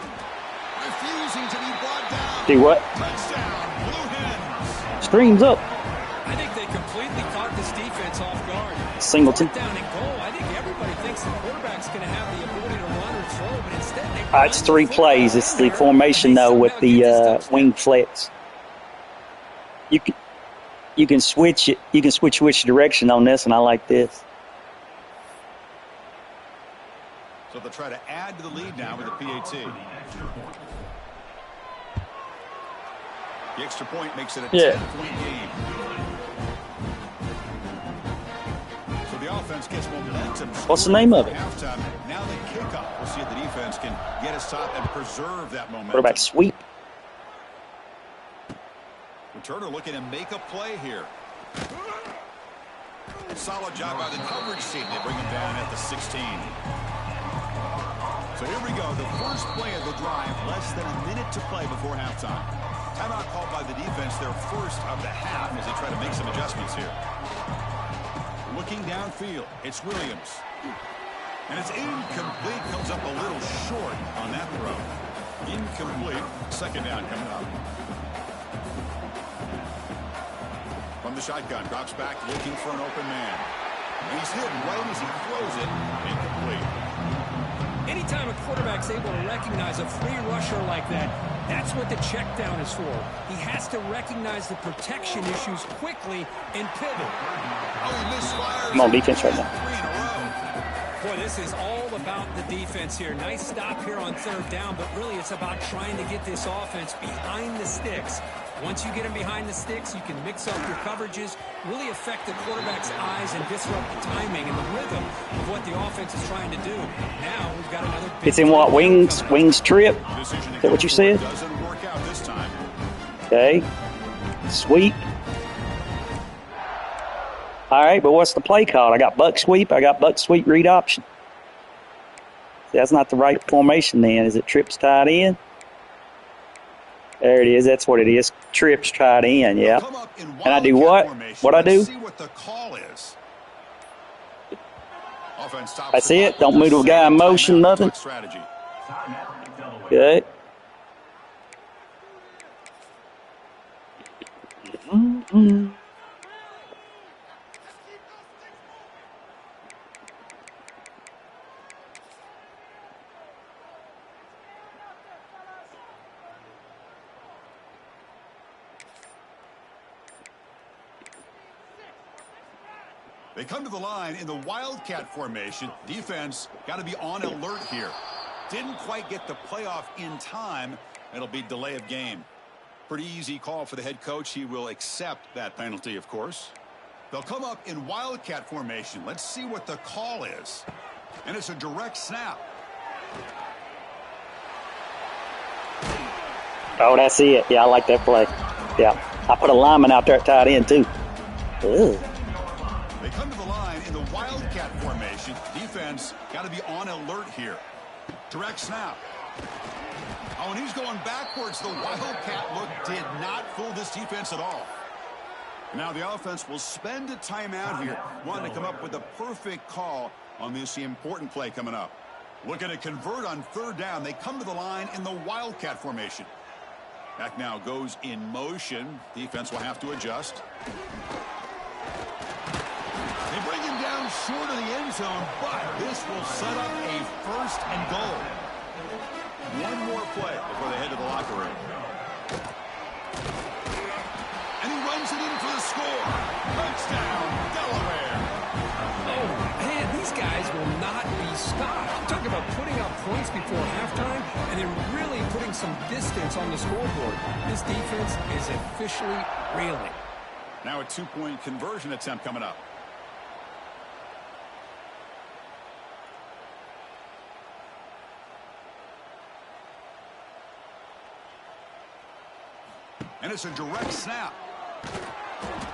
Refusing to be brought down. Do what? Touchdown, Blue Hens. Streams up. I think they completely caught this defense off guard. Singleton. Third down and goal. I think everybody thinks the quarterback's going to have the ability to run or throw, but instead they It's 3 plays. It's the formation though with the wing flex. You can switch it. You can switch which direction on this, and I like this. So they'll try to add to the lead now with a PAT. The extra point makes it a 10-point game. So the offense gets momentum. What's the name of it? Halftime. Now the kickoff. We'll see if the defense can get a stop and preserve that momentum. Quarterback sweep. Returner looking to make a play here. Solid job by the coverage team. They bring him down at the 16. So here we go. The first play of the drive. Less than a minute to play before halftime. Timeout called by the defense. Their first of the half as they try to make some adjustments here. Looking downfield. It's Williams. And it's incomplete. Comes up a little short on that throw. Incomplete. Second down coming up. From the shotgun, drops back, looking for an open man. And he's hit right as he throws it. Incomplete. Anytime a quarterback's able to recognize a free rusher like that, that's what the check down is for. He has to recognize the protection issues quickly and pivot. Oh, he misfires. I'm on defense right now. 3 in a row. Boy, this is all about the defense here. Nice stop here on third down, but really it's about trying to get this offense behind the sticks. Once you get them behind the sticks, you can mix up your coverages, really affect the quarterback's eyes and disrupt the timing and the rhythm of what the offense is trying to do. Now we've got another big It's in what? Wings trip? Is that what you said? Doesn't work out this time. Okay. Sweep. All right, but what's the play called? I got buck sweep. I got buck sweep read option. See, that's not the right formation then. Is it trips tied in? There it is. That's what it is. Trips tied in, yeah. And I do what? What I do? See what the call is. That's it. Don't move a guy in motion, nothing. Good. Mm-hmm. They come to the line in the wildcat formation. Defense got to be on alert here. Didn't quite get the playoff in time. It'll be delay of game. Pretty easy call for the head coach. He will accept that penalty, of course. They'll come up in wildcat formation. Let's see what the call is. And it's a direct snap. Oh, that's it. Yeah, I like that play. Yeah. I put a lineman out there at tight end, too. Ugh. They come to the line in the wildcat formation. Defense got to be on alert here. Direct snap. Oh, and he's going backwards. The wildcat look did not fool this defense at all. Now the offense will spend a timeout here, wanting to come up with a perfect call on this important play coming up. Looking to convert on third down. They come to the line in the Wildcat formation. Back now goes in motion. Defense will have to adjust. They bring him down short of the end zone, but this will set up a 1st and goal. One more play before they head to the locker room. And he runs it in for the score. Touchdown, Delaware. Oh, man, these guys will not be stopped. I'm talking about putting up points before halftime, and then really putting some distance on the scoreboard. This defense is officially reeling. Now a 2-point conversion attempt coming up. And it's a direct snap.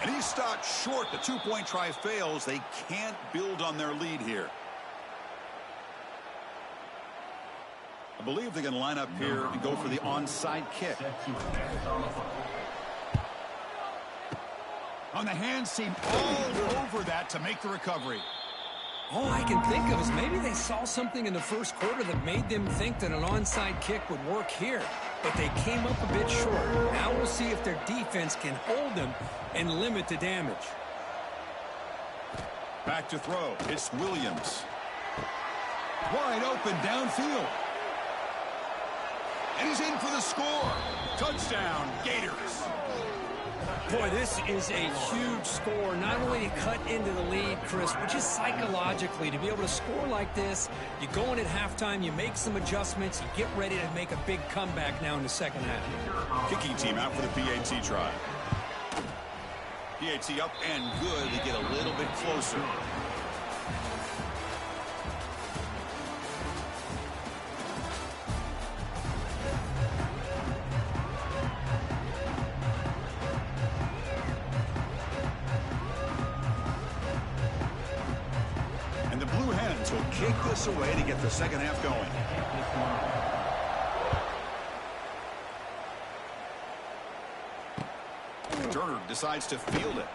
And he's stopped short. The 2-point try fails. They can't build on their lead here. I believe they're going to line up here and go for the onside kick. On the hands team all over that to make the recovery. All I can think of is maybe they saw something in the first quarter that made them think that an onside kick would work here. But they came up a bit short. Now we'll see if their defense can hold them and limit the damage. Back to throw. It's Williams. Wide open downfield. And he's in for the score. Touchdown, Gators. Boy, this is a huge score. Not only to cut into the lead, Chris, but just psychologically to be able to score like this. You go in at halftime, you make some adjustments, you get ready to make a big comeback now in the second half. Kicking team out for the PAT try. PAT up and good. They get a little bit closer. Will kick this away to get the second half going. Turner decides to field it.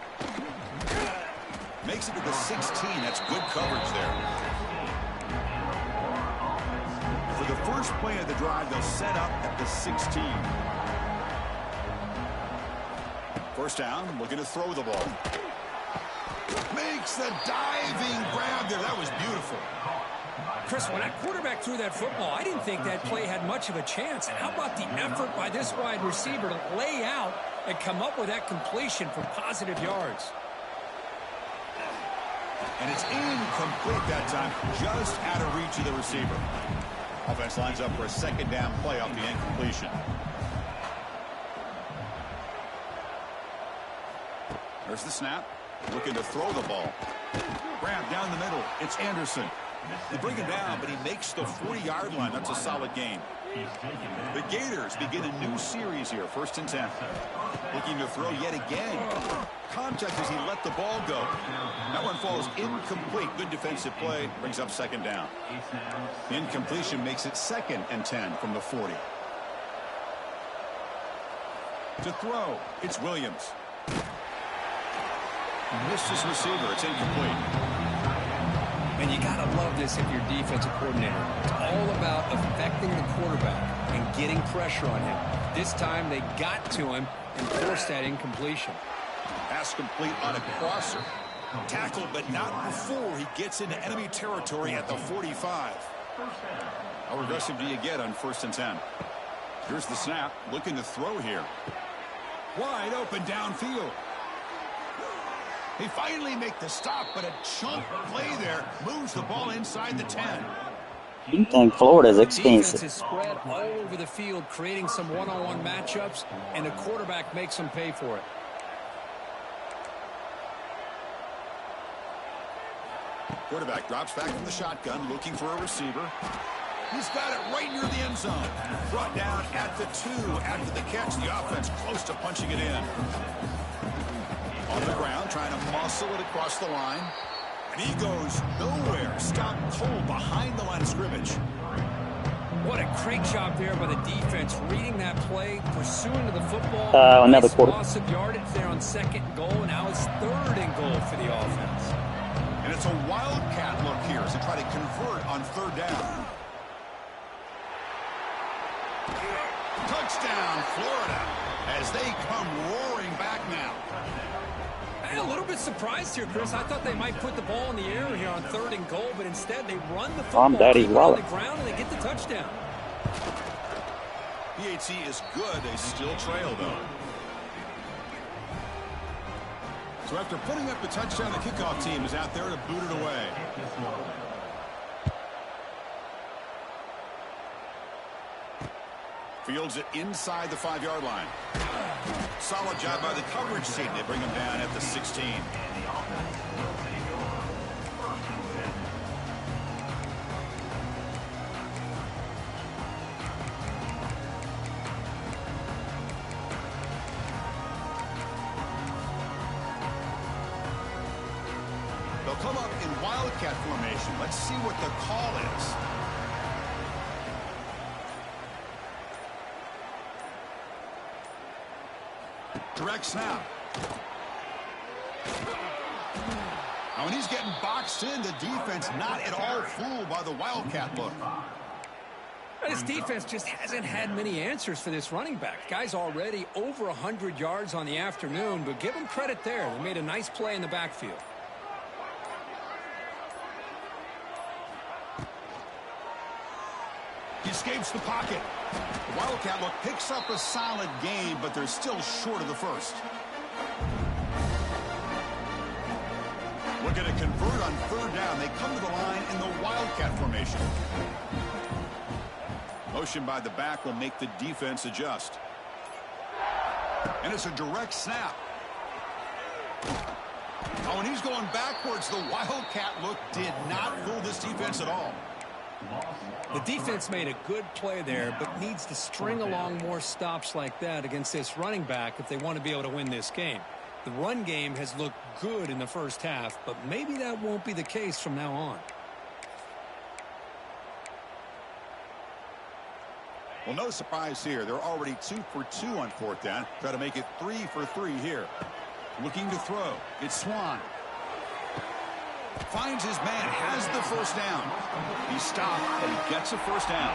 Makes it to the 16. That's good coverage there. For the first play of the drive, they'll set up at the 16. First down, looking to throw the ball. Makes the diving grab there. That was beautiful. Chris, when that quarterback threw that football, I didn't think that play had much of a chance. And how about the effort by this wide receiver to lay out and come up with that completion for positive yards? And it's incomplete that time, just out of reach of the receiver. Offense lines up for a second down play off the incompletion. There's the snap. Looking to throw the ball. Grab down the middle. It's Anderson. They bring him down, but he makes the 40-yard line. That's a solid gain. The Gators begin a new series here. 1st and 10. Looking to throw yet again. Contact as he let the ball go. That one falls incomplete. Good defensive play. Brings up second down. The incompletion makes it 2nd and 10 from the 40. To throw, it's Williams. Missed his receiver. It's incomplete. And you got to love this if you're defensive coordinator. It's all about affecting the quarterback and getting pressure on him. This time they got to him and forced that incompletion. Pass complete on a crosser. Tackled, but not before he gets into enemy territory at the 45. How aggressive do you get on 1st and 10? Here's the snap. Looking to throw here. Wide open downfield. They finally make the stop, but a chunk play there moves the ball inside the 10. You think Florida's expensive. Defense is spread all over the field, creating some one-on-one matchups, and the quarterback makes them pay for it. Quarterback drops back from the shotgun, looking for a receiver. He's got it right near the end zone. Brought down at the 2 after the catch. The offense close to punching it in. On the ground, trying to muscle it across the line. And he goes nowhere. Stopped cold behind the line of scrimmage. What a great job there by the defense, reading that play, pursuing to the football. Another quarter. Loss of yardage there on 2nd and goal. Now it's 3rd and goal for the offense. And it's a wildcat look here as they try to convert on 3rd down. Touchdown, Florida, as they come roaring back now. Hey, a little bit surprised here, Chris. I thought they might put the ball in the air here on 3rd and goal, but instead they run the football, keep it on the ground, and they get the touchdown. PAT is good. They still trail, though. So after putting up the touchdown, the kickoff team is out there to boot it away. Fields it inside the 5-yard line. Solid job by the coverage team. They bring him down at the 16. They'll come up in wildcat formation. Let's see what the call is. Direct snap. Now, when he's getting boxed in, the defense not at all fooled by the wildcat look. This defense just hasn't had many answers for this running back. Guy's already over 100 yards on the afternoon, but give him credit there. They made a nice play in the backfield. He escapes the pocket. The wildcat look picks up a solid gain, but they're still short of the first. Looking to convert on 3rd down. They come to the line in the wildcat formation. Motion by the back will make the defense adjust. And it's a direct snap. Oh, and he's going backwards. The wildcat look did not fool this defense at all. The defense made a good play there, but needs to string along more stops like that against this running back if they want to be able to win this game. The run game has looked good in the first half, but maybe that won't be the case from now on. Well, no surprise here. They're already 2 for 2 on 4th down. Try to make it 3 for 3 here. Looking to throw. It's Swan. Finds his man, has the first down. He stopped, but he gets a first down.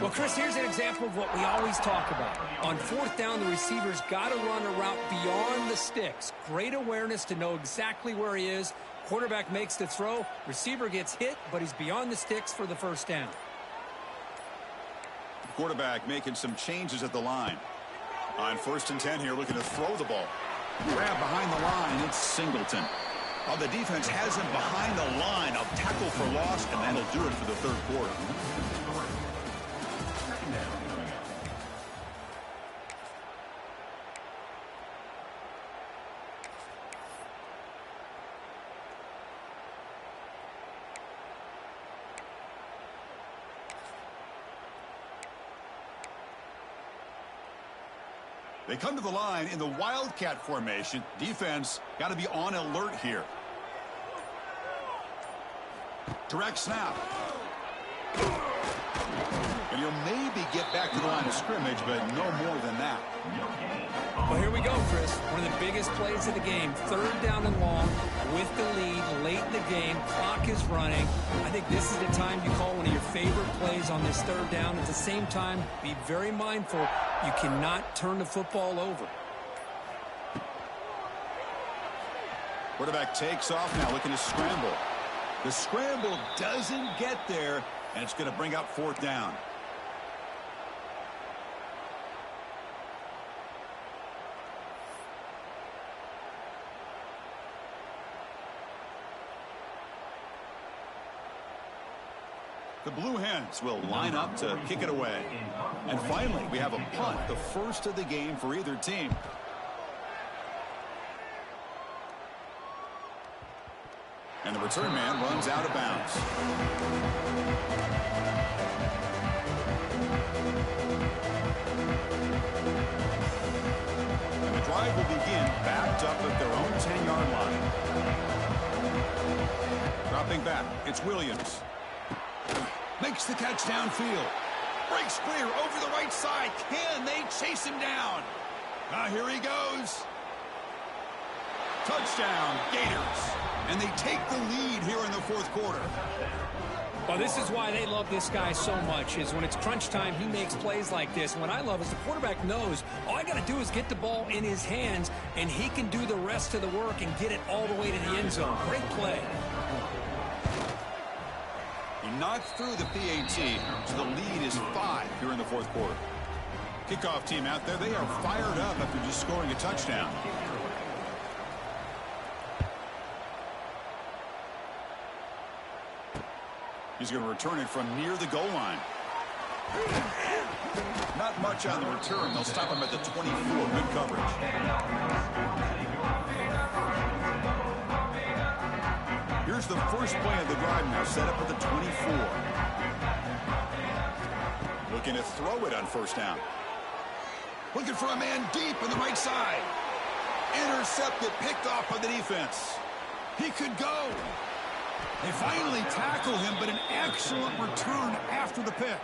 Well, Chris, here's an example of what we always talk about. On 4th down, the receiver's got to run a route beyond the sticks. Great awareness to know exactly where he is. Quarterback makes the throw. Receiver gets hit, but he's beyond the sticks for the first down. Quarterback making some changes at the line. On 1st and 10 here, looking to throw the ball. Grab behind the line, it's Singleton. Oh, the defense has him behind the line. A tackle for loss, and that'll do it for the 3rd quarter. They come to the line in the wildcat formation. Defense got to be on alert here. Direct snap. And he'll maybe get back to the line of scrimmage, but no more than that. Well, here we go, Chris. One of the biggest plays of the game. 3rd down and long with the lead late in the game. Clock is running. I think this is the time you call one of your favorite plays on this 3rd down. At the same time, be very mindful. You cannot turn the football over. Quarterback takes off now, looking to scramble. The scramble doesn't get there, and it's going to bring up 4th down. The Blue Hens will line up to kick it away. And finally, we have a punt, the first of the game for either team. And the return man runs out of bounds. And the drive will begin backed up at their own 10-yard line. Dropping back, it's Williams. Makes the catch downfield. Breaks clear over the right side. Can they chase him down? Here he goes. Touchdown, Gators. And they take the lead here in the fourth quarter. Well, this is why they love this guy so much, is when it's crunch time, he makes plays like this. And what I love is the quarterback knows all I got to do is get the ball in his hands, and he can do the rest of the work and get it all the way to the end zone. Great play. He knocks through the PAT, so the lead is 5 here in the fourth quarter. Kickoff team out there, they are fired up after just scoring a touchdown. He's going to return it from near the goal line. Not much on the return. They'll stop him at the 24. Good coverage. Here's the first play of the drive now, set up at the 24. Looking to throw it on first down. Looking for a man deep on the right side. Intercepted, picked off by the defense. He could go. They finally tackle him, but an excellent return after the pick.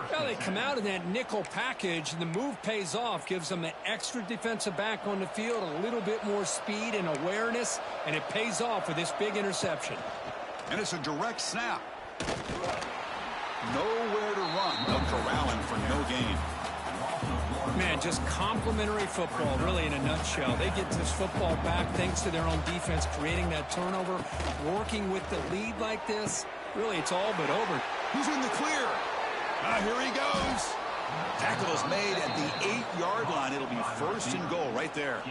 Well, they come out in that nickel package, and the move pays off, gives them an extra defensive back on the field, a little bit more speed and awareness, and it pays off with this big interception. And it's a direct snap. Nowhere to run. They'll corral him for no gain. Man, just complimentary football, really, in a nutshell. They get this football back thanks to their own defense, creating that turnover, working with the lead like this. Really, it's all but over. Who's in the clear? Here he goes. Tackle is made at the 8-yard line. It'll be first and goal right there.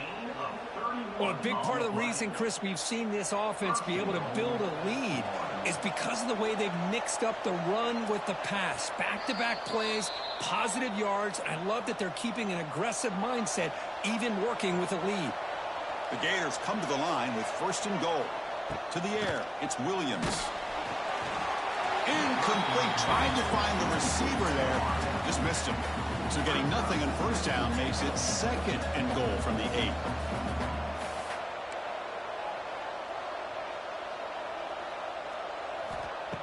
Well, a big part of the reason, Chris, we've seen this offense be able to build a lead is because of the way they've mixed up the run with the pass. Back-to-back plays, positive yards. I love that they're keeping an aggressive mindset, even working with a lead. The Gators come to the line with first and goal. To the air, it's Williams. Incomplete, trying to find the receiver there. Just missed him. So getting nothing on first down makes it second and goal from the 8.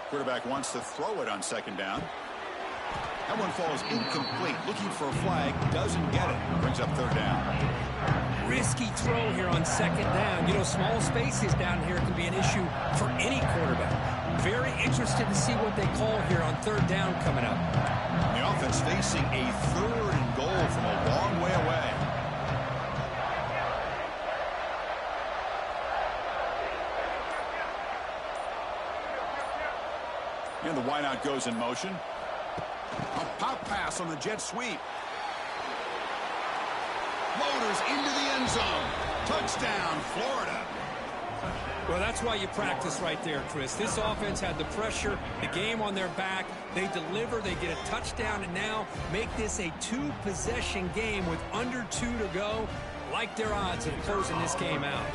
Quarterback wants to throw it on second down. That one falls incomplete. Looking for a flag, doesn't get it. Brings up third down. Risky throw here on second down. You know, small spaces down here can be an issue for any quarterback. Very interested to see what they call here on third down coming up. The offense facing a third and goal from a long way away. And the wideout goes in motion. A pop pass on the jet sweep. Loaders into the end zone. Touchdown, Florida. Well, that's why you practice right there, Chris. This offense had the pressure, the game on their back. They deliver, they get a touchdown, and now make this a 2-possession game with under 2 to go. Like their odds of closing this game out.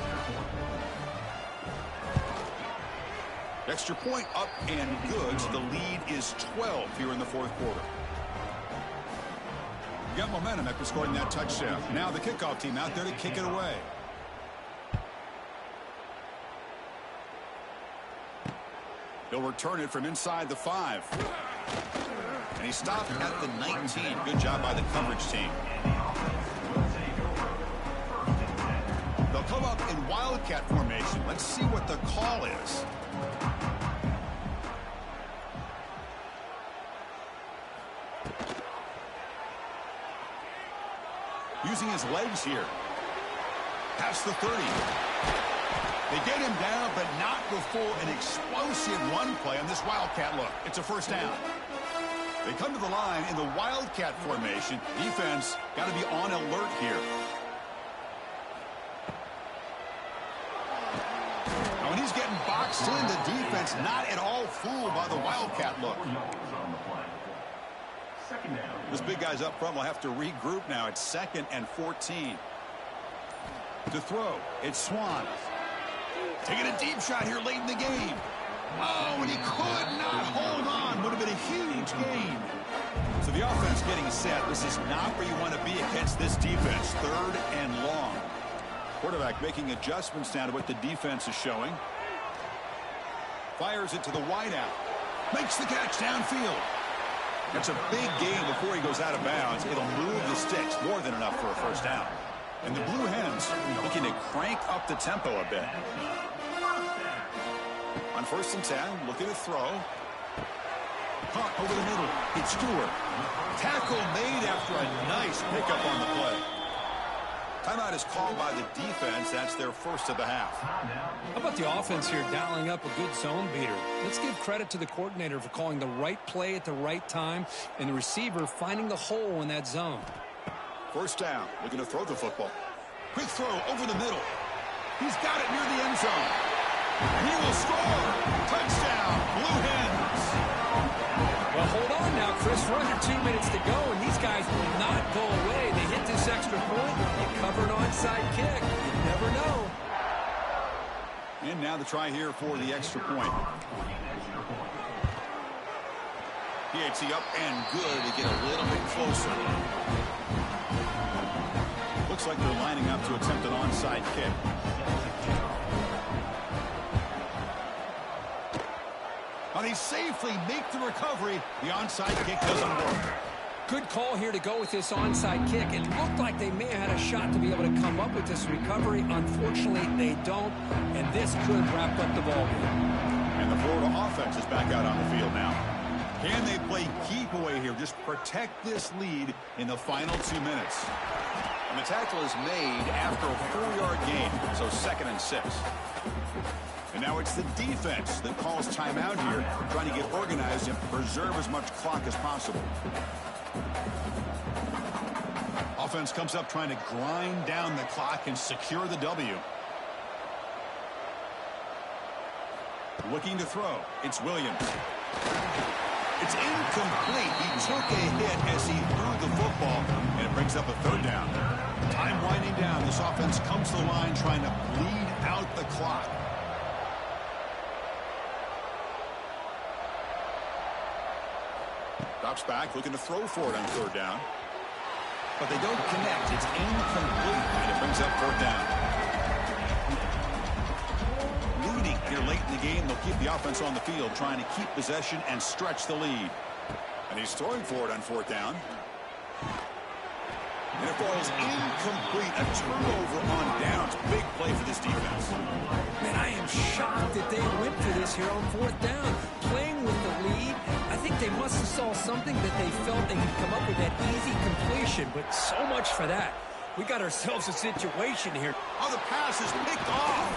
Extra point up and good. So the lead is 12 here in the fourth quarter. Got momentum after scoring that touchdown. Now the kickoff team out there to kick it away. He'll return it from inside the 5. And he stopped at the 19. Good job by the coverage team. They'll come up in Wildcat formation. Let's see what the call is. Using his legs here. Past the 30. They get him down, but not before an explosive run play on this Wildcat look. It's a first down. They come to the line in the Wildcat formation. Defense got to be on alert here. Now, when he's getting boxed in, the defense not at all fooled by the Wildcat look. This big guy's up front will have to regroup now. It's 2nd and 14. To throw, it's Swan. Taking a deep shot here late in the game. Oh, and he could not hold on. Would have been a huge gain. So the offense getting set. This is not where you want to be against this defense. 3rd and long. Quarterback making adjustments now to what the defense is showing. Fires it to the wideout. Makes the catch downfield. That's a big gain before he goes out of bounds. It'll move the sticks. More than enough for a first down. And the Blue Hens looking to crank up the tempo a bit. On 1st and 10, looking to throw. Caught over the middle. It's Stewart. Tackle made after a nice pickup on the play. Timeout is called by the defense. That's their first of the half. How about the offense here dialing up a good zone beater? Let's give credit to the coordinator for calling the right play at the right time and the receiver finding the hole in that zone. 1st down. Looking to throw the football. Quick throw over the middle. He's got it near the end zone. He will score. Touchdown. Blue Hens. Well, hold on now, Chris. We're under 2 minutes to go, and these guys will not go away. They hit this extra point. You cover an onside kick. You never know. And now the try here for the extra point. PAT up and good to get a little bit closer. Looks like they're lining up to attempt an onside kick. But they safely make the recovery. The onside kick doesn't work. Good call here to go with this onside kick. It looked like they may have had a shot to be able to come up with this recovery. Unfortunately, they don't, and this could wrap up the ballgame. And the Florida offense is back out on the field now. Can they play keep away here? Just protect this lead in the final 2 minutes. And the tackle is made after a 4-yard gain, so 2nd and 6. And now it's the defense that calls timeout here, trying to get organized and preserve as much clock as possible. Offense comes up trying to grind down the clock and secure the W. Looking to throw. It's Williams. It's incomplete. He took a hit as he threw the football, and it brings up a 3rd down. Time winding down. This offense comes to the line trying to bleed out the clock. Drops back, looking to throw for it on 3rd down. But they don't connect. It's incomplete, and it brings up 4th down. Leading here late in the game, they'll keep the offense on the field, trying to keep possession and stretch the lead. And he's throwing for it on 4th down. And it falls incomplete. A turnover on downs. Big play for this defense. Man, I am shocked that they went for this here on 4th down. Playing with the lead, I think they must have saw something that they felt they could come up with that easy completion, but so much for that. We got ourselves a situation here. Oh, the pass is picked off.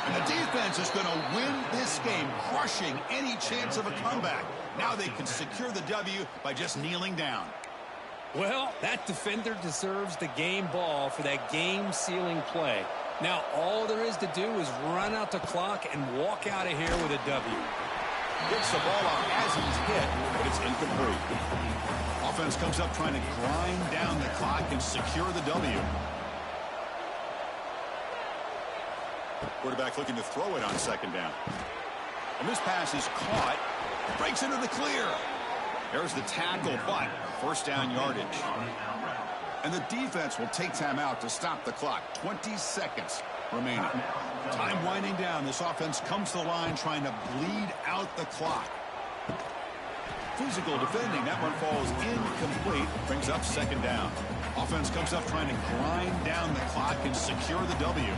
And the defense is going to win this game, crushing any chance of a comeback. Now they can secure the W by just kneeling down. Well, that defender deserves the game ball for that game-sealing play. Now, all there is to do is run out the clock and walk out of here with a W. Gets the ball off as he's hit, but it's incomplete. Offense comes up trying to grind down the clock and secure the W. Quarterback looking to throw it on 2nd down. And this pass is caught. Breaks into the clear. There's the tackle, but 1st down yardage. And the defense will take time out to stop the clock. 20 seconds remaining. Time winding down. This offense comes to the line trying to bleed out the clock. Physical defending. That one falls incomplete. Brings up 2nd down. Offense comes up trying to grind down the clock and secure the W.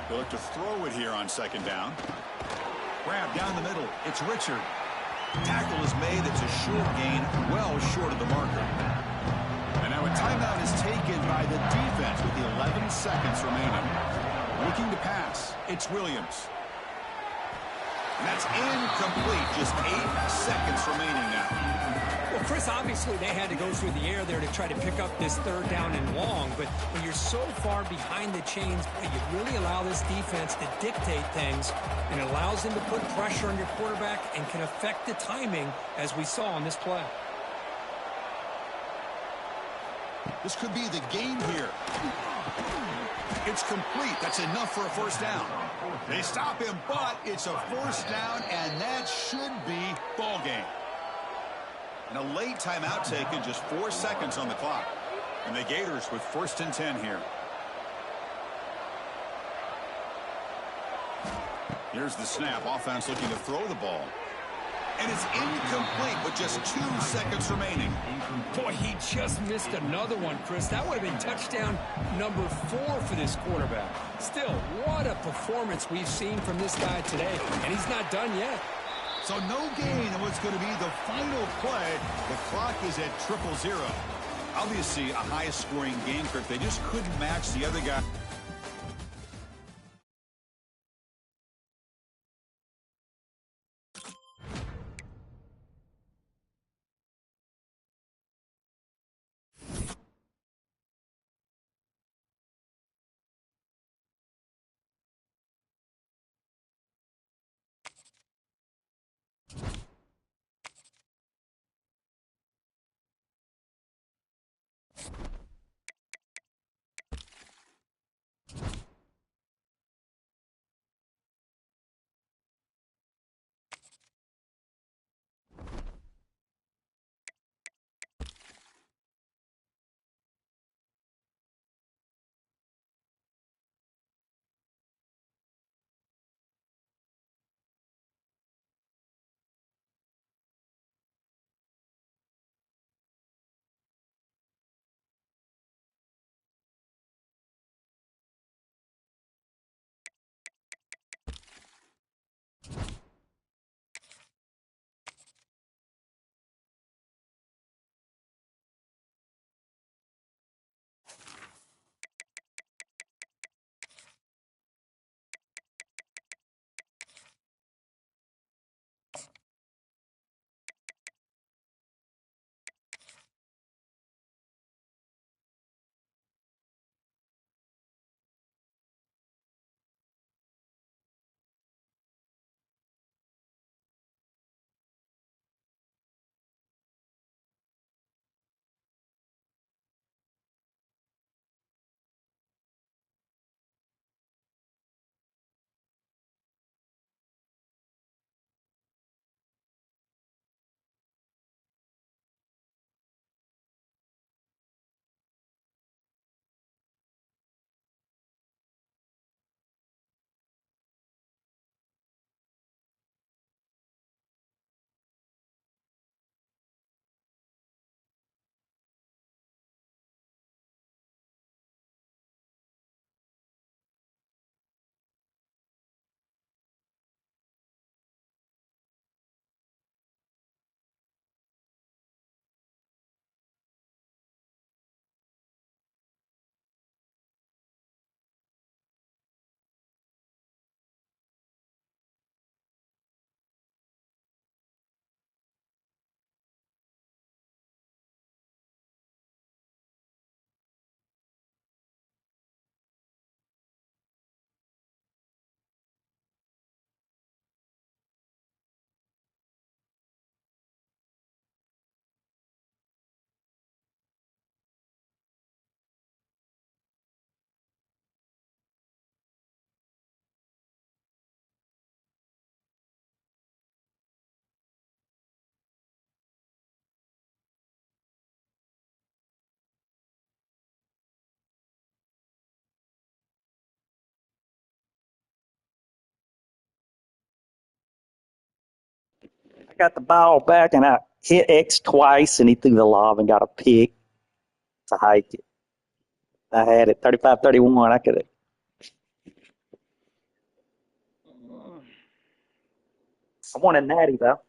They look to throw it here on 2nd down. Grab down the middle. It's Richard. Tackle is made. It's a short gain, well short of the marker. And now a timeout is taken by the defense with 11 seconds remaining. Looking to pass. It's Williams. And that's incomplete. Just 8 seconds remaining now. Well, Chris, obviously they had to go through the air there to try to pick up this 3rd down and long, but when you're so far behind the chains, boy, you really allow this defense to dictate things, and it allows them to put pressure on your quarterback and can affect the timing, as we saw on this play. This could be the game here. It's complete. That's enough for a 1st down. They stop him, but it's a 1st down, and that should be ball game. And a late timeout taken, just 4 seconds on the clock. And the Gators with 1st and 10 here. Here's the snap. Offense looking to throw the ball. And it's incomplete with just 2 seconds remaining. Boy, he just missed another one, Chris. That would have been touchdown number 4 for this quarterback. Still, what a performance we've seen from this guy today, and he's not done yet. So no gain in what's going to be the final play. The clock is at 0-0. Obviously, a high-scoring game, Kirk. They just couldn't match the other guy. I got the ball back and I hit X twice and he threw the lob and got a pick to hike it. I had it 35-31. I could have. I wanted Natty though.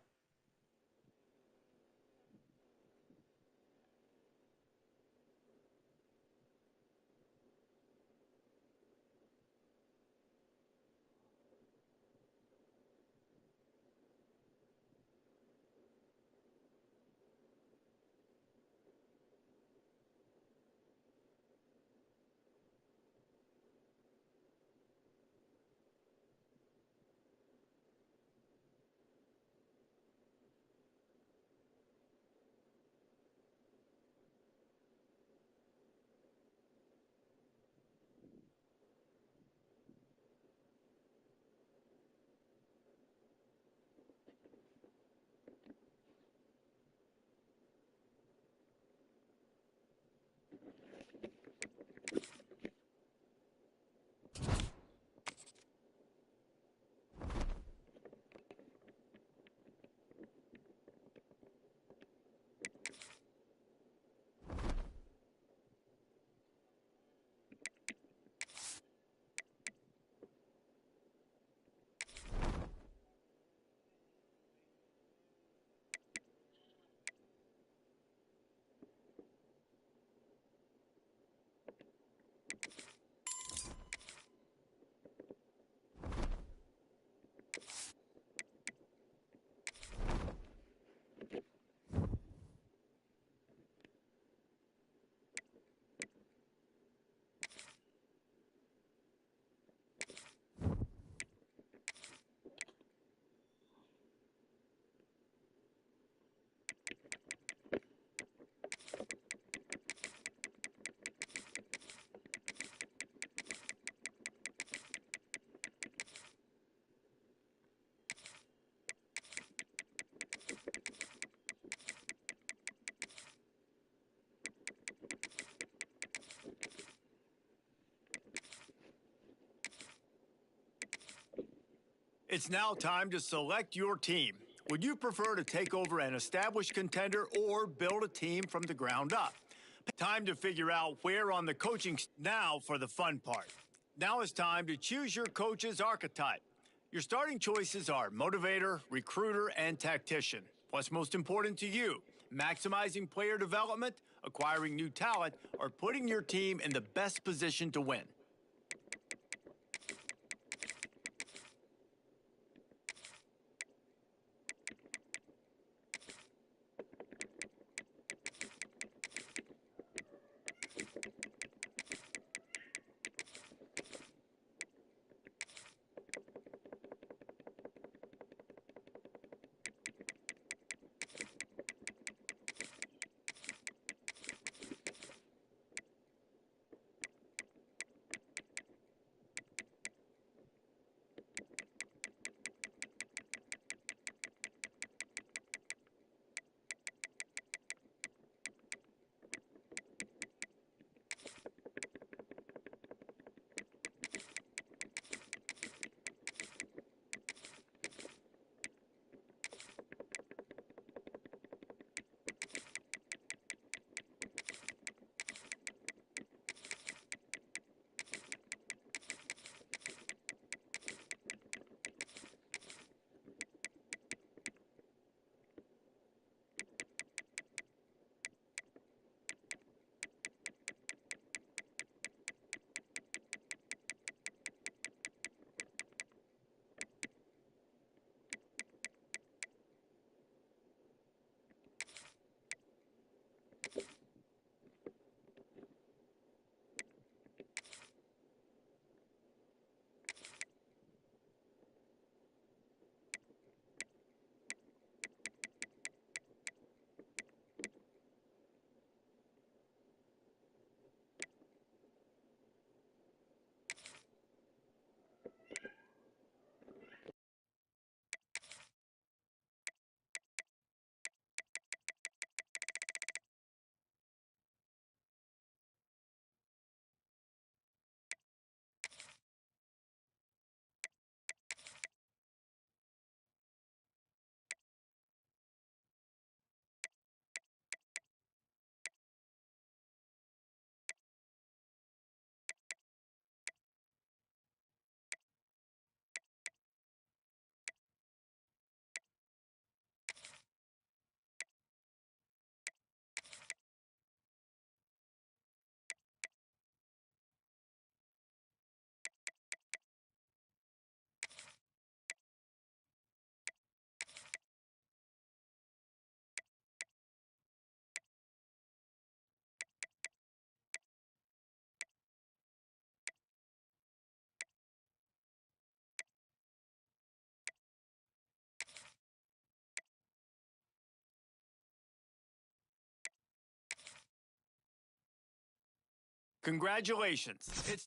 It's now time to select your team. Would you prefer to take over an established contender or build a team from the ground up? Time to figure out where on the coaching now for the fun part. Now it's time to choose your coach's archetype. Your starting choices are motivator, recruiter, and tactician. What's most important to you? Maximizing player development, acquiring new talent, or putting your team in the best position to win? Congratulations. It's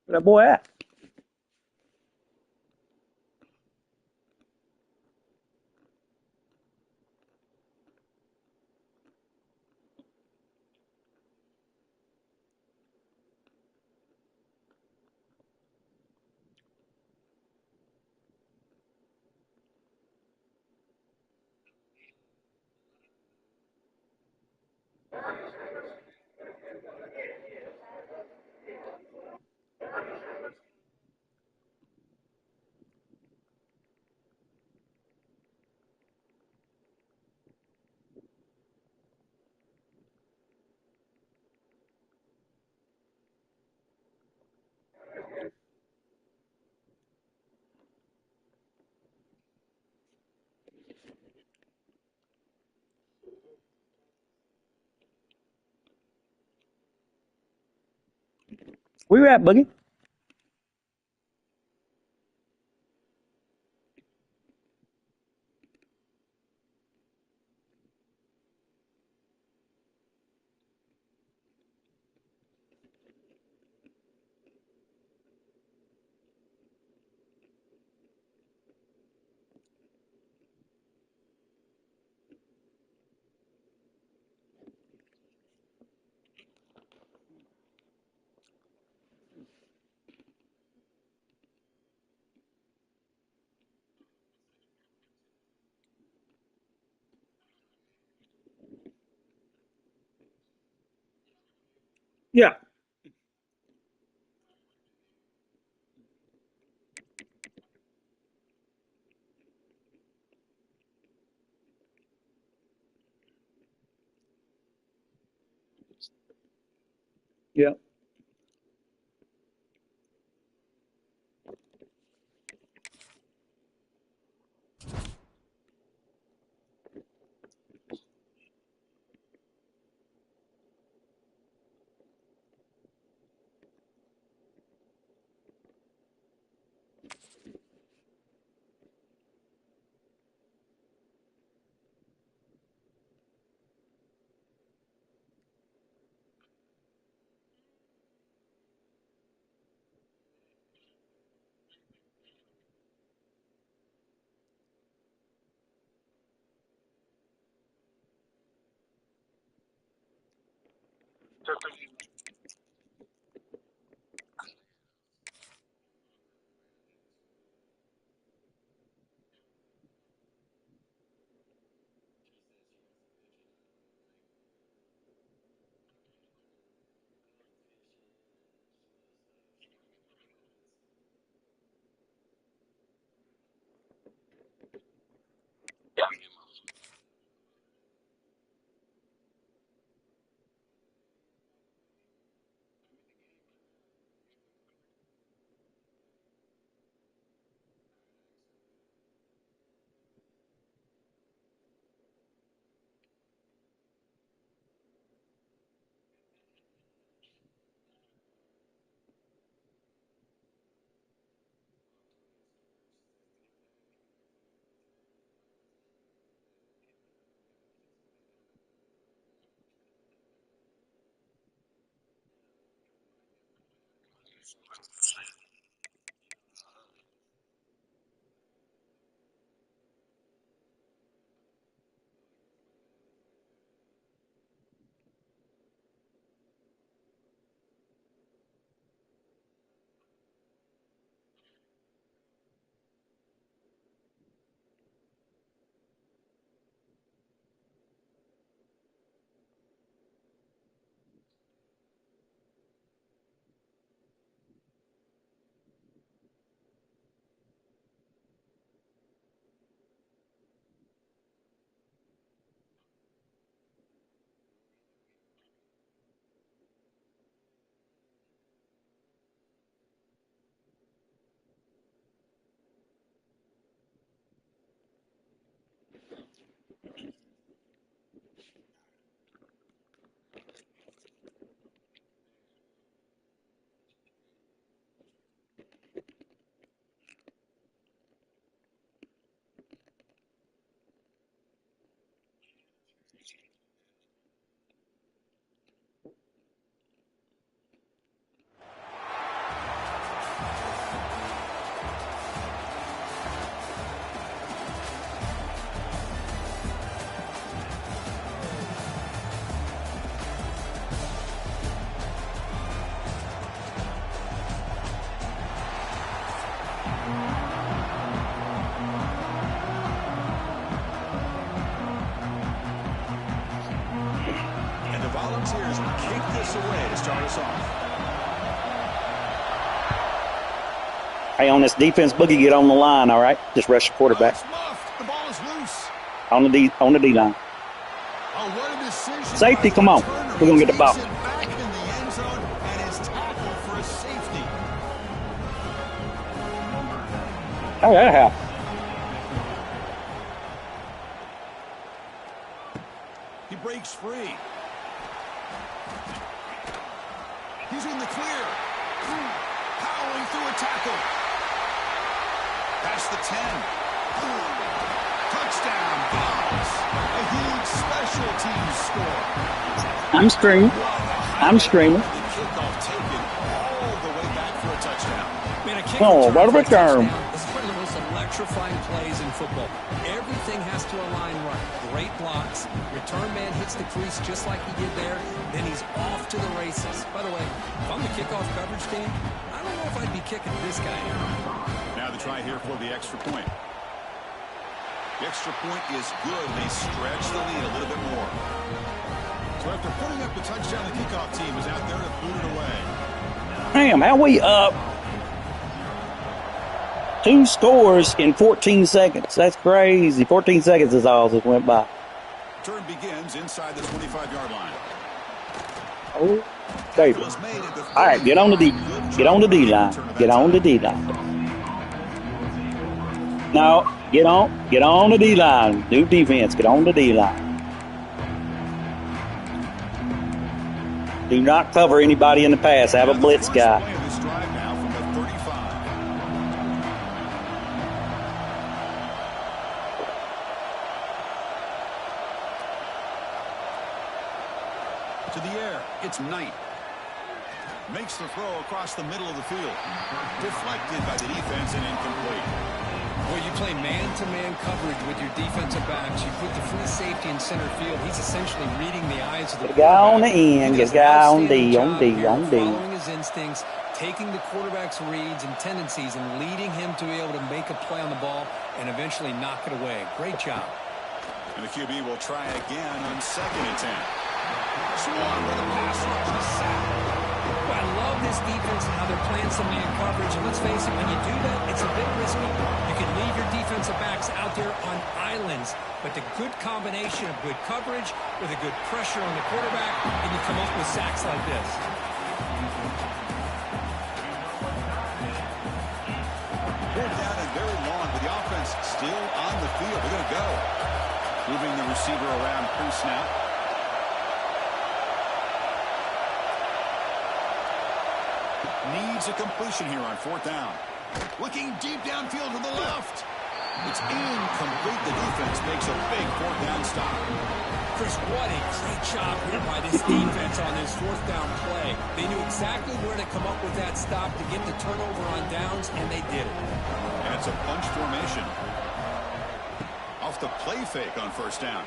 Where that boy at? Where you at, Boogie? Yeah. Yeah. Volunteers kick this away to start us off. Hey, on this defense, Boogie, get on the line, all right? Just rush the quarterback. It's muffed. The ball is loose. On the D line. Oh, what a decision. Safety, come on. We're going to get the ball. Takes it back in the end zone and is tackled for a safety. How did that happen? He breaks free. He's in the clear. Powering through a tackle. Past the 10. Touchdown, Vols. A huge special teams score. I'm screaming. I'm screaming. The kickoff taken all the way back for a touchdown. Man, a kick Oh, what a for return. touchdown is one of the most electrifying plays in football. Everything has to align right. Great blocks. Return man hits the crease just like he did there. Then he's off to the races. By the way, if I'm the kickoff coverage team, I don't know if I'd be kicking this guy out. Now the try here for the extra point. The extra point is good. They stretch the lead a little bit more. So after putting up the touchdown, the kickoff team is out there to boot it away. Damn, how we up 2 scores in 14 seconds? That's crazy. 14 seconds is all that went by. Turn begins inside the 25-yard line. Oh, baby. All right, get on the D. Get on the D line. Get on the D line. No, get on the D line. New defense. Get on the D line. Do not cover anybody in the pass. Have a blitz guy. This drive now from the 35. To the air, it's Knight. Makes the throw across the middle of the field. Deflected by the defense and incomplete. Well, you play man-to-man coverage with your defensive backs. You put the free safety in center field. He's essentially reading the eyes of the Get a guy on the quarterback. end. He Get does a guy an on D, outstanding on job D, here on D. following his instincts, taking the quarterback's reads and tendencies and leading him to be able to make a play on the ball and eventually knock it away. Great job. And the QB will try again on 2nd and 10. Swan with a pass rush to sack. Well, I love this defense and how they're playing some man coverage. And let's face it, when you do that, it's a bit risky. You can leave your defensive backs out there on islands, but the good combination of good coverage with a good pressure on the quarterback, and you come up with sacks like this. Third down and very long, but the offense still on the field. They're going to go. Moving the receiver around pre-snap. Needs a completion here on 4th down. Looking deep downfield to the left. It's incomplete. The defense makes a big 4th down stop. Chris, what a great job here by this defense on this 4th down play. They knew exactly where to come up with that stop to get the turnover on downs, and they did it. And it's a bunch formation. Off the play fake on 1st down.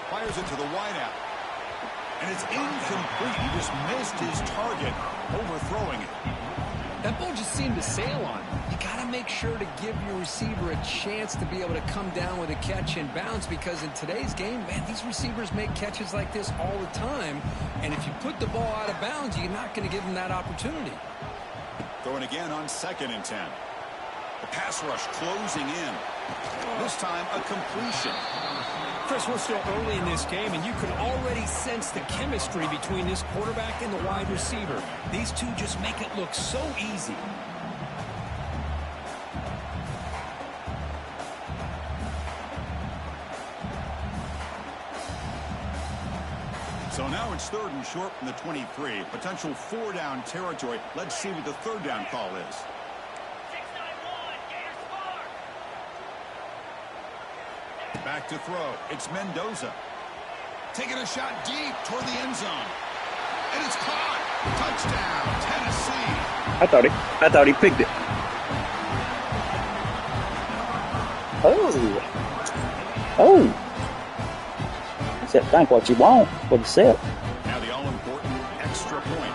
Fires it to the wideout. And it's incomplete. He just missed his target, overthrowing it. That ball just seemed to sail on. You got to make sure to give your receiver a chance to be able to come down with a catch and bounce, because in today's game, man, these receivers make catches like this all the time. And if you put the ball out of bounds, you're not going to give them that opportunity. Throwing again on 2nd and 10. The pass rush closing in. This time, a completion. Chris, we're still early in this game, and you can already sense the chemistry between this quarterback and the wide receiver. These two just make it look so easy. So now it's 3rd and short from the 23. Potential 4-down territory. Let's see what the 3rd down call is. Back to throw. It's Mendoza. Taking a shot deep toward the end zone. And it's caught. Touchdown, Tennessee. I thought he picked it. Oh. He said, think what you want. What he said. Now the all-important extra point.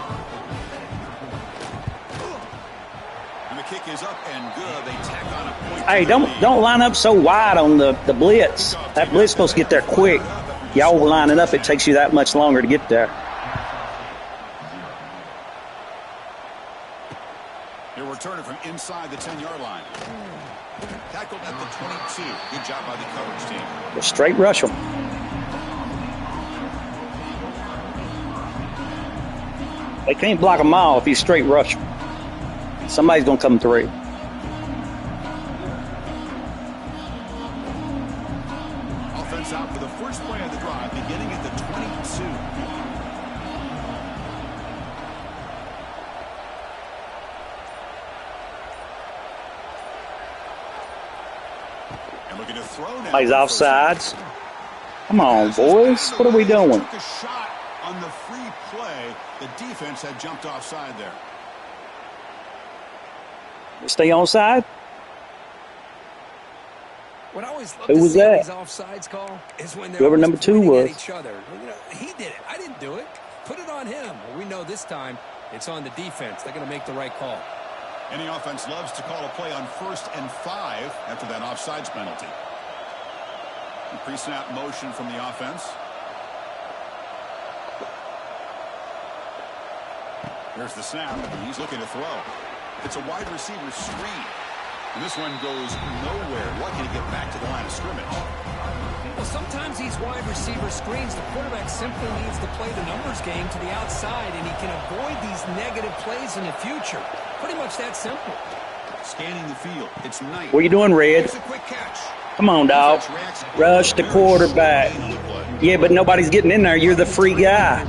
And the kick is up and good. They tack on a point. Hey, don't line up so wide on the blitz. That blitz supposed to get there quick. y'all lining up, it takes you that much longer to get there. He'll return it from inside the 10-yard line. Tackled at the 22. Good job by the coverage team. Just straight rush them. They can't block a mile if you straight rush them. Somebody's going to come through. Offense out for the first play of the drive, beginning at the 22. And looking to throw now. Somebody's offsides. Come on, boys. What are we doing? Took a shot on the free play. The defense had jumped offside there. Stay on side. What I always love Who to was see that? these offsides call is when they're Whoever always number 2 pointing was. at each other. You know, he did it. I didn't do it. Put it on him. Well, we know this time it's on the defense. They're going to make the right call. Any offense loves to call a play on 1st and 5 after that offsides penalty. Pre-snap motion from the offense. Here's the snap. He's looking to throw. It's a wide receiver screen. And this one goes nowhere. Lucky to get back to the line of scrimmage. Well, sometimes these wide receiver screens, the quarterback simply needs to play the numbers game to the outside, and he can avoid these negative plays in the future. Pretty much that simple. Scanning the field. It's Knight. What are you doing, Red? It's a quick catch. Come on, dog. Rush the quarterback. Yeah, but nobody's getting in there. You're the free guy.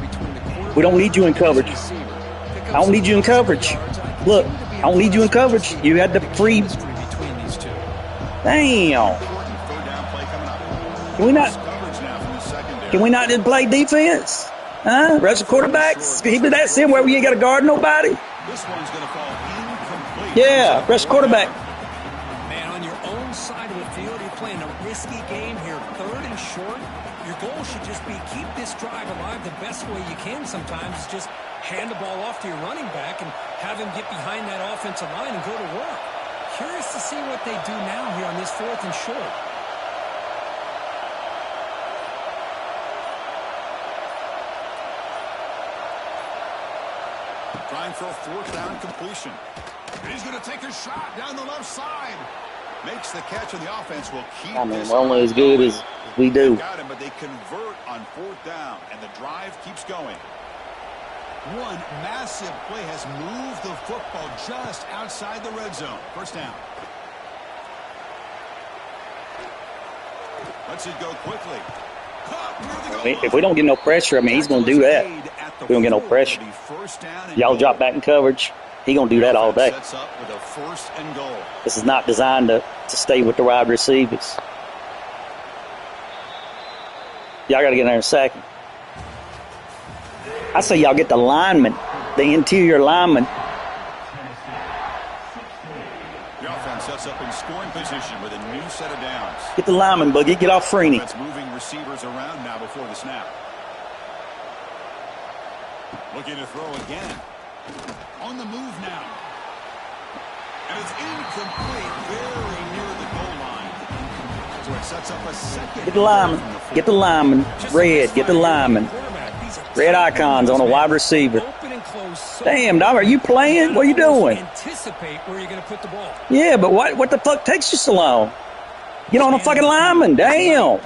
We don't need you in coverage. I don't need you in coverage. Look, I don't need you in coverage. You had the free. Damn. Can we not just play defense? Huh? Rush the quarterbacks? Keep it that sim where we ain't got to guard nobody? This one's going to fall incomplete. Yeah, rush the quarterback. Man, on your own side of the field, you're playing a risky game here. 3rd and short. Your goal should just be keep this drive alive the best way you can sometimes. Is just hand the ball off to your running back and have him get behind that offensive line and go to work. Curious to see what they do now here on this 4th and short. Trying for a 4th down completion. He's going to take a shot down the left side. Makes the catch, and the offense will keep this. We're only as good as we do. They got him, but they convert on 4th down, and the drive keeps going. One massive play has moved the football just outside the red zone. 1st down. Lets it go quickly. If we don't get no pressure, I mean, he's going to do that. We don't get no pressure. Y'all drop back in coverage. He's going to do that all day. Sets up with a 1st and goal. This is not designed to stay with the wide receivers. Y'all got to get in there in a second. I say y'all get the lineman, the interior lineman. The offense sets up in scoring position with a new set of downs. Get the lineman, Boogie. Get off Freeney. That's moving receivers around now before the snap. Looking to throw again. On the move now. And it's incomplete, very near the goal line. So it sets up a second. Get the lineman. Get the lineman. Red. Get the lineman. Red icons on a wide receiver. Damn, dog, are you playing? What are you doing? Anticipate where you're going to put the ball. Yeah, but what the fuck takes you so long? Get on a fucking lineman. Damn.